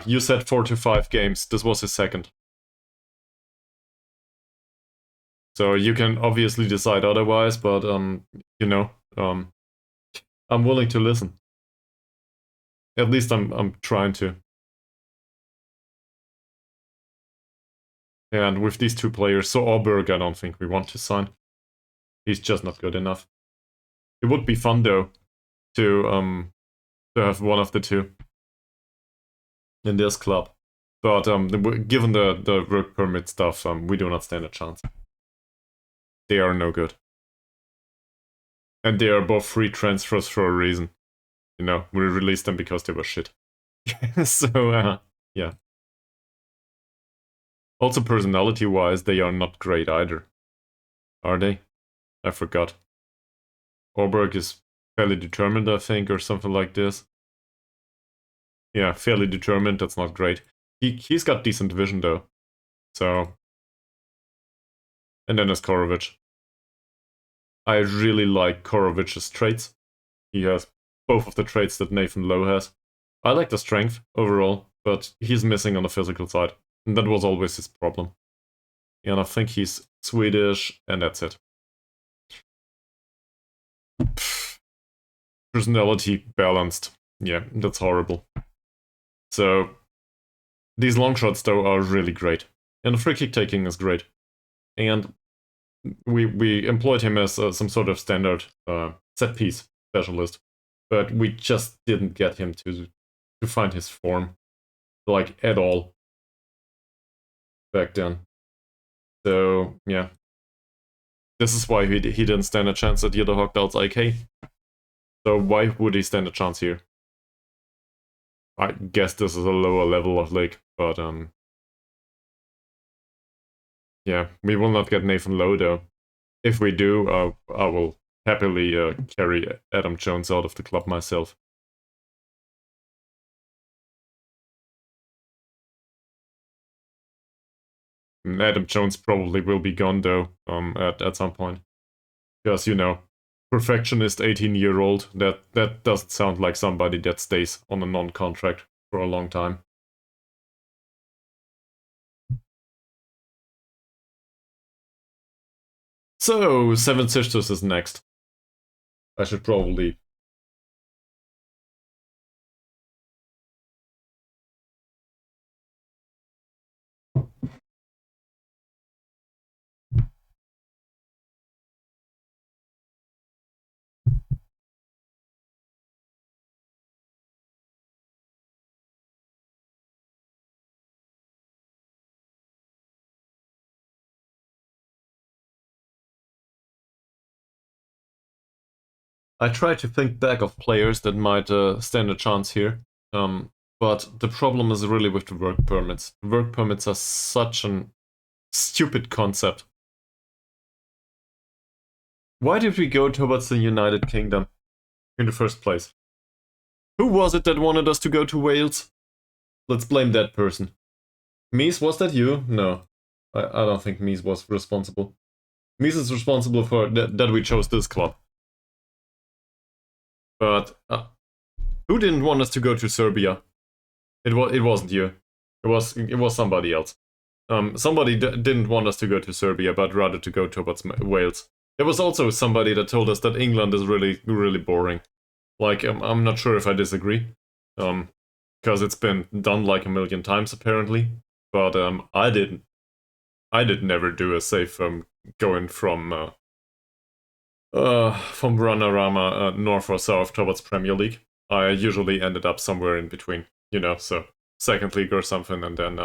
You said 4 to 5 games. This was his second. So you can obviously decide otherwise, but you know, I'm willing to listen. At least I'm trying to. And with these two players, so Auberg I don't think we want to sign. He's just not good enough. It would be fun though to have one of the two in this club. But given the work permit stuff, we do not stand a chance. They are no good. And they are both free transfers for a reason. You know, we released them because they were shit. So, yeah. Also, personality-wise, they are not great either. Are they? I forgot. Auberg is fairly determined, I think, or something like this. Yeah, fairly determined, that's not great. He's got decent vision, though. So... And then there's Korovic. I really like Korovic's traits. He has both of the traits that Nathan Lowe has. I like the strength overall, but he's missing on the physical side. And that was always his problem. And I think he's Swedish, and that's it. Pfft. Personality balanced. Yeah, that's horrible. So, these long shots, though, are really great. And the free kick taking is great. And we employed him as some sort of standard set piece specialist. But we just didn't get him to find his form, like, at all back then. So, yeah. This is why he didn't stand a chance at Jeder Hogdal's IK. So why would he stand a chance here? I guess this is a lower level of league, but yeah, we will not get Nathan Lowe though. If we do, I will happily carry Adam Jones out of the club myself. And Adam Jones probably will be gone though, at some point. Because, you know, perfectionist 18-year-old, that doesn't sound like somebody that stays on a non-contract for a long time. So, Seven Sisters is next. I should probably... I try to think back of players that might stand a chance here. But the problem is really with the work permits. Work permits are such an stupid concept. Why did we go towards the United Kingdom in the first place? Who was it that wanted us to go to Wales? Let's blame that person. Mies, was that you? No. I don't think Mies was responsible. Mies is responsible for that we chose this club. But who didn't want us to go to Serbia? It wasn't you. It was somebody else. Somebody didn't want us to go to Serbia, but rather to go towards Wales. There was also somebody that told us that England is really, really boring. Like, I'm not sure if I disagree, because it's been done like a million times apparently. But I didn't. I did never do a safe going from Runorama north or south towards Premier League. I usually ended up somewhere in between, you know, so second league or something, and then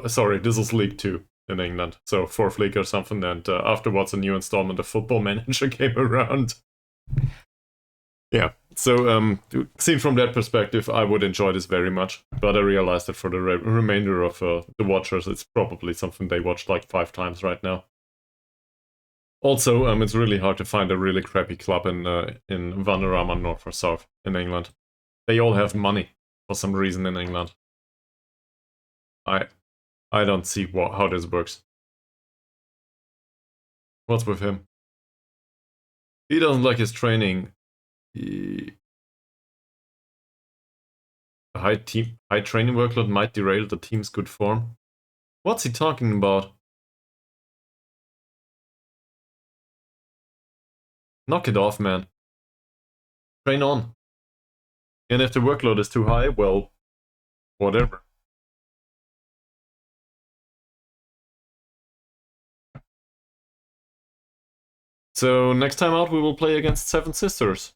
sorry, this is League 2 in England, so fourth league or something, and afterwards a new installment of Football Manager came around. Yeah, so seen from that perspective, I would enjoy this very much, but I realized that for the remainder of the watchers, it's probably something they watched like 5 times right now. Also, it's really hard to find a really crappy club in Vanarama North or South in England. They all have money for some reason in England. I don't see how this works. What's with him? He doesn't like his training. A high training workload might derail the team's good form. What's he talking about? Knock it off, man. Train on. And if the workload is too high, well, whatever. So next time out we will play against Seven Sisters.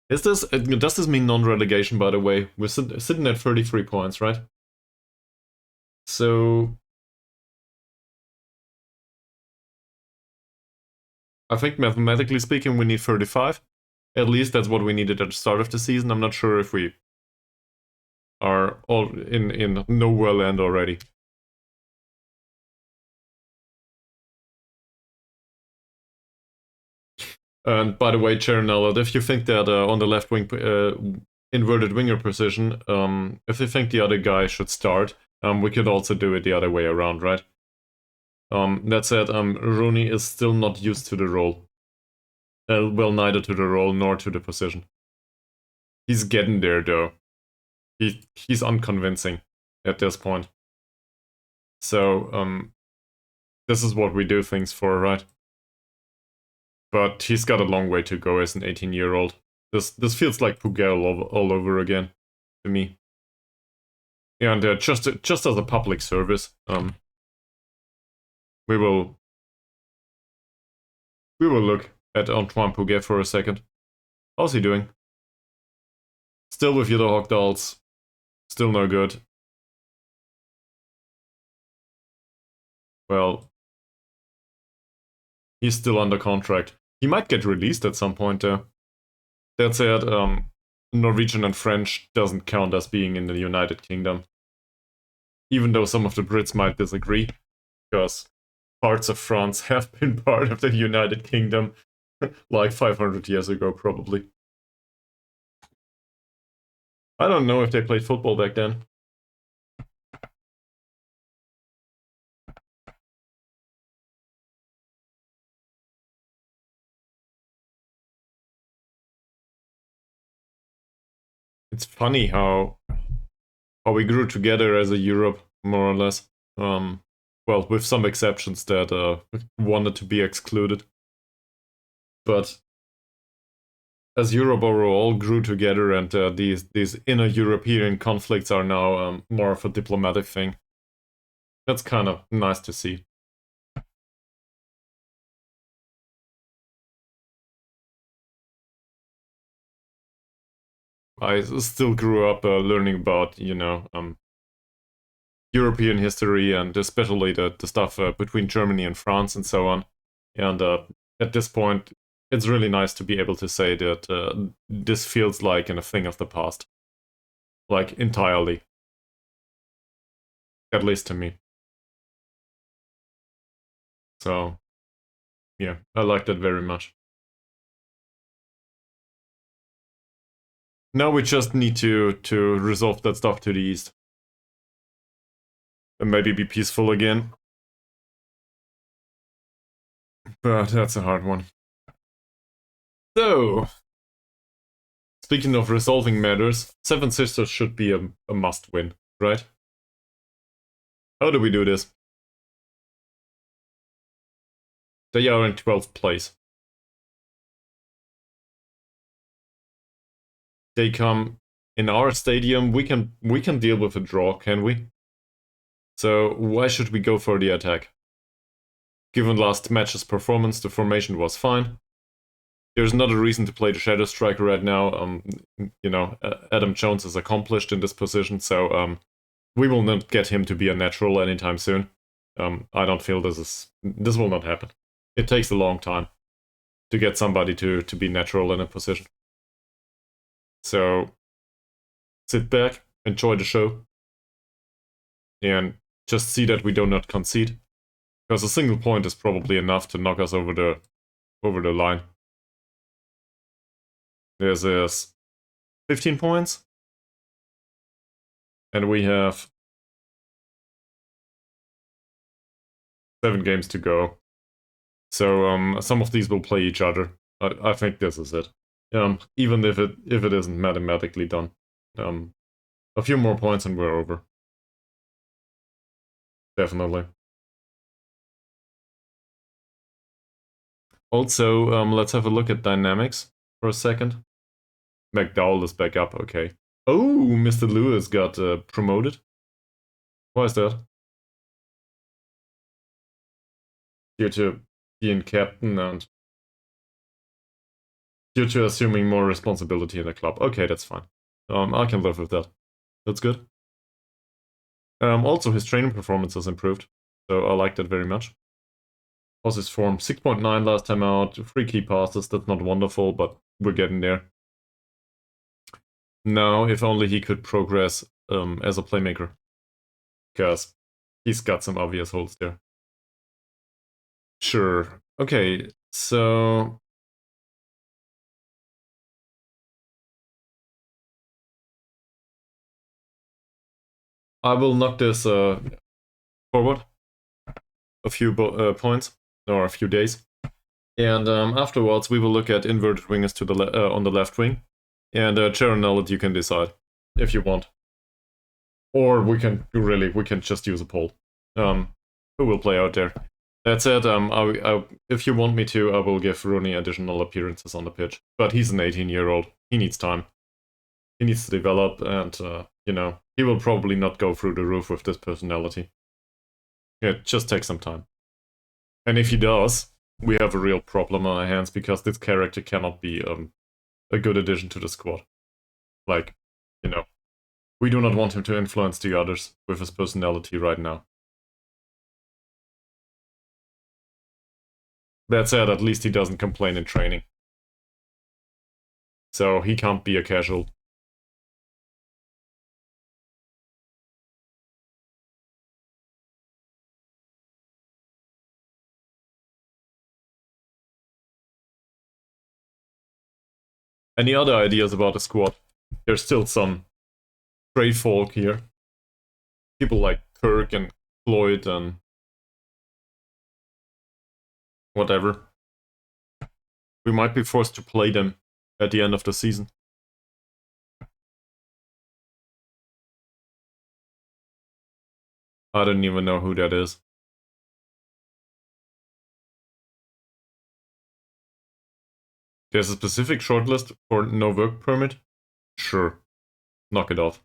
Does this mean non-relegation, by the way? We're sitting at 33 points, right? So I think mathematically speaking we need 35. At least that's what we needed at the start of the season. I'm not sure if we are all in nowhere land already. And by the way, Charonella, if you think that on the left wing inverted winger position, if you think the other guy should start, we could also do it the other way around, right? That said, Rooney is still not used to the role. Well, neither to the role nor to the position. He's getting there though. He's unconvincing at this point. So this is what we do things for, right? But he's got a long way to go as an 18-year-old. This feels like Pugel all over again to me. And just as a public service, we will look at Antoine Pouget for a second. How's he doing? Still with you, the Hawk Dolls. Still no good. Well, he's still under contract. He might get released at some point, though. That said, Norwegian and French doesn't count as being in the United Kingdom. Even though some of the Brits might disagree, because parts of France have been part of the United Kingdom like 500 years ago, probably. I don't know if they played football back then. It's funny how we grew together as a Europe, more or less. Well, with some exceptions that wanted to be excluded. But as Europe overall grew together, and these inner European conflicts are now more of a diplomatic thing. That's kind of nice to see. I still grew up learning about, European history and especially the stuff between Germany and France and so on. And at this point, it's really nice to be able to say that this feels like a thing of the past. Like, entirely. At least to me. So, yeah, I like that very much. Now we just need to resolve that stuff to the east. And maybe be peaceful again. But that's a hard one. So, speaking of resolving matters, Seven Sisters should be a must-win, right? How do we do this? They are in 12th place. They come in our stadium. We can deal with a draw, can we? So why should we go for the attack? Given last match's performance, the formation was fine. There's not a reason to play the Shadow Striker right now. Adam Jones is accomplished in this position, so we will not get him to be a natural anytime soon. I don't feel this will not happen. It takes a long time to get somebody to be natural in a position. So sit back, enjoy the show, and just see that we do not concede. Because a single point is probably enough to knock us over the line. There's 15 points. And we have 7 games to go. So some of these will play each other. I think this is it. Even if it isn't mathematically done. A few more points and we're over. Definitely. Also, let's have a look at dynamics for a second. McDowell is back up, okay. Oh, Mr. Lewis got promoted. Why is that? due to being captain and due to assuming more responsibility in the club. Okay, that's fine. I can live with that. That's good. Also, his training performance has improved, so I like that very much. Also, his form 6.9 last time out, 3 key passes. That's not wonderful, but we're getting there. Now, if only he could progress as a playmaker, because he's got some obvious holes there. Sure. Okay, so I will knock this forward a few points or a few days, and afterwards we will look at inverted wingers to the on the left wing, and Charonellet you can decide if you want, or we can just use a poll. Who will play out there? That said, if you want me to, I will give Rooney additional appearances on the pitch, but he's an 18-year-old. He needs time. He needs to develop, and you know, he will probably not go through the roof with this personality. It just takes some time. And if he does, we have a real problem on our hands because this character cannot be a good addition to the squad. Like, you know, we do not want him to influence the others with his personality right now. That said, at least he doesn't complain in training. So he can't be a casual. Any other ideas about the squad? There's still some stray folk here. People like Kirk and Floyd and whatever. We might be forced to play them at the end of the season. I don't even know who that is. There's a specific shortlist for no work permit? Sure. Knock it off.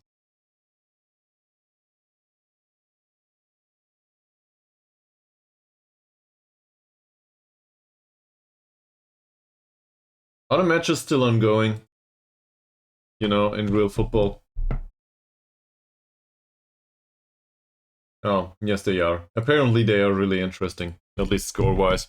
Are the matches still ongoing? You know, in real football? Oh, yes they are. Apparently they are really interesting, at least score-wise.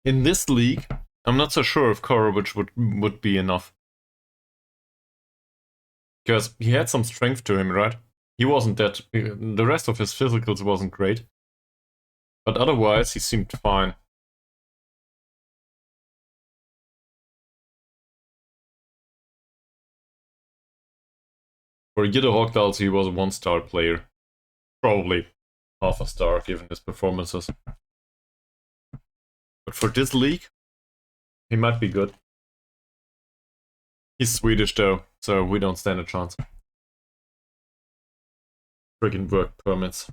In this league, I'm not so sure if Korovic would be enough. Because he had some strength to him, right? He wasn't that... The rest of his physicals wasn't great. But otherwise, he seemed fine. For Jidde Hochdahl, he was a one-star player. Probably half a star, given his performances. But for this league, he might be good. He's Swedish though, so we don't stand a chance. Friggin' work permits.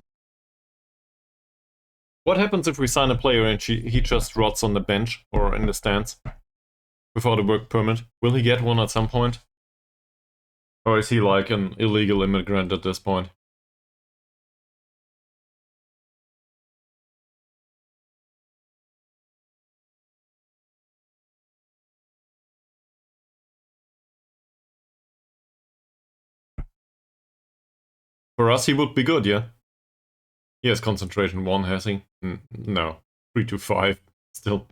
What happens if we sign a player and he just rots on the bench or in the stands without a work permit? Will he get one at some point? Or is he like an illegal immigrant at this point? For us, he would be good, yeah? He has concentration 1, has he? No. 3 to 5, still.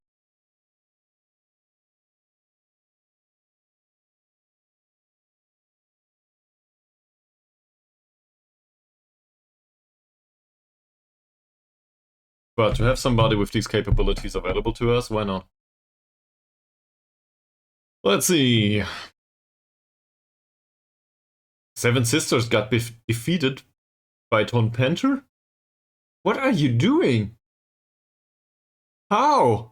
But to have somebody with these capabilities available to us, why not? Let's see. Seven Sisters got defeated by Ton Panther? What are you doing? How?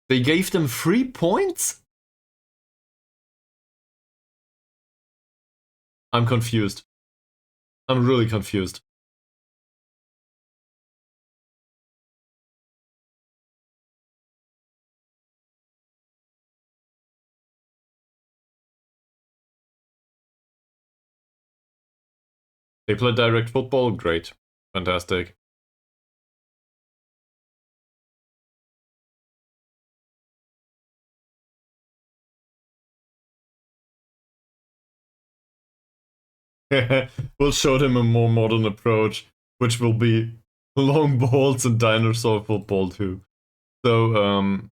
They gave them 3 points? I'm confused. I'm really confused. They play direct football? Great. Fantastic. We'll show them a more modern approach, which will be long balls and dinosaur football too. So,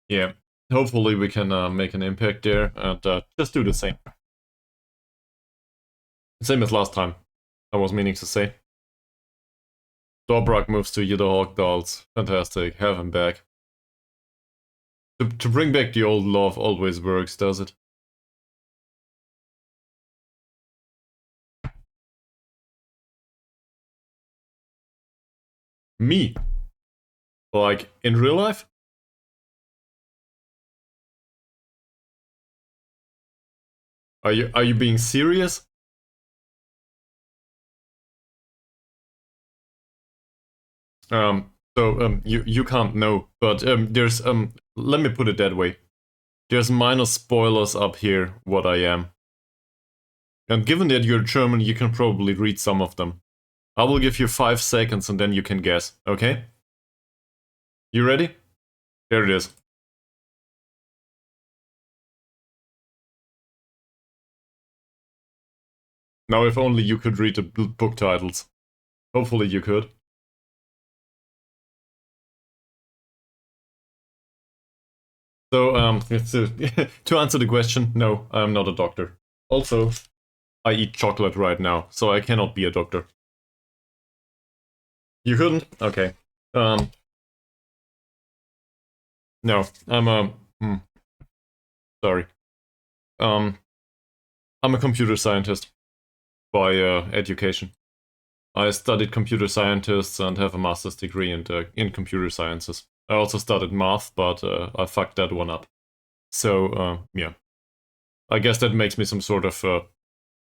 yeah. Hopefully we can make an impact there and just do the same. Same as last time, I was meaning to say. Dobrak moves to Yidahawk Dolls. Fantastic. Have him back. To bring back the old love always works, does it? Me? Like, in real life? Are you being serious? You can't know, but there's let me put it that way. There's minor spoilers up here what I am. And given that you're German, you can probably read some of them. I will give you 5 seconds and then you can guess, okay? You ready? Here it is. Now if only you could read the book titles. Hopefully you could. So, to answer the question, no, I'm not a doctor. Also, I eat chocolate right now, so I cannot be a doctor. You couldn't? Okay. Um, no, I'm a... sorry. Um, I'm a computer scientist by education. I studied computer scientists and have a master's degree in computer sciences. I also studied math, but I fucked that one up. So, yeah. I guess that makes me some sort of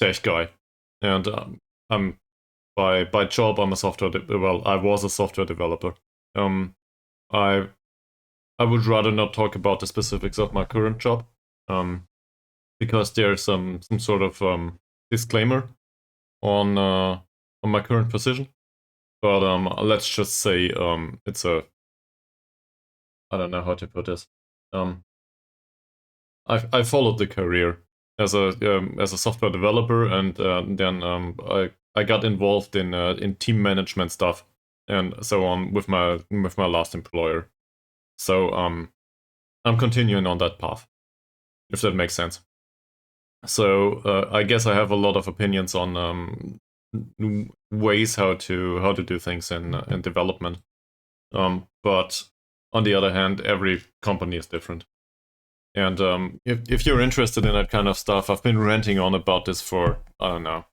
tech guy. And I'm by job, I'm a software. Well, I was a software developer. Um, I I would rather not talk about the specifics of my current job, um, because there's some sort of disclaimer on my current position. But let's just say it's a I don't know how to put this. Um, I followed the career as a software developer, and then I got involved in team management stuff and so on with my last employer. So I'm continuing on that path, if that makes sense. So I guess I have a lot of opinions on ways how to do things in development. But on the other hand, every company is different. And if you're interested in that kind of stuff, I've been ranting on about this for, I don't know,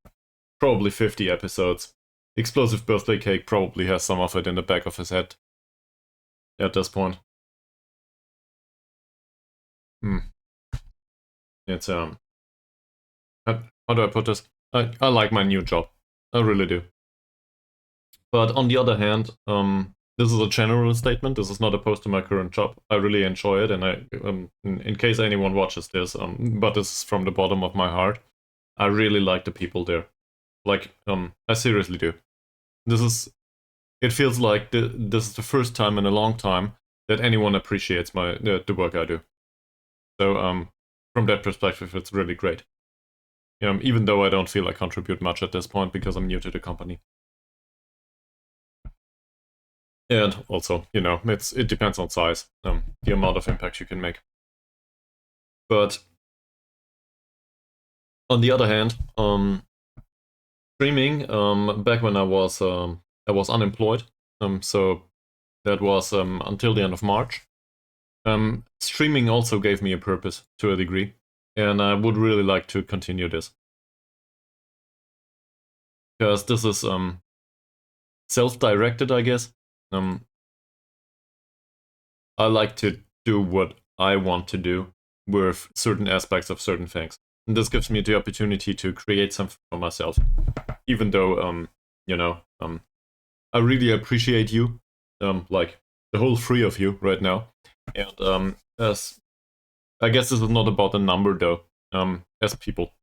probably 50 episodes. Explosive Birthday Cake probably has some of it in the back of his head at this point. Hmm. It's, how do I put this? I like my new job. I really do. But on the other hand, this is a general statement. This is not opposed to my current job. I really enjoy it, and in case anyone watches this, but this is from the bottom of my heart. I really like the people there. Like, I seriously do. This is. It feels like this is the first time in a long time that anyone appreciates the work I do. So, from that perspective, it's really great. Even though I don't feel I contribute much at this point because I'm new to the company. And also, it depends on size, the amount of impact you can make. But on the other hand, streaming, back when I was unemployed, so that was until the end of March. Streaming also gave me a purpose to a degree, and I would really like to continue this because this is self-directed, I guess. I like to do what I want to do with certain aspects of certain things. And this gives me the opportunity to create something for myself. Even though, I really appreciate you, like the whole three of you right now. And as I guess this is not about the number though, as people.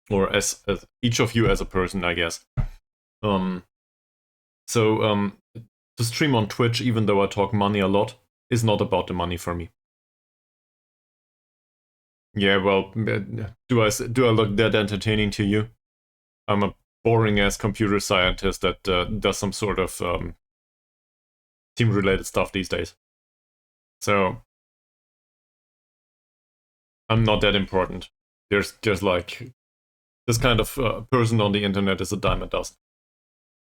Or as each of you as a person, I guess. So to stream on Twitch, even though I talk money a lot, is not about the money for me. Yeah, well, do I look that entertaining to you? I'm a boring ass computer scientist that does some sort of team related stuff these days. So I'm not that important. There's just like this kind of person on the internet is a dime a dozen.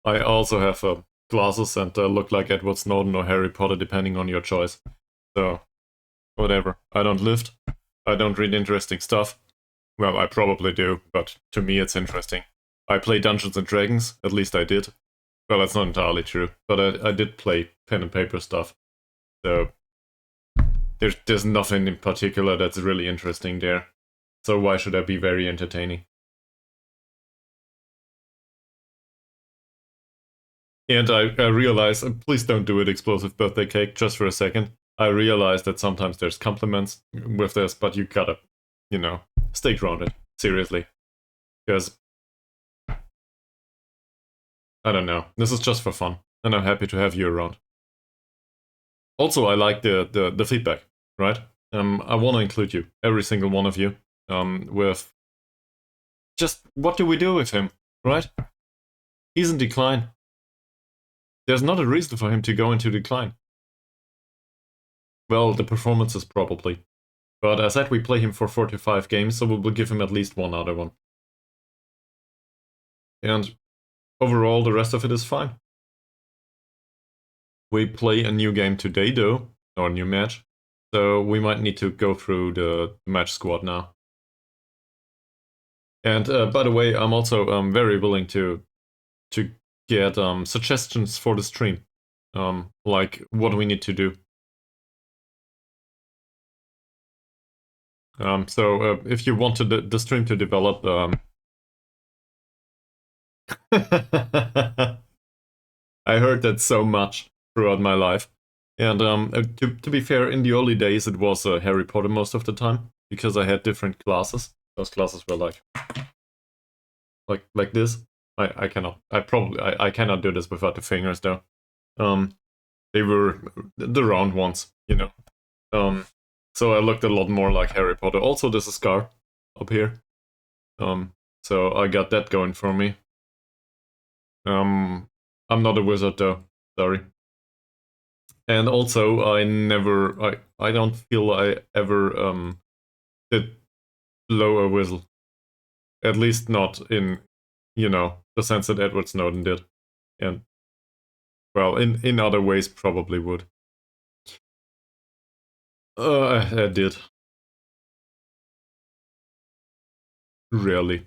I also have glasses and look like Edward Snowden or Harry Potter, depending on your choice. So whatever. I don't lift. I don't read interesting stuff. Well, I probably do, but to me it's interesting. I play Dungeons and Dragons, at least I did. Well, that's not entirely true, but I did play pen and paper stuff. So there's nothing in particular that's really interesting there. So why should I be very entertaining? And I realize, please don't do it, Explosive Birthday Cake, just for a second. I realize that sometimes there's compliments with this, but you gotta, stay grounded, seriously. Because, I don't know, this is just for fun, and I'm happy to have you around. Also, I like the feedback, right? I want to include you, every single one of you, with just what do we do with him, right? He's in decline. There's not a reason for him to go into decline. Well, the performances probably. But as said, we play him for 45 games, so we'll give him at least one other one. And overall, the rest of it is fine. We play a new game today, though, or a new match. So we might need to go through the match squad now. And by the way, I'm also very willing to get suggestions for the stream, like what we need to do. So if you want the stream to develop, I heard that so much throughout my life. And to be fair, in the early days, it was Harry Potter most of the time because I had different classes. Those classes were like this. I cannot. I cannot do this without the fingers though. They were the round ones, So I looked a lot more like Harry Potter. Also, there's a scar up here. So I got that going for me. I'm not a wizard though. Sorry. And also, I don't feel I ever did blow a whistle. At least not in, the sense that Edward Snowden did. And, well, in other ways probably would. I did. Rarely.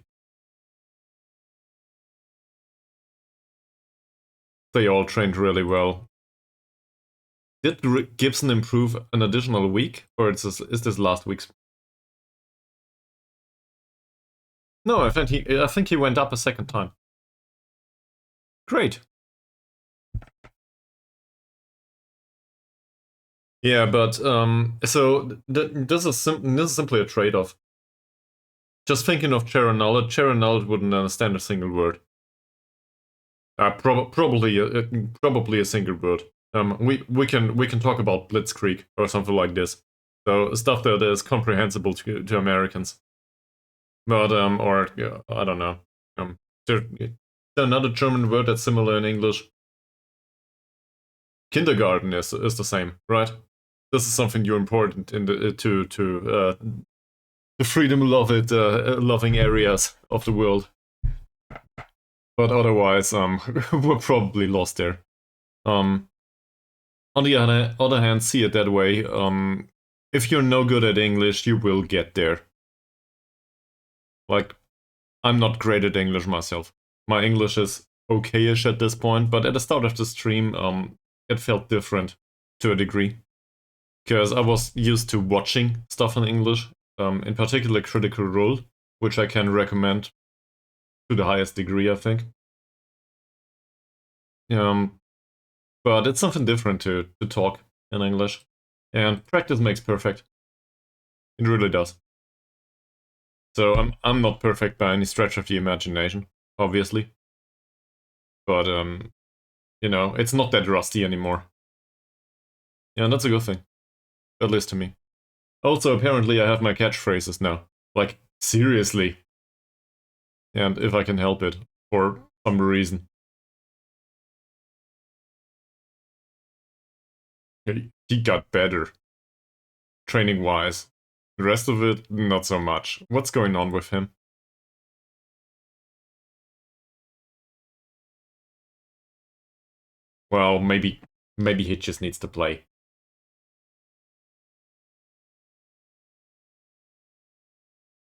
They all trained really well. Did Gibson improve an additional week, or is this last week's? No, I think he went up a second time. Great. Yeah, but so this is simply a trade-off. Just thinking of Sharon Knowledge wouldn't understand a single word. Probably a single word. We can talk about Blitzkrieg or something like this. So stuff that is comprehensible to Americans. But or I don't know. There's another German word that's similar in English. Kindergarten is the same, right? This is something you're important in the the freedom loving areas of the world. But otherwise, we're probably lost there. On the other hand, see it that way. If you're no good at English, you will get there. Like, I'm not great at English myself. My English is okay-ish at this point, but at the start of the stream, it felt different to a degree. because I was used to watching stuff in English, in particular Critical Role, which I can recommend to the highest degree, I think. Um, but it's something different to talk in English, and practice makes perfect. It really does. So I'm not perfect by any stretch of the imagination, obviously, but it's not that rusty anymore. Yeah, and that's a good thing, at least to me. Also, apparently, I have my catchphrases now. Like, seriously. And if I can help it, for some reason. He got better, training-wise. The rest of it, not so much. What's going on with him? Well, maybe he just needs to play.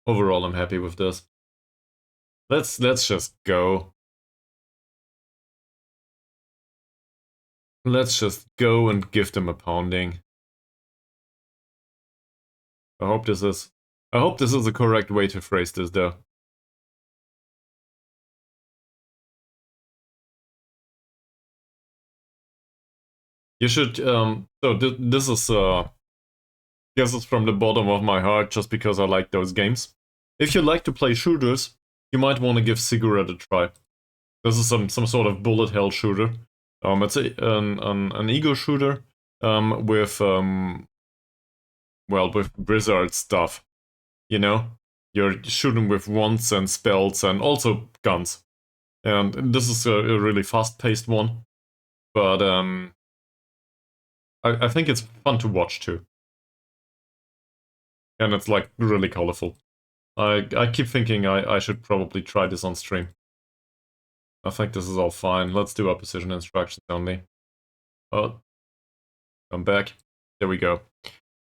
Overall, I'm happy with this. Let's just go. Let's just go and give them a pounding. I hope this is I hope this is the correct way to phrase this though. You should so this is this is from the bottom of my heart just because I like those games. If you like to play shooters, you might want to give Cigarette a try. This is some sort of bullet hell shooter. It's an ego shooter with well, with Blizzard stuff. You know, you're shooting with wands and spells and also guns. And this is a really fast-paced one, but I think it's fun to watch too, and it's like really colorful. I keep thinking I should probably try this on stream. I think this is all fine. Let's do opposition instructions only. Oh, I'm back. There we go.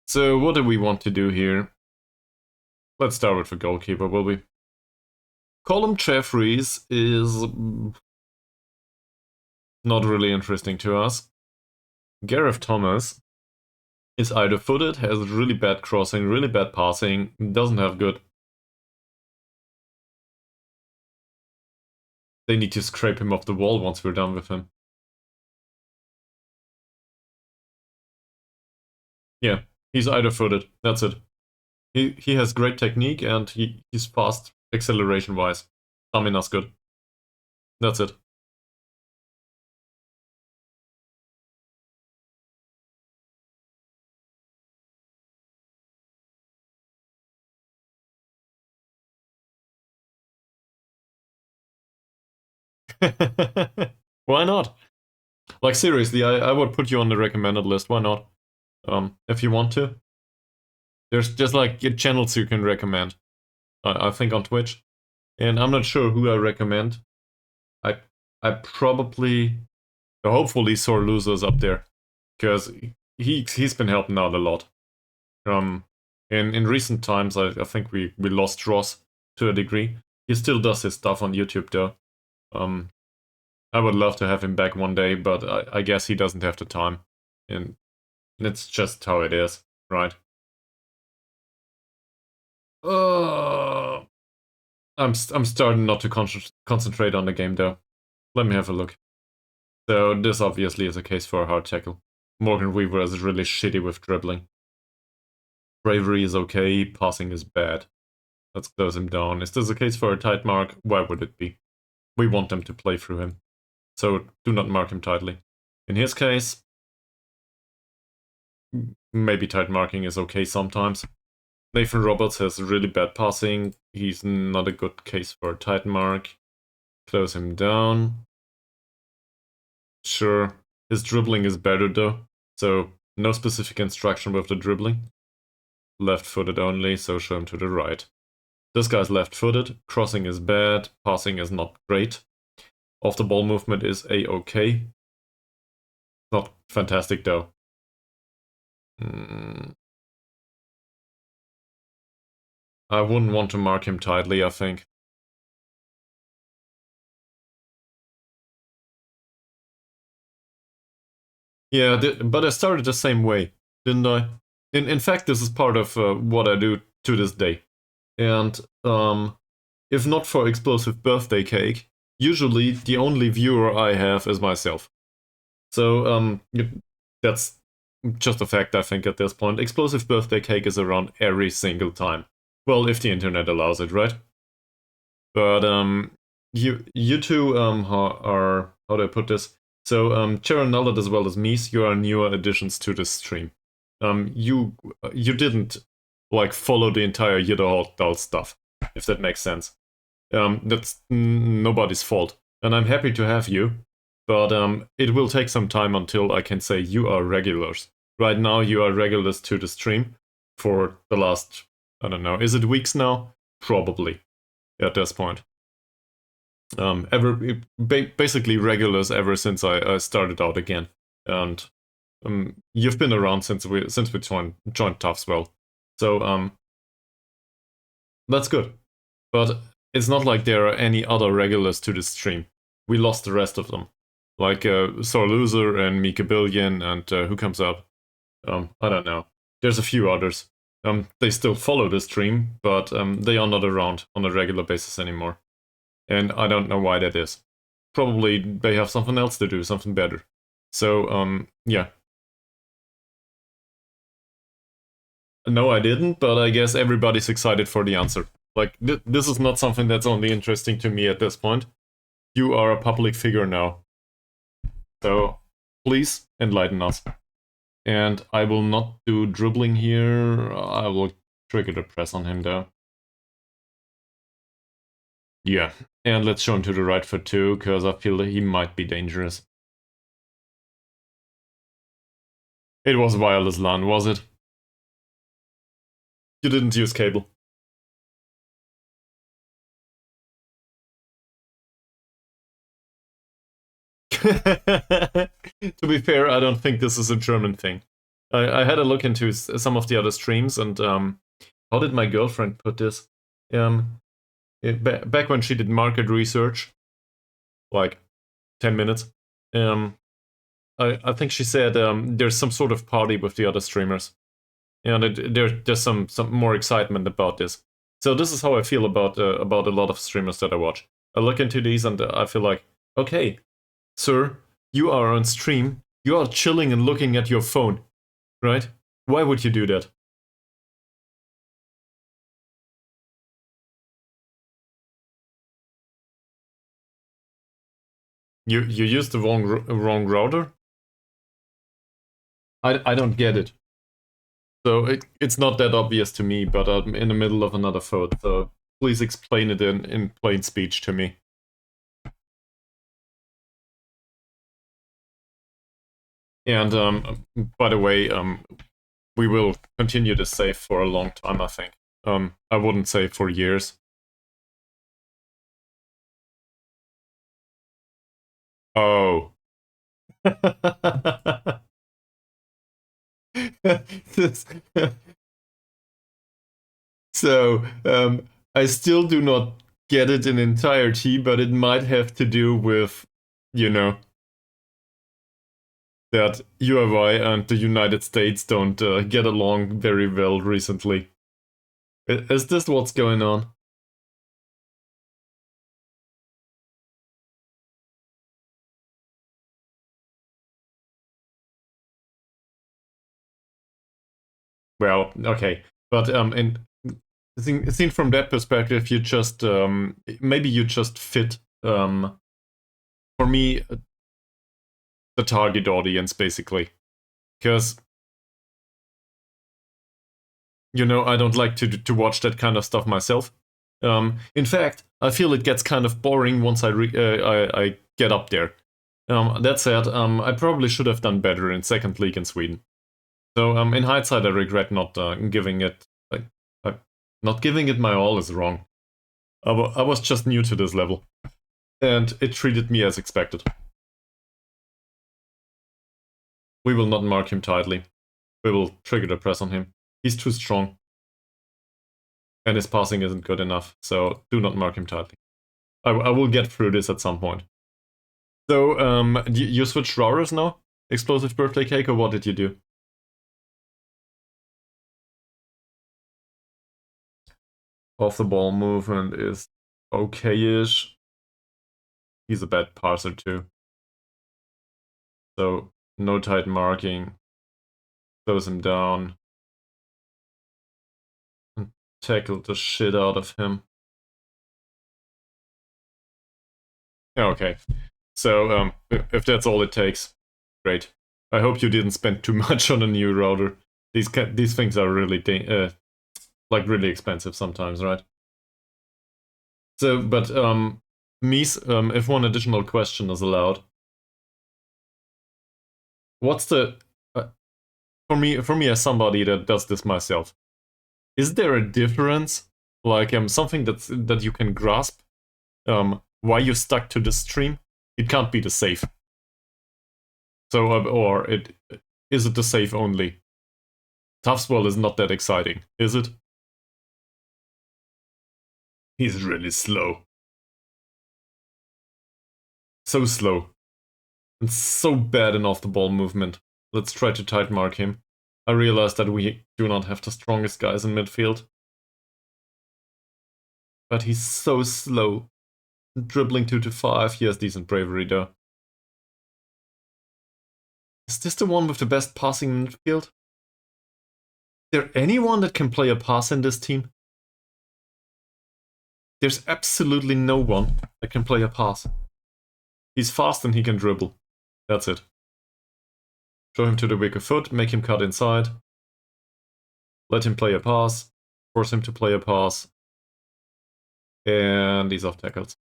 So what do we want to do here? Let's start with the goalkeeper, will we? Colin Jeffries is not really interesting to us. Gareth Thomas is either footed, has really bad crossing, really bad passing, doesn't have good. They need to scrape him off the wall once we're done with him. Yeah, he's either footed. That's it. He has great technique and he's fast acceleration wise. Stamina's good. That's it. Why not? Like seriously, I would put you on the recommended list. Why not? If you want to. There's just like channels you can recommend. I think on Twitch. And I'm not sure who I recommend. I I probably hopefully Sore Losers up there. Because he's been helping out a lot. Um in recent times I think we lost Ross to a degree. He still does his stuff on YouTube though. Um I would love to have him back one day, but I guess he doesn't have the time. And it's just how it is, right? Uh, I'm starting not to concentrate on the game though. Let me have a look. So this obviously is a case for a hard tackle. Morgan Weaver is really shitty with dribbling. Bravery is okay, passing is bad. Let's close him down. Is this a case for a tight mark? Why would it be? We want them to play through him. So do not mark him tightly. In his case, maybe tight marking is okay sometimes. Nathan Roberts has really bad passing. He's not a good case for a tight mark. Close him down. Sure. His dribbling is better though. So no specific instruction with the dribbling. Left-footed only, so show him to the right. This guy's left-footed. Crossing is bad. Passing is not great. Off-the-ball movement is a-okay. Not fantastic though. I wouldn't want to mark him tightly, I think. Yeah, but I started the same way. didn't I? In fact, this is part of what I do to this day. And if not for Explosive Birthday Cake, usually the only viewer I have is myself. So that's just a fact, I think, at this point. Explosive Birthday Cake is around every single time. Well, if the internet allows it, right? But you two are how do I put this? So Charon Nullet as well as Mies, you are newer additions to this stream. You didn't like follow the entire Yidderhall stuff, if that makes sense. That's nobody's fault, and I'm happy to have you. But it will take some time until I can say you are regulars. Right now, you are regulars to the stream for the last, I don't know, is it weeks now? Probably at this point. Basically regulars ever since I started out again, and you've been around since we joined Taffs Well, so that's good. But it's not like there are any other regulars to the stream. We lost the rest of them, like Sore Loser and Mika Billion, and who comes up? I don't know. There's a few others. They still follow the stream, but they are not around on a regular basis anymore. And I don't know why that is. Probably they have something else to do, something better. So, yeah. No, I didn't, but I guess everybody's excited for the answer. Like, this is not something that's only interesting to me at this point. You are a public figure now. So, please enlighten us. And I will not do dribbling here. I will trigger the press on him though. Yeah, and let's show him to the right foot too, because I feel that he might be dangerous. It was wireless LAN, was it? You didn't use cable. To be fair, I don't think this is a German thing. I had a look into some of the other streams, and how did my girlfriend put this? Back when she did market research, like 10 minutes, I think she said there's some sort of party with the other streamers, and there's some more excitement about this. So this is how I feel about a lot of streamers that I watch. I look into these and I feel like, okay, sir, you are on stream, you are chilling and looking at your phone, right? Why would you do that? You used the wrong router? I don't get it. So it's not that obvious to me, but I'm in the middle of another phone, so please explain it in plain speech to me. And by the way, we will continue to save for a long time, I think. I wouldn't say for years. Oh. So, I still do not get it in entirety, but it might have to do with, you know, that UAI and the United States don't get along very well recently. Is this what's going on? Well, okay, but seen from that perspective, you just maybe you just fit for me the target audience basically, because you know I don't like to watch that kind of stuff myself. In fact, I feel it gets kind of boring once I get up there. That said, I probably should have done better in second league in Sweden. So in hindsight, I regret not giving it. Not giving it my all is wrong. I was just new to this level, and it treated me as expected. We will not mark him tightly. We will trigger the press on him. He's too strong. And his passing isn't good enough, so do not mark him tightly. I will get through this at some point. So, you switched routers now? Explosive Birthday Cake, or what did you do? Off the ball movement is okay-ish. He's a bad passer too. So no tight marking. Close him down. And tackle the shit out of him. Okay. So if that's all it takes, great. I hope you didn't spend too much on a new router. These things are really like really expensive sometimes, right? So, but Mies, if one additional question is allowed, what's the for me as somebody that does this myself, is there a difference, like something that you can grasp, why you stuck to the stream? It can't be the save. So or is it the save only? Taffs Well is not that exciting, is it? He's really slow. So slow. And so bad in off-the-ball movement. Let's try to tight mark him. I realize that we do not have the strongest guys in midfield. But he's so slow. Dribbling 2 to 5, he has decent bravery though. Is this the one with the best passing in midfield? Is there anyone that can play a pass in this team? There's absolutely no one that can play a pass. He's fast and he can dribble. That's it. Show him to the weaker foot, make him cut inside. Let him play a pass. Force him to play a pass. And he's off tackled.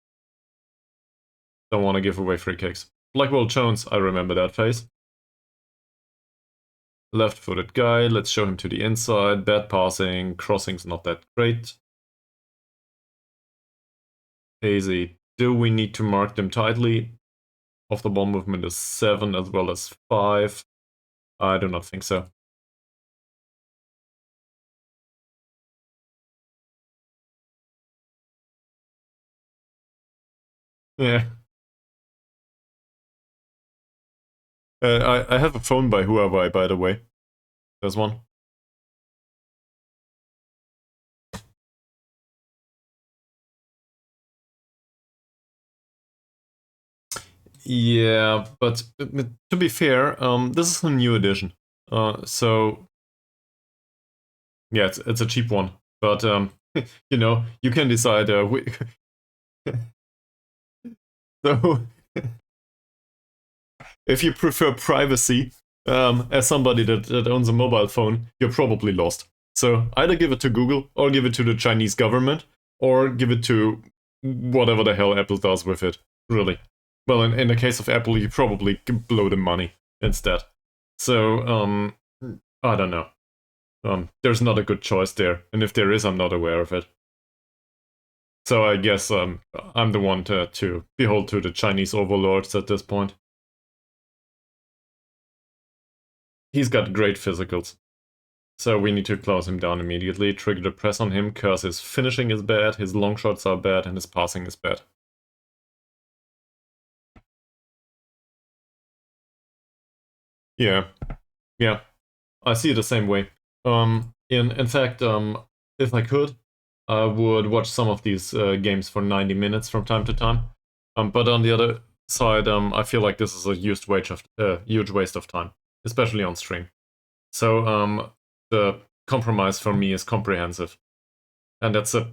Don't want to give away free kicks. Blackwell Jones, I remember that face. Left-footed guy, let's show him to the inside. Bad passing, crossing's not that great. Hazy, do we need to mark them tightly? Off the ball movement is 7 as well as 5. I do not think so. Yeah. I have a phone by Huawei, by the way. There's one. Yeah, but to be fair, this is a new edition. So yeah, it's a cheap one. But you know, you can decide. So if you prefer privacy, as somebody that owns a mobile phone, you're probably lost. So either give it to Google, or give it to the Chinese government, or give it to whatever the hell Apple does with it. Really. Well, in the case of Apple, you probably blow the money instead. So, I don't know. There's not a good choice there, and if there is, I'm not aware of it. So I guess I'm the one to behold to the Chinese overlords at this point. He's got great physicals. So we need to close him down immediately, trigger the press on him, because his finishing is bad, his long shots are bad, and his passing is bad. Yeah. Yeah. I see it the same way. In fact, if I could, I would watch some of these games for 90 minutes from time to time. But on the other side, I feel like this is a huge waste of time, especially on stream. So the compromise for me is comprehensive, and that's a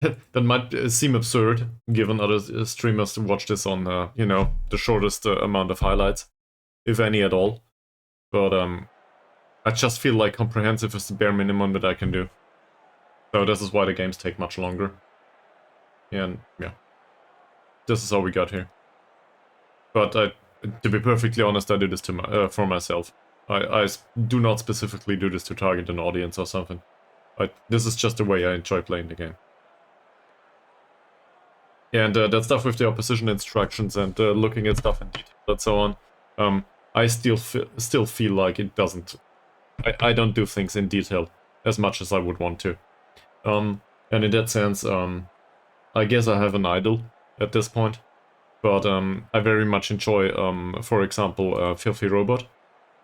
that might seem absurd given other streamers watch this on you know, the shortest amount of highlights, if any at all. But I just feel like comprehensive is the bare minimum that I can do. So this is why the games take much longer. And yeah, this is how we got here. But to be perfectly honest, I do this for myself. I do not specifically do this to target an audience or something. This is just the way I enjoy playing the game. And that stuff with the opposition instructions and looking at stuff in detail and so on, I still feel like it doesn't... I don't do things in detail as much as I would want to. And in that sense, I guess I have an idol at this point. But I very much enjoy, for example, Filthy Robot,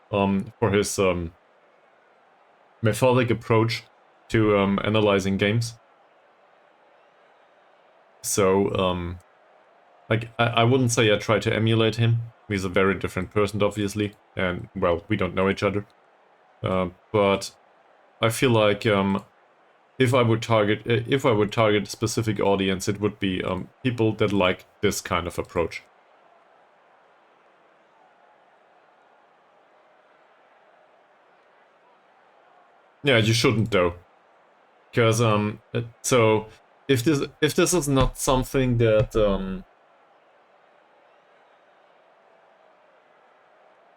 for his methodic approach to analyzing games. So, like, I wouldn't say I try to emulate him. He's a very different person, obviously, and, well, we don't know each other. But I feel like, if I would target a specific audience, it would be, people that like this kind of approach. Yeah, you shouldn't though. Because, so, if this is not something that,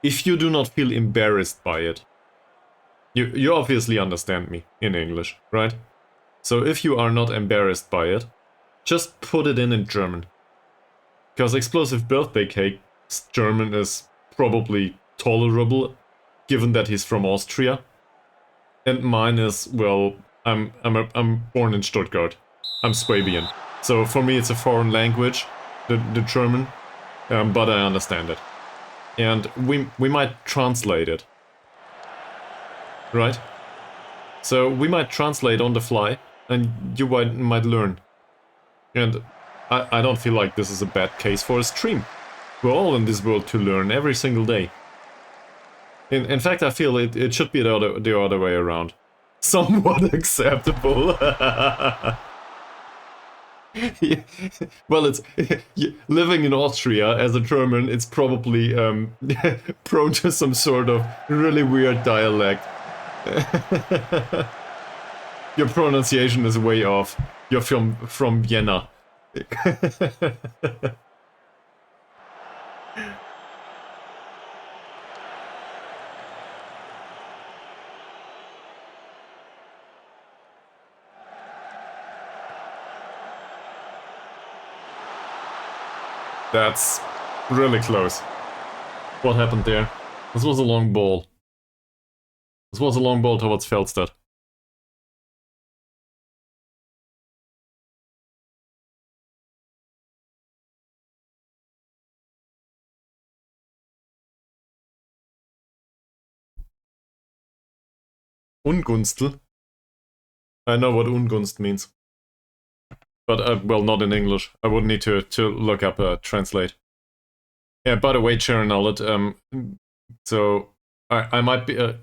if you do not feel embarrassed by it, you obviously understand me in English, right? So if you are not embarrassed by it, just put it in German. Because explosive birthday cake's German is probably tolerable, given that he's from Austria. And mine is, well, I'm born in Stuttgart. I'm Swabian. So for me it's a foreign language, the German, but I understand it. And we might translate it. Right? So we might translate on the fly, and you might learn. And I don't feel like this is a bad case for a stream. We're all in this world to learn every single day. In fact, I feel it should be the other way around. Somewhat acceptable. Yeah. Well, it's living in Austria as a German. It's probably prone to some sort of really weird dialect. Your pronunciation is way off. You're from Vienna. That's really close. What happened there? This was a long ball. This was a long ball towards Feldstadt. Ungunstel? I know what Ungunst means. But, well, not in English. I would need to look up translate. Yeah, by the way, Sharon Owlett, so I might be a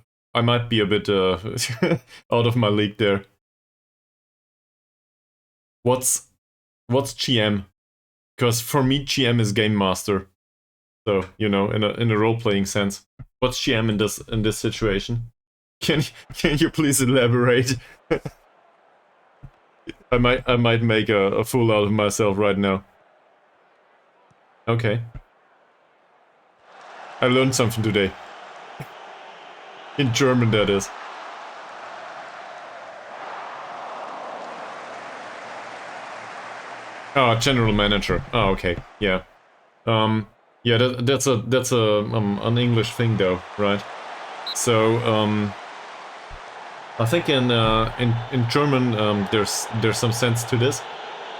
bit out of my league there. What's GM? Because for me, GM is Game Master. So, you know, in a role-playing sense. What's GM in this situation? Can you please elaborate? I might make a fool out of myself right now. Okay. I learned something today. In German, that is. Oh, general manager. Oh, okay. Yeah. Yeah, that's an English thing though, right? So, I think in German, there's some sense to this.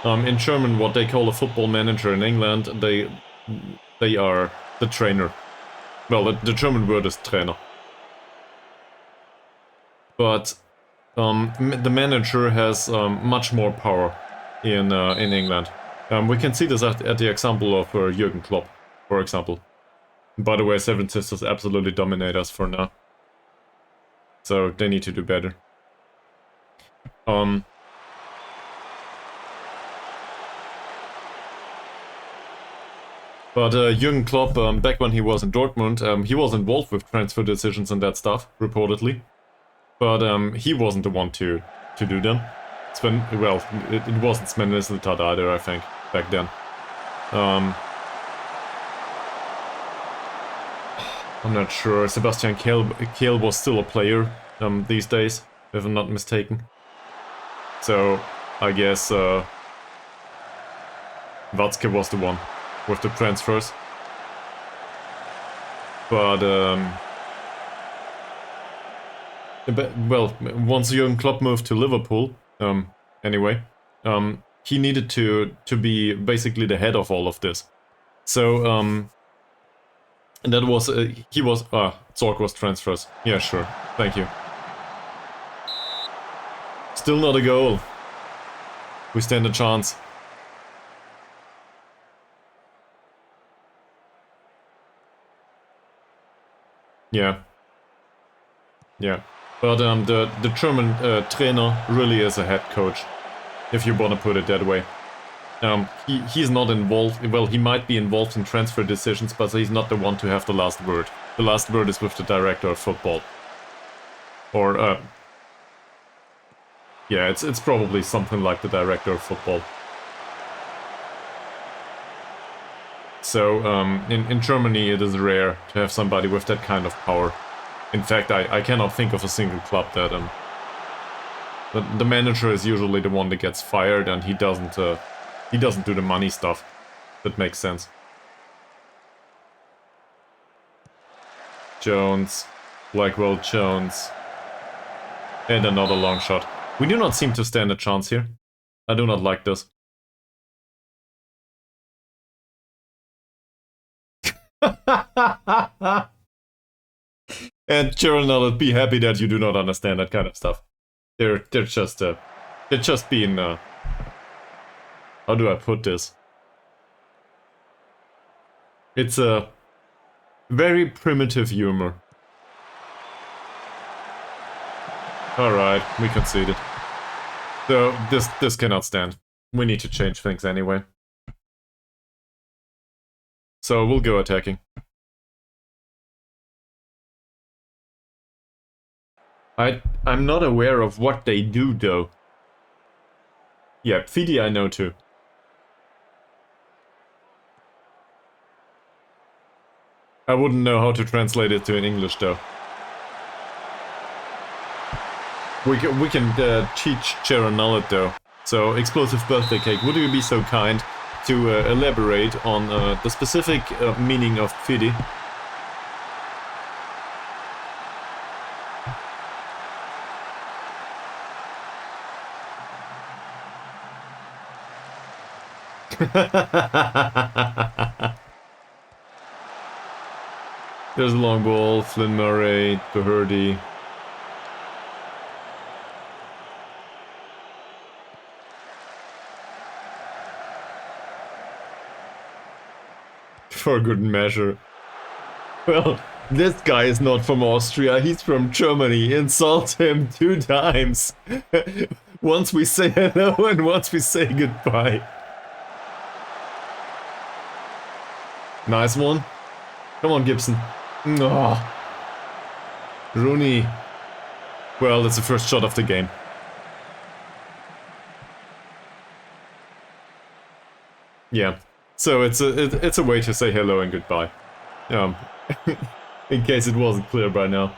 In German, what they call a football manager in England, they are the trainer. Well, the German word is Trainer. But the manager has much more power in England. We can see this at the example of Jürgen Klopp, for example. By the way, Seven Sisters absolutely dominate us for now. So they need to do better. But Jürgen Klopp, back when he was in Dortmund, he was involved with transfer decisions and that stuff, reportedly. But he wasn't the one to do them. Well, it wasn't Sven Mislintat either, I think, back then. I'm not sure. Sebastian Kehl was still a player these days, if I'm not mistaken. So, I guess Watzke was the one with the transfers. But, well, once Jürgen Klopp moved to Liverpool, anyway, he needed to be basically the head of all of this. So, and that was, Zorc was transfers. Yeah, sure. Thank you. Still not a goal. We stand a chance. Yeah. Yeah. But the German trainer really is a head coach, if you want to put it that way. He's not involved, well, he might be involved in transfer decisions, but he's not the one to have the last word. The last word is with the director of football. Or, yeah, it's probably something like the director of football. So, in Germany it is rare to have somebody with that kind of power. In fact, I cannot think of a single club that, the manager is usually the one that gets fired, and he doesn't do the money stuff. That makes sense. Jones, Blackwell Jones, and another long shot. We do not seem to stand a chance here. I do not like this. And Gerald, be happy that you do not understand that kind of stuff. They're just being, how do I put this? It's a very primitive humor. Alright, we conceded. So, this cannot stand. We need to change things anyway. So, we'll go attacking. I'm not aware of what they do, though. Yeah, Fidi I know too. I wouldn't know how to translate it to in English, though. We can teach Cheranullet, though. So, explosive birthday cake, would you be so kind to elaborate on the specific meaning of Fidi? There's a long ball, Flynn Murray, Doherty. For good measure. Well, this guy is not from Austria, he's from Germany. Insult him 2 times. Once we say hello and once we say goodbye. Nice one. Come on, Gibson. Oh. Rooney. Well, that's the first shot of the game. Yeah. So it's a way to say hello and goodbye. In case it wasn't clear by now.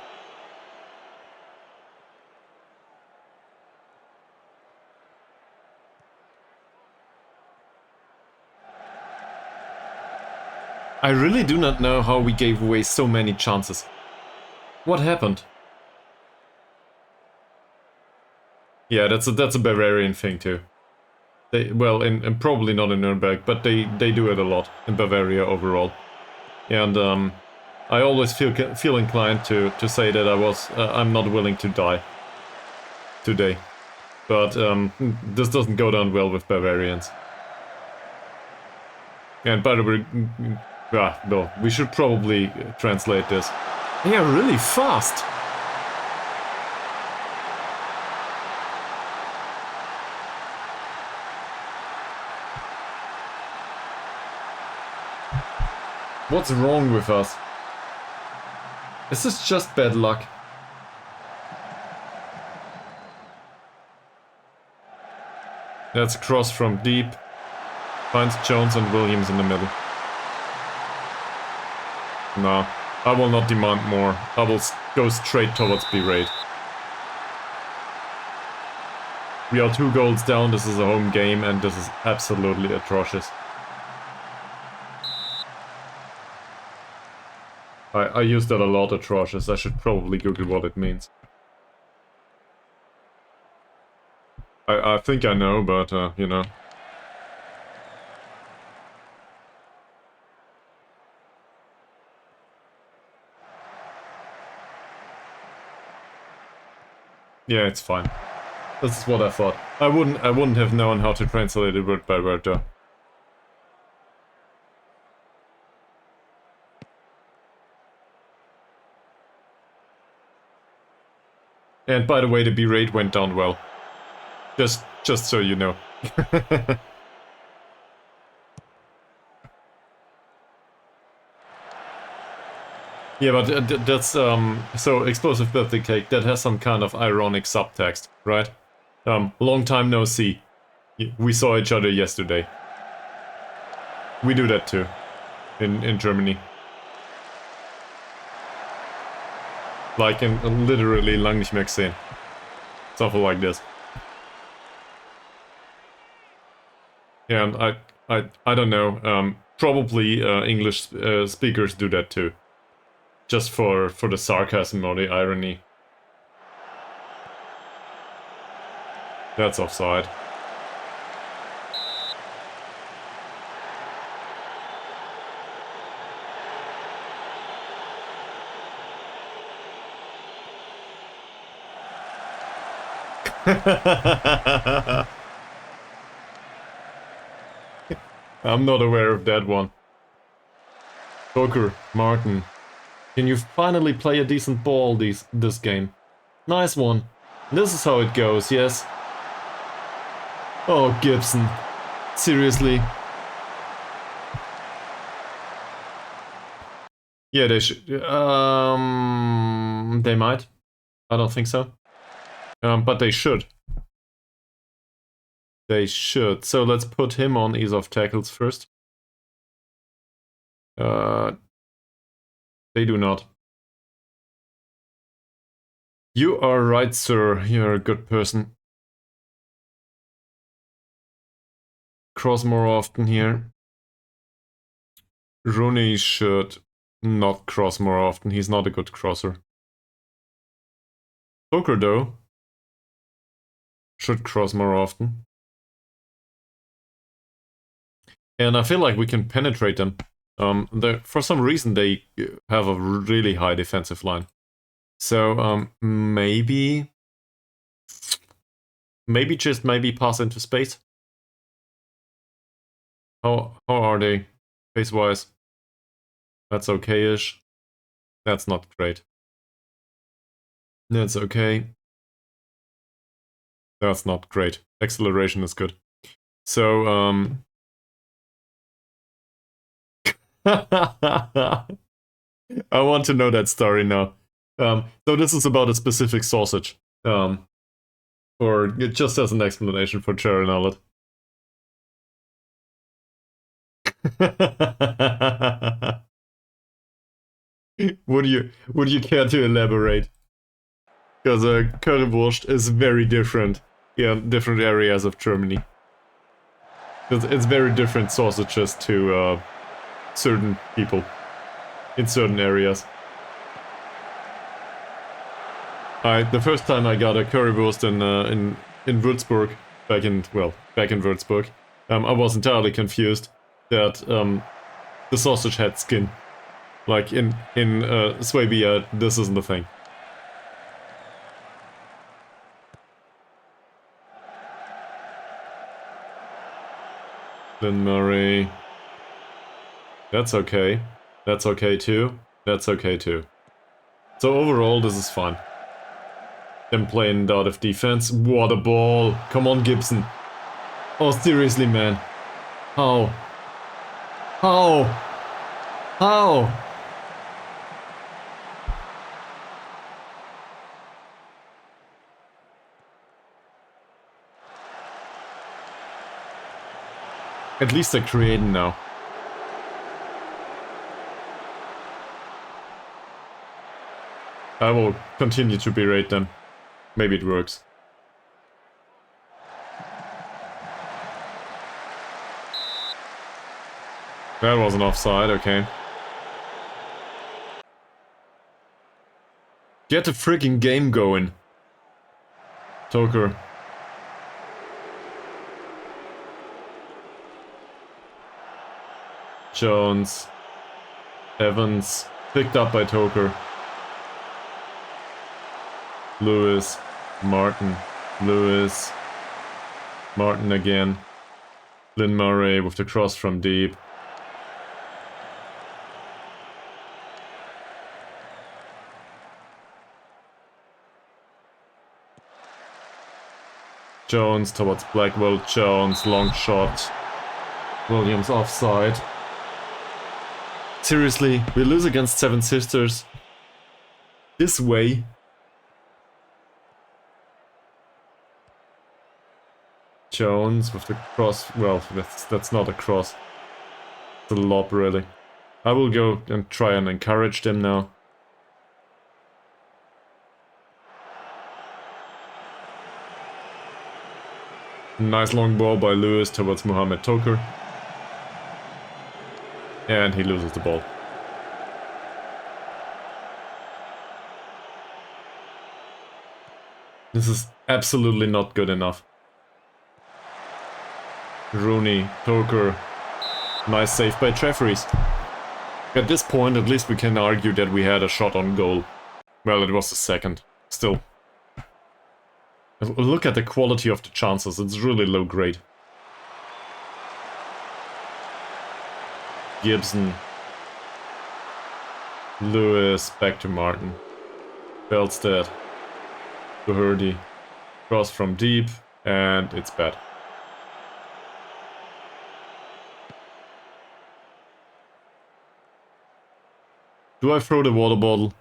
I really do not know how we gave away so many chances. What happened? Yeah, that's a Bavarian thing too. Well, and probably not in Nuremberg, but they do it a lot in Bavaria overall. And I always feel inclined to say that I'm not willing to die today, but this doesn't go down well with Bavarians. And by the way, no, we should probably translate this. They are really fast. What's wrong with us? Is this just bad luck? That's a cross from deep. Finds Jones and Williams in the middle. No, I will not demand more. I will go straight towards B-Raid. We are 2 goals down, this is a home game, and this is absolutely atrocious. I use that a lot, atrocious. I should probably Google what it means. I think I know, but, you know. Yeah, it's fine. This is what I thought. I wouldn't have known how to translate it word by word, though. And by the way, the B rate went down well. Just so you know. Yeah, but that's so explosive birthday cake. That has some kind of ironic subtext, right? Long time no see. We saw each other yesterday. We do that too, in Germany. Like in literally lang nicht mehr gesehen. Something like this. Yeah, and I don't know. Probably English speakers do that too, just for the sarcasm or the irony. That's offside. I'm not aware of that one. Booker, Martin. Can you finally play a decent ball this game? Nice one. This is how it goes, yes? Oh, Gibson. Seriously? Yeah, they should. They might. I don't think so. But they should. They should. So let's put him on ease of tackles first. They do not. You are right, sir. You're a good person. Cross more often here. Rooney should not cross more often. He's not a good crosser. Booker, though, should cross more often. And I feel like we can penetrate them. For some reason, they have a really high defensive line. So maybe just pass into space. How are they pace-wise? That's okay-ish. That's not great. That's okay. That's not great. Acceleration is good. So I want to know that story now. So this is about a specific sausage. Or just as an explanation for Cherry Nullet. Would you care to elaborate? Because Currywurst is very different in different areas of Germany. It's very different sausages to certain people in certain areas. The first time I got a currywurst in Würzburg, back in Würzburg, I was entirely confused that the sausage had skin. Like in Swabia, this isn't a thing. Lynn Murray. That's okay. That's okay too. That's okay too. So overall, this is fun. Them playing out of defense. What a ball! Come on, Gibson. Oh, seriously, man. How? How? How? At least they're creating now. I will continue to berate them. Maybe it works. That was an offside, okay. Get the freaking game going. Toker. Jones. Evans. Picked up by Toker. Lewis. Martin. Lewis. Martin again. Lynn Murray with the cross from deep. Jones towards Blackwell. Jones, long shot. Williams offside. Seriously, we lose against Seven Sisters. This way. Jones with the cross. Well, that's not a cross. It's a lob, really. I will go and try and encourage them now. Nice long ball by Lewis towards Mohamed Toker. And he loses the ball. This is absolutely not good enough. Rooney, Toker. Nice save by Jeffries. At this point, at least we can argue that we had a shot on goal. Well, it was the second. Still. Look at the quality of the chances, it's really low grade. Gibson. Lewis, back to Martin. Belstead. Doherty. Cross from deep, and it's bad. Do I throw the water bottle?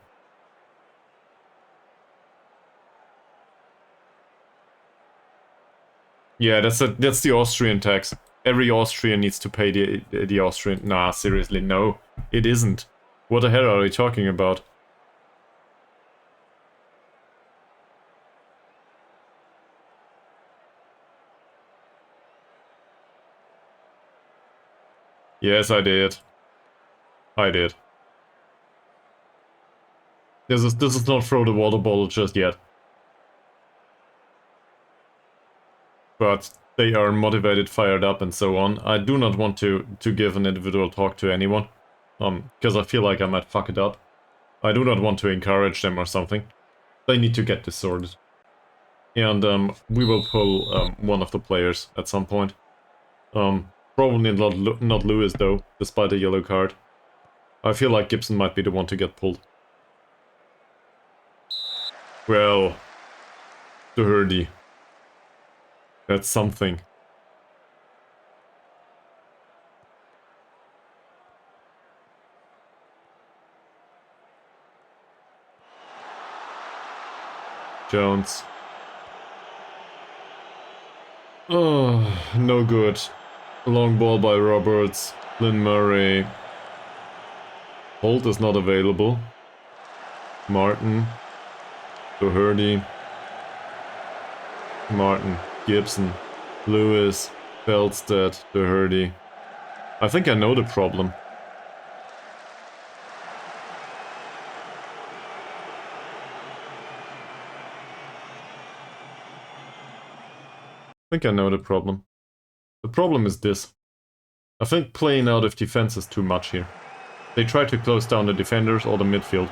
Yeah, that's the Austrian tax. Every Austrian needs to pay the Austrian... Nah, seriously, no. It isn't. What the hell are we talking about? Yes, I did. I did. This is not throw the water bottle just yet. But they are motivated, fired up, and so on. I do not want to give an individual talk to anyone, because I feel like I might fuck it up. I do not want to encourage them or something. They need to get this sorted. And we will pull one of the players at some point. Probably not Lewis though, despite the yellow card. I feel like Gibson might be the one to get pulled. Well, Doherty. That's something. Jones. Oh, no good. Long ball by Roberts. Lynn Murray. Holt is not available. Martin. Doherty. Martin. Gibson. Lewis. Feldstedt. Doherty. I think I know the problem. I think I know the problem. The problem is this. I think playing out of defense is too much here. They try to close down the defenders or the midfield.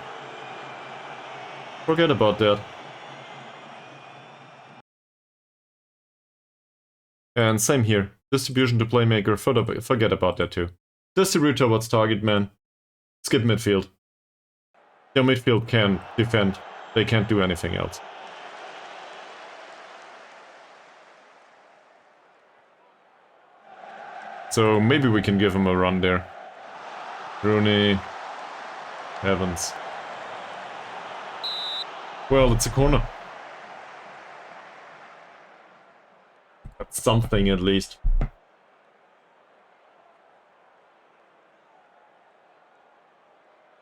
Forget about that. And same here. Distribution to playmaker, forget about that too. Distribute towards target man. Skip midfield. Their midfield can defend. They can't do anything else. So maybe we can give him a run there. Rooney. Evans. Well, it's a corner. That's something at least.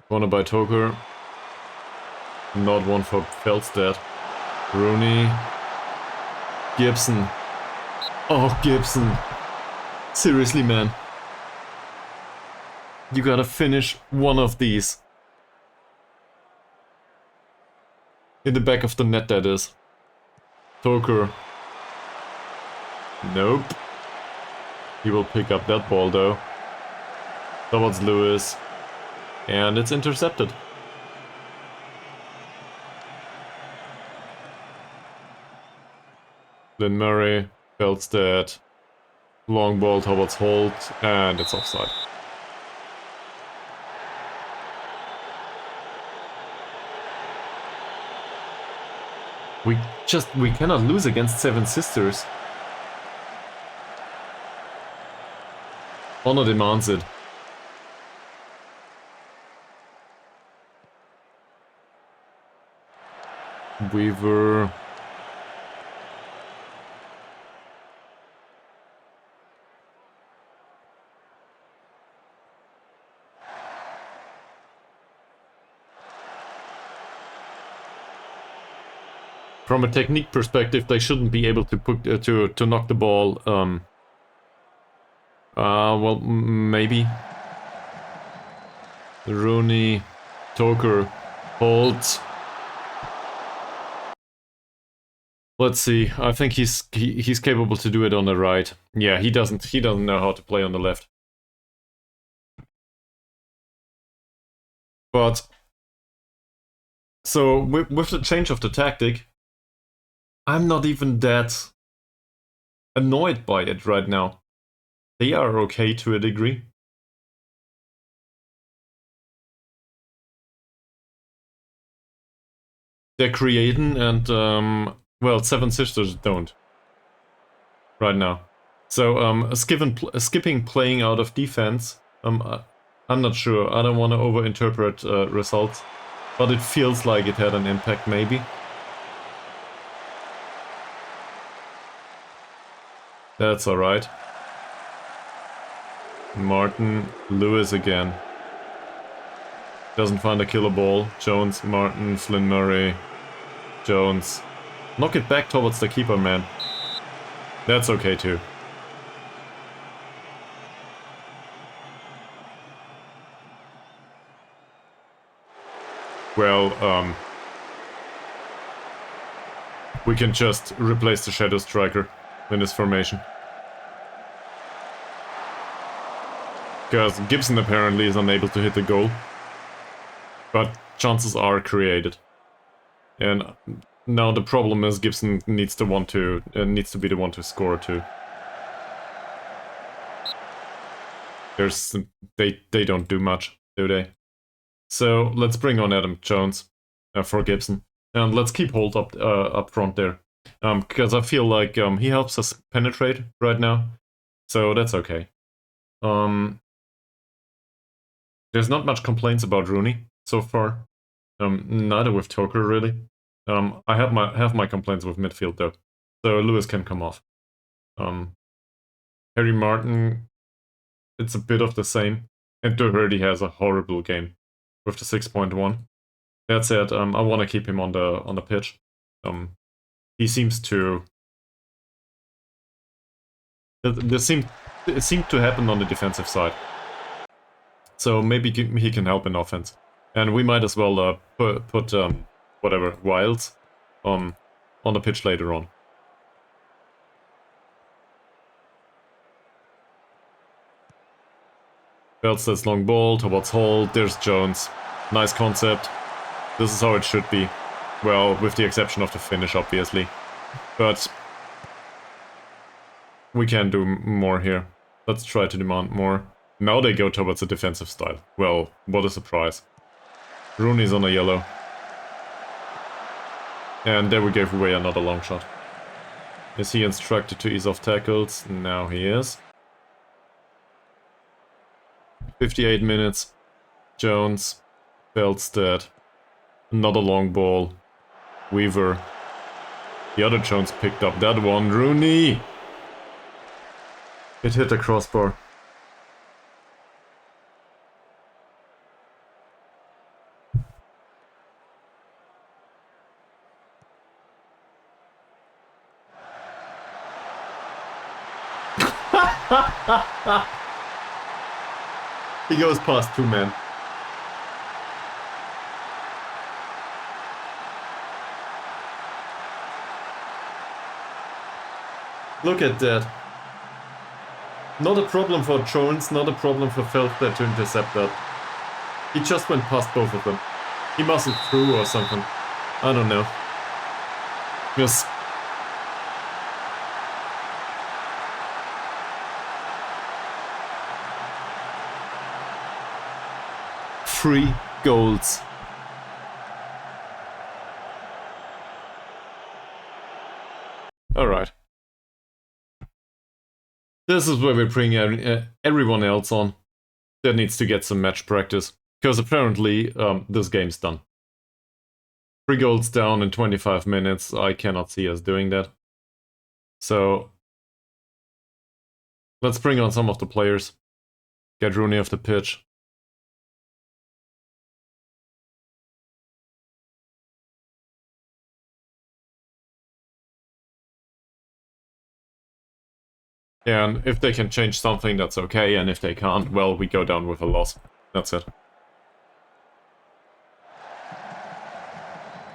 Corner by Toker. Not one for Feldstedt. Rooney. Gibson. Oh, Gibson. Seriously, man. You gotta finish one of these. In the back of the net, that is. Toker. Nope. He will pick up that ball, though. Towards Lewis. And it's intercepted. Lynn Murray. Feldstedt. Long ball towards Holt, and it's offside. We cannot lose against Seven Sisters. Honor demands it. Weaver. From a technique perspective, they shouldn't be able to put to knock the ball. Well, maybe. Rooney, Toker, Holt. Let's see. I think he's capable to do it on the right. Yeah, he doesn't know how to play on the left. But so with the change of the tactic, I'm not even that annoyed by it right now. They are okay to a degree. They're creating and well, Seven Sisters don't right now. So skipping playing out of defense. I'm not sure. I don't want to overinterpret results, but it feels like it had an impact, maybe. That's alright. Martin, Lewis again. Doesn't find a killer ball. Jones, Martin, Flynn Murray, Jones. Knock it back towards the keeper, man. That's okay too. Well, we can just replace the Shadow Striker in this formation. Because Gibson apparently is unable to hit the goal. But chances are created. And now the problem is Gibson needs to be the one to score too. They don't do much, do they? So let's bring on Adam Jones for Gibson, and let's keep Holt up front there, because I feel like he helps us penetrate right now, so that's okay. There's not much complaints about Rooney so far, neither with Toker really. I have my complaints with midfield though, so Lewis can come off. Harry Martin, it's a bit of the same, and Doherty has a horrible game with the 6.1. That said, I want to keep him on the pitch. He seems to. It seemed to happen on the defensive side, so maybe he can help in offense, and we might as well put whatever Wilds on the pitch later on. Belsted's long ball towards Hall. There's Jones. Nice concept. This is how it should be. Well, with the exception of the finish, obviously. But we can do more here. Let's try to demand more. Now they go towards a defensive style. Well, what a surprise. Rooney's on a yellow. And there we gave away another long shot. Is he instructed to ease off tackles? Now he is. 58 minutes. Jones. Belstead. Another long ball. Weaver. The other Jones picked up that one. Rooney! It hit the crossbar. He goes past two men. Look at that. Not a problem for Jones, not a problem for Felster to intercept that. He just went past both of them. He muscled through or something. I don't know. Yes. Three goals. Alright. This is where we bring everyone else on that needs to get some match practice. Because apparently, this game's done. 3 goals down in 25 minutes, I cannot see us doing that. So, let's bring on some of the players. Get Rooney off the pitch. And if they can change something, that's okay, and if they can't, well, we go down with a loss. That's it.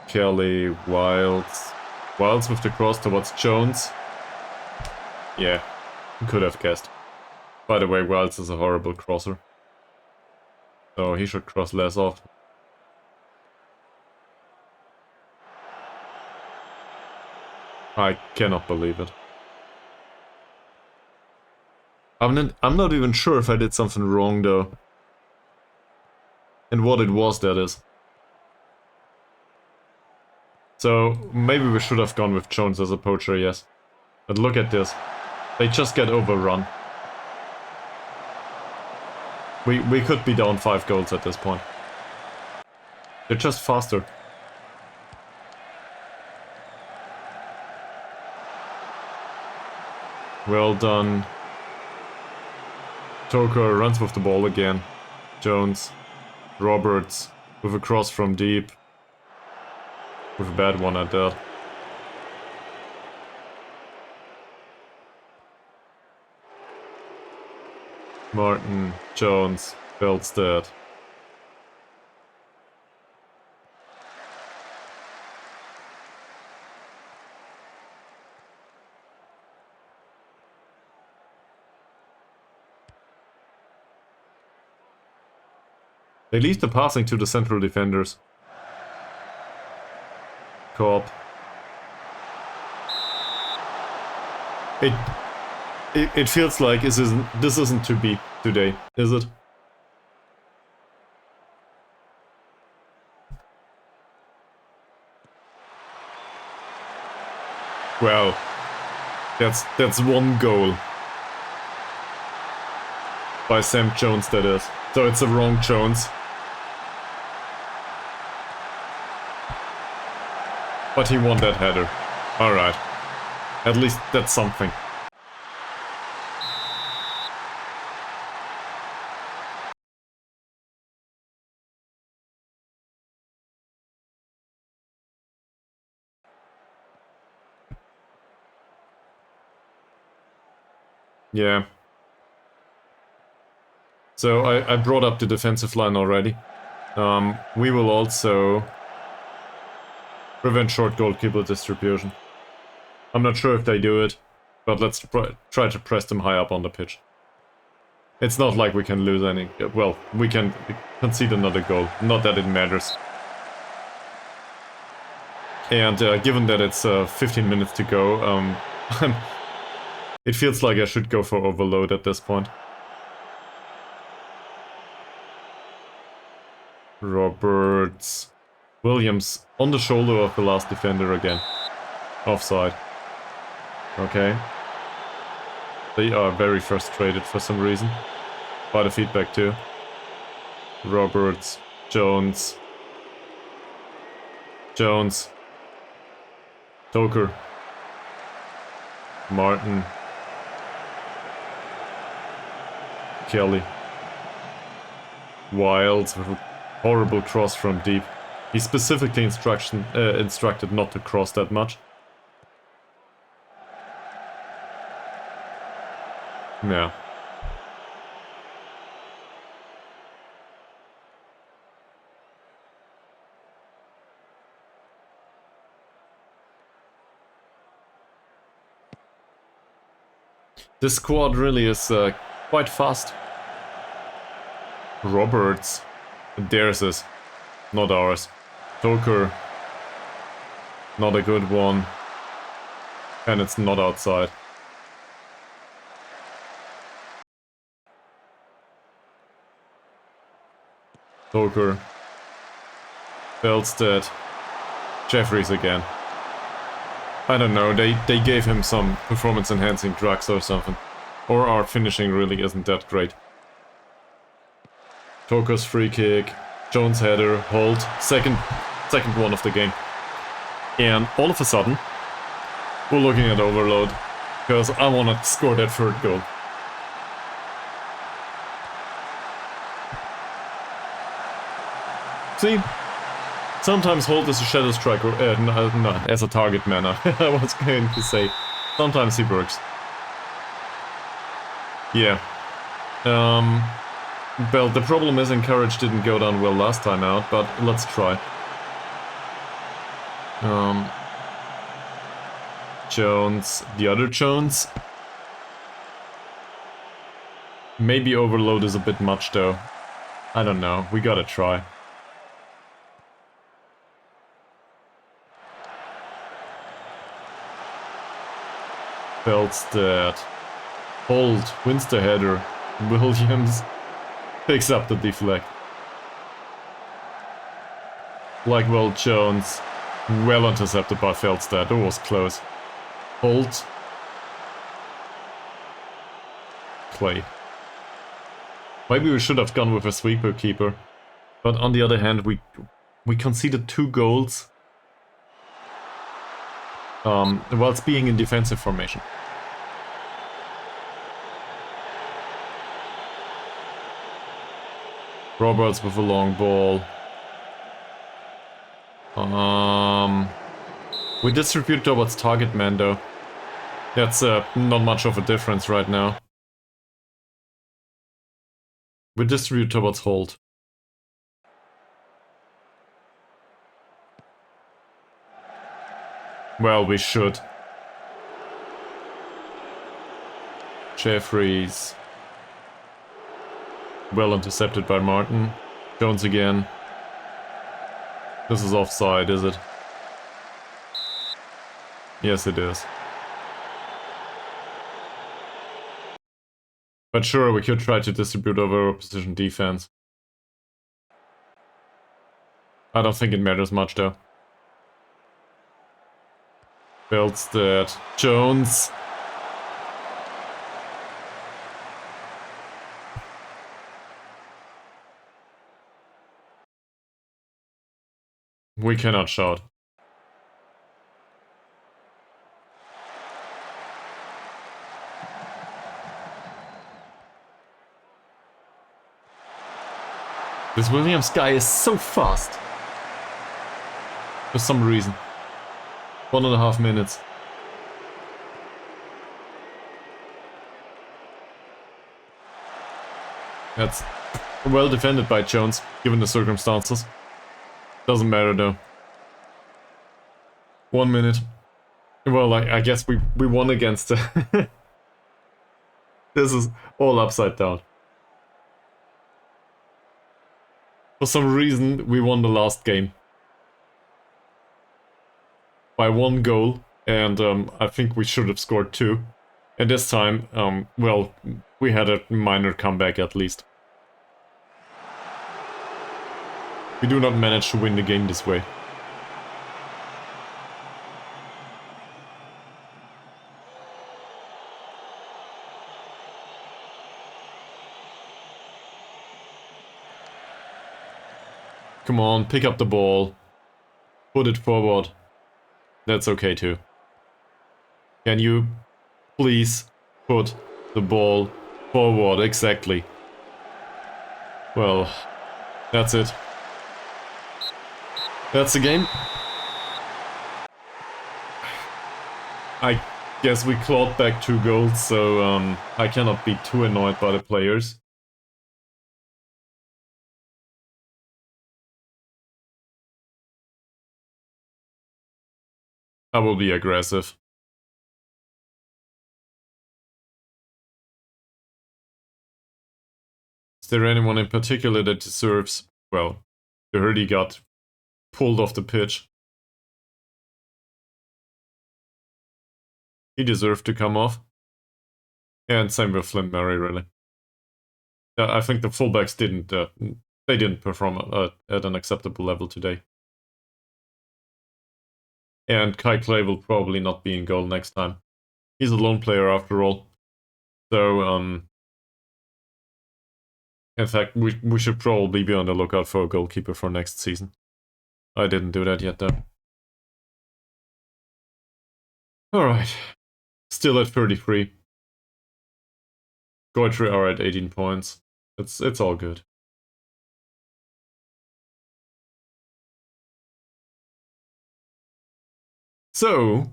Kelly, Wilds. Wilds with the cross towards Jones. Yeah, could have guessed. By the way, Wilds is a horrible crosser. So he should cross less off. I cannot believe it. I'm not even sure if I did something wrong, though. And what it was, that is. So, maybe we should have gone with Jones as a poacher, yes. But look at this. They just get overrun. We could be down 5 goals at this point. They're just faster. Well done. Toker runs with the ball again. Jones. Roberts with a cross from deep. With a bad one at that. Martin, Jones, Belstead. They leave the passing to the central defenders. Co-op. It feels like this isn't to be today, is it? Well, that's 1 goal. By Sam Jones, that is. So it's the wrong Jones. But he won that header. Alright. At least that's something. Yeah. So I brought up the defensive line already. We will also prevent short goalkeeper distribution. I'm not sure if they do it, but let's try to press them high up on the pitch. It's not like we can lose any... Well, we can concede another goal. Not that it matters. And given that it's 15 minutes to go, it feels like I should go for overload at this point. Roberts. Williams on the shoulder of the last defender again. Offside. Okay. They are very frustrated for some reason. By the feedback too. Roberts. Jones. Jones. Toker. Martin. Kelly. Wilds with a horrible cross from deep. He's specifically instructed not to cross that much. Yeah. This squad really is quite fast. Roberts. Theirs is, not ours. Toker. Not a good one. And it's not outside. Toker. Belstead. Jeffries again. I don't know, they gave him some performance-enhancing drugs or something. Or our finishing really isn't that great. Toker's free kick, Jones header, hold, second one of the game. And all of a sudden, we're looking at overload, because I want to score that third goal. See? Sometimes hold is a shadow striker, no, as a target man, I was going to say. Sometimes he works. Yeah. Well, the problem is Encourage didn't go down well last time out, but let's try. Jones, the other Jones. Maybe overload is a bit much though. I don't know, we gotta try. Feldstedt. Hold, wins the header. Williams picks up the deflect. Blackwell Jones. Well intercepted by Feldstedt, it was close. Hold. Clay. Maybe we should have gone with a sweeper keeper. But on the other hand, we conceded 2 goals. Whilst being in defensive formation. Roberts with a long ball. We distribute towards target man though. That's not much of a difference right now. We distribute towards hold. Well, we should. Jeffries. Well intercepted by Martin. Jones again. This is offside, is it? Yes, it is. But sure, we could try to distribute over opposition defense. I don't think it matters much though. Feldstedt. Jones. We cannot shout. This Williams guy is so fast. For some reason. 1.5 minutes. That's well defended by Jones, given the circumstances. Doesn't matter though. 1 minute. Well, I guess we won against the... This is all upside down. For some reason, we won the last game. By 1 goal, and I think we should have scored 2. And this time, well, we had a minor comeback at least. We do not manage to win the game this way. Come on, pick up the ball. Put it forward. That's okay too. Can you please put the ball forward? Exactly. Well, that's it. That's the game. I guess we clawed back 2 goals, so I cannot be too annoyed by the players. I will be aggressive. Is there anyone in particular that deserves... Well, the Hurdy got pulled off the pitch. He deserved to come off. And same with Flynn Murray, really. I think the fullbacks didn't... they didn't perform at an acceptable level today. And Kai Clay will probably not be in goal next time. He's a lone player after all. So, in fact, we should probably be on the lookout for a goalkeeper for next season. I didn't do that yet, though. Alright. Still at 33. Goitre are at 18 points. It's all good. So,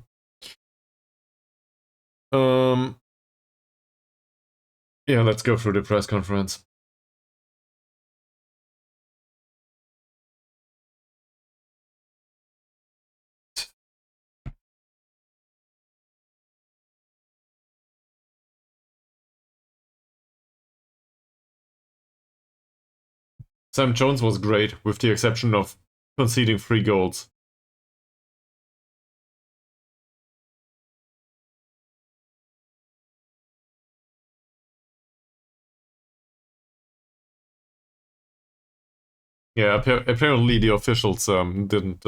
yeah, let's go through the press conference. Sam Jones was great, with the exception of conceding 3 goals. Yeah, apparently the officials didn't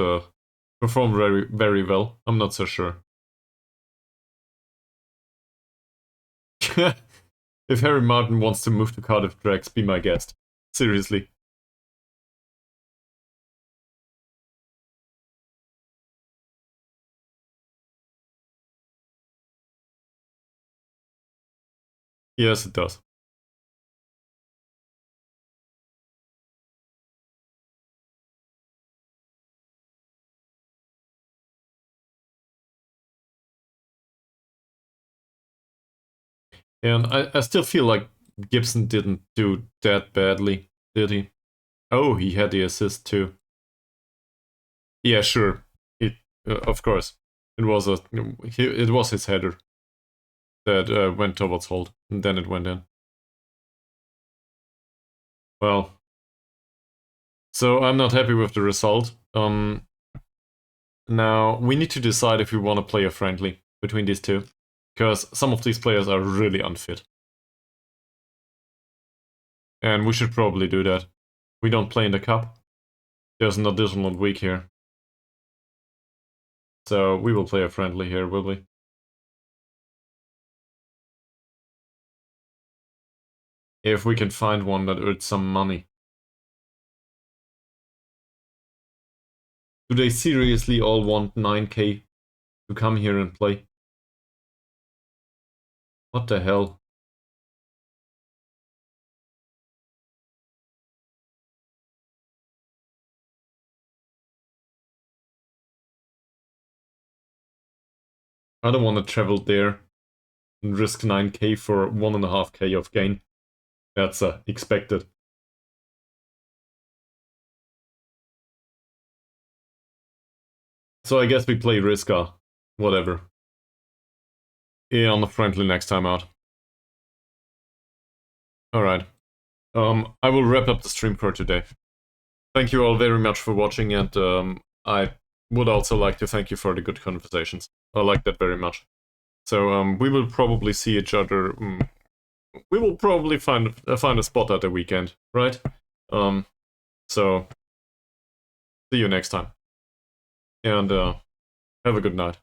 perform very well. I'm not so sure. If Harry Martin wants to move to Cardiff Drax, be my guest. Seriously. Yes, it does. And I still feel like Gibson didn't do that badly, did he? Oh, he had the assist too. Yeah, sure. Of course, it was his header that went towards Holt, and then it went in. Well, so I'm not happy with the result. Now we need to decide if we want to play a friendly between these two, because some of these players are really unfit, and we should probably do that. We don't play in the cup. There's an additional week here. So we will play a friendly here, will we? If we can find one that earns some money. Do they seriously all want 9k to come here and play? What the hell? I don't want to travel there and risk 9k for 1.5k of gain. That's expected. So I guess we play Riska. Whatever. Yeah, on the friendly next time out. Alright. I will wrap up the stream for today. Thank you all very much for watching, and I would also like to thank you for the good conversations. I like that very much. So we will probably see each other. We will probably find a spot at the weekend, right? So see you next time, and have a good night.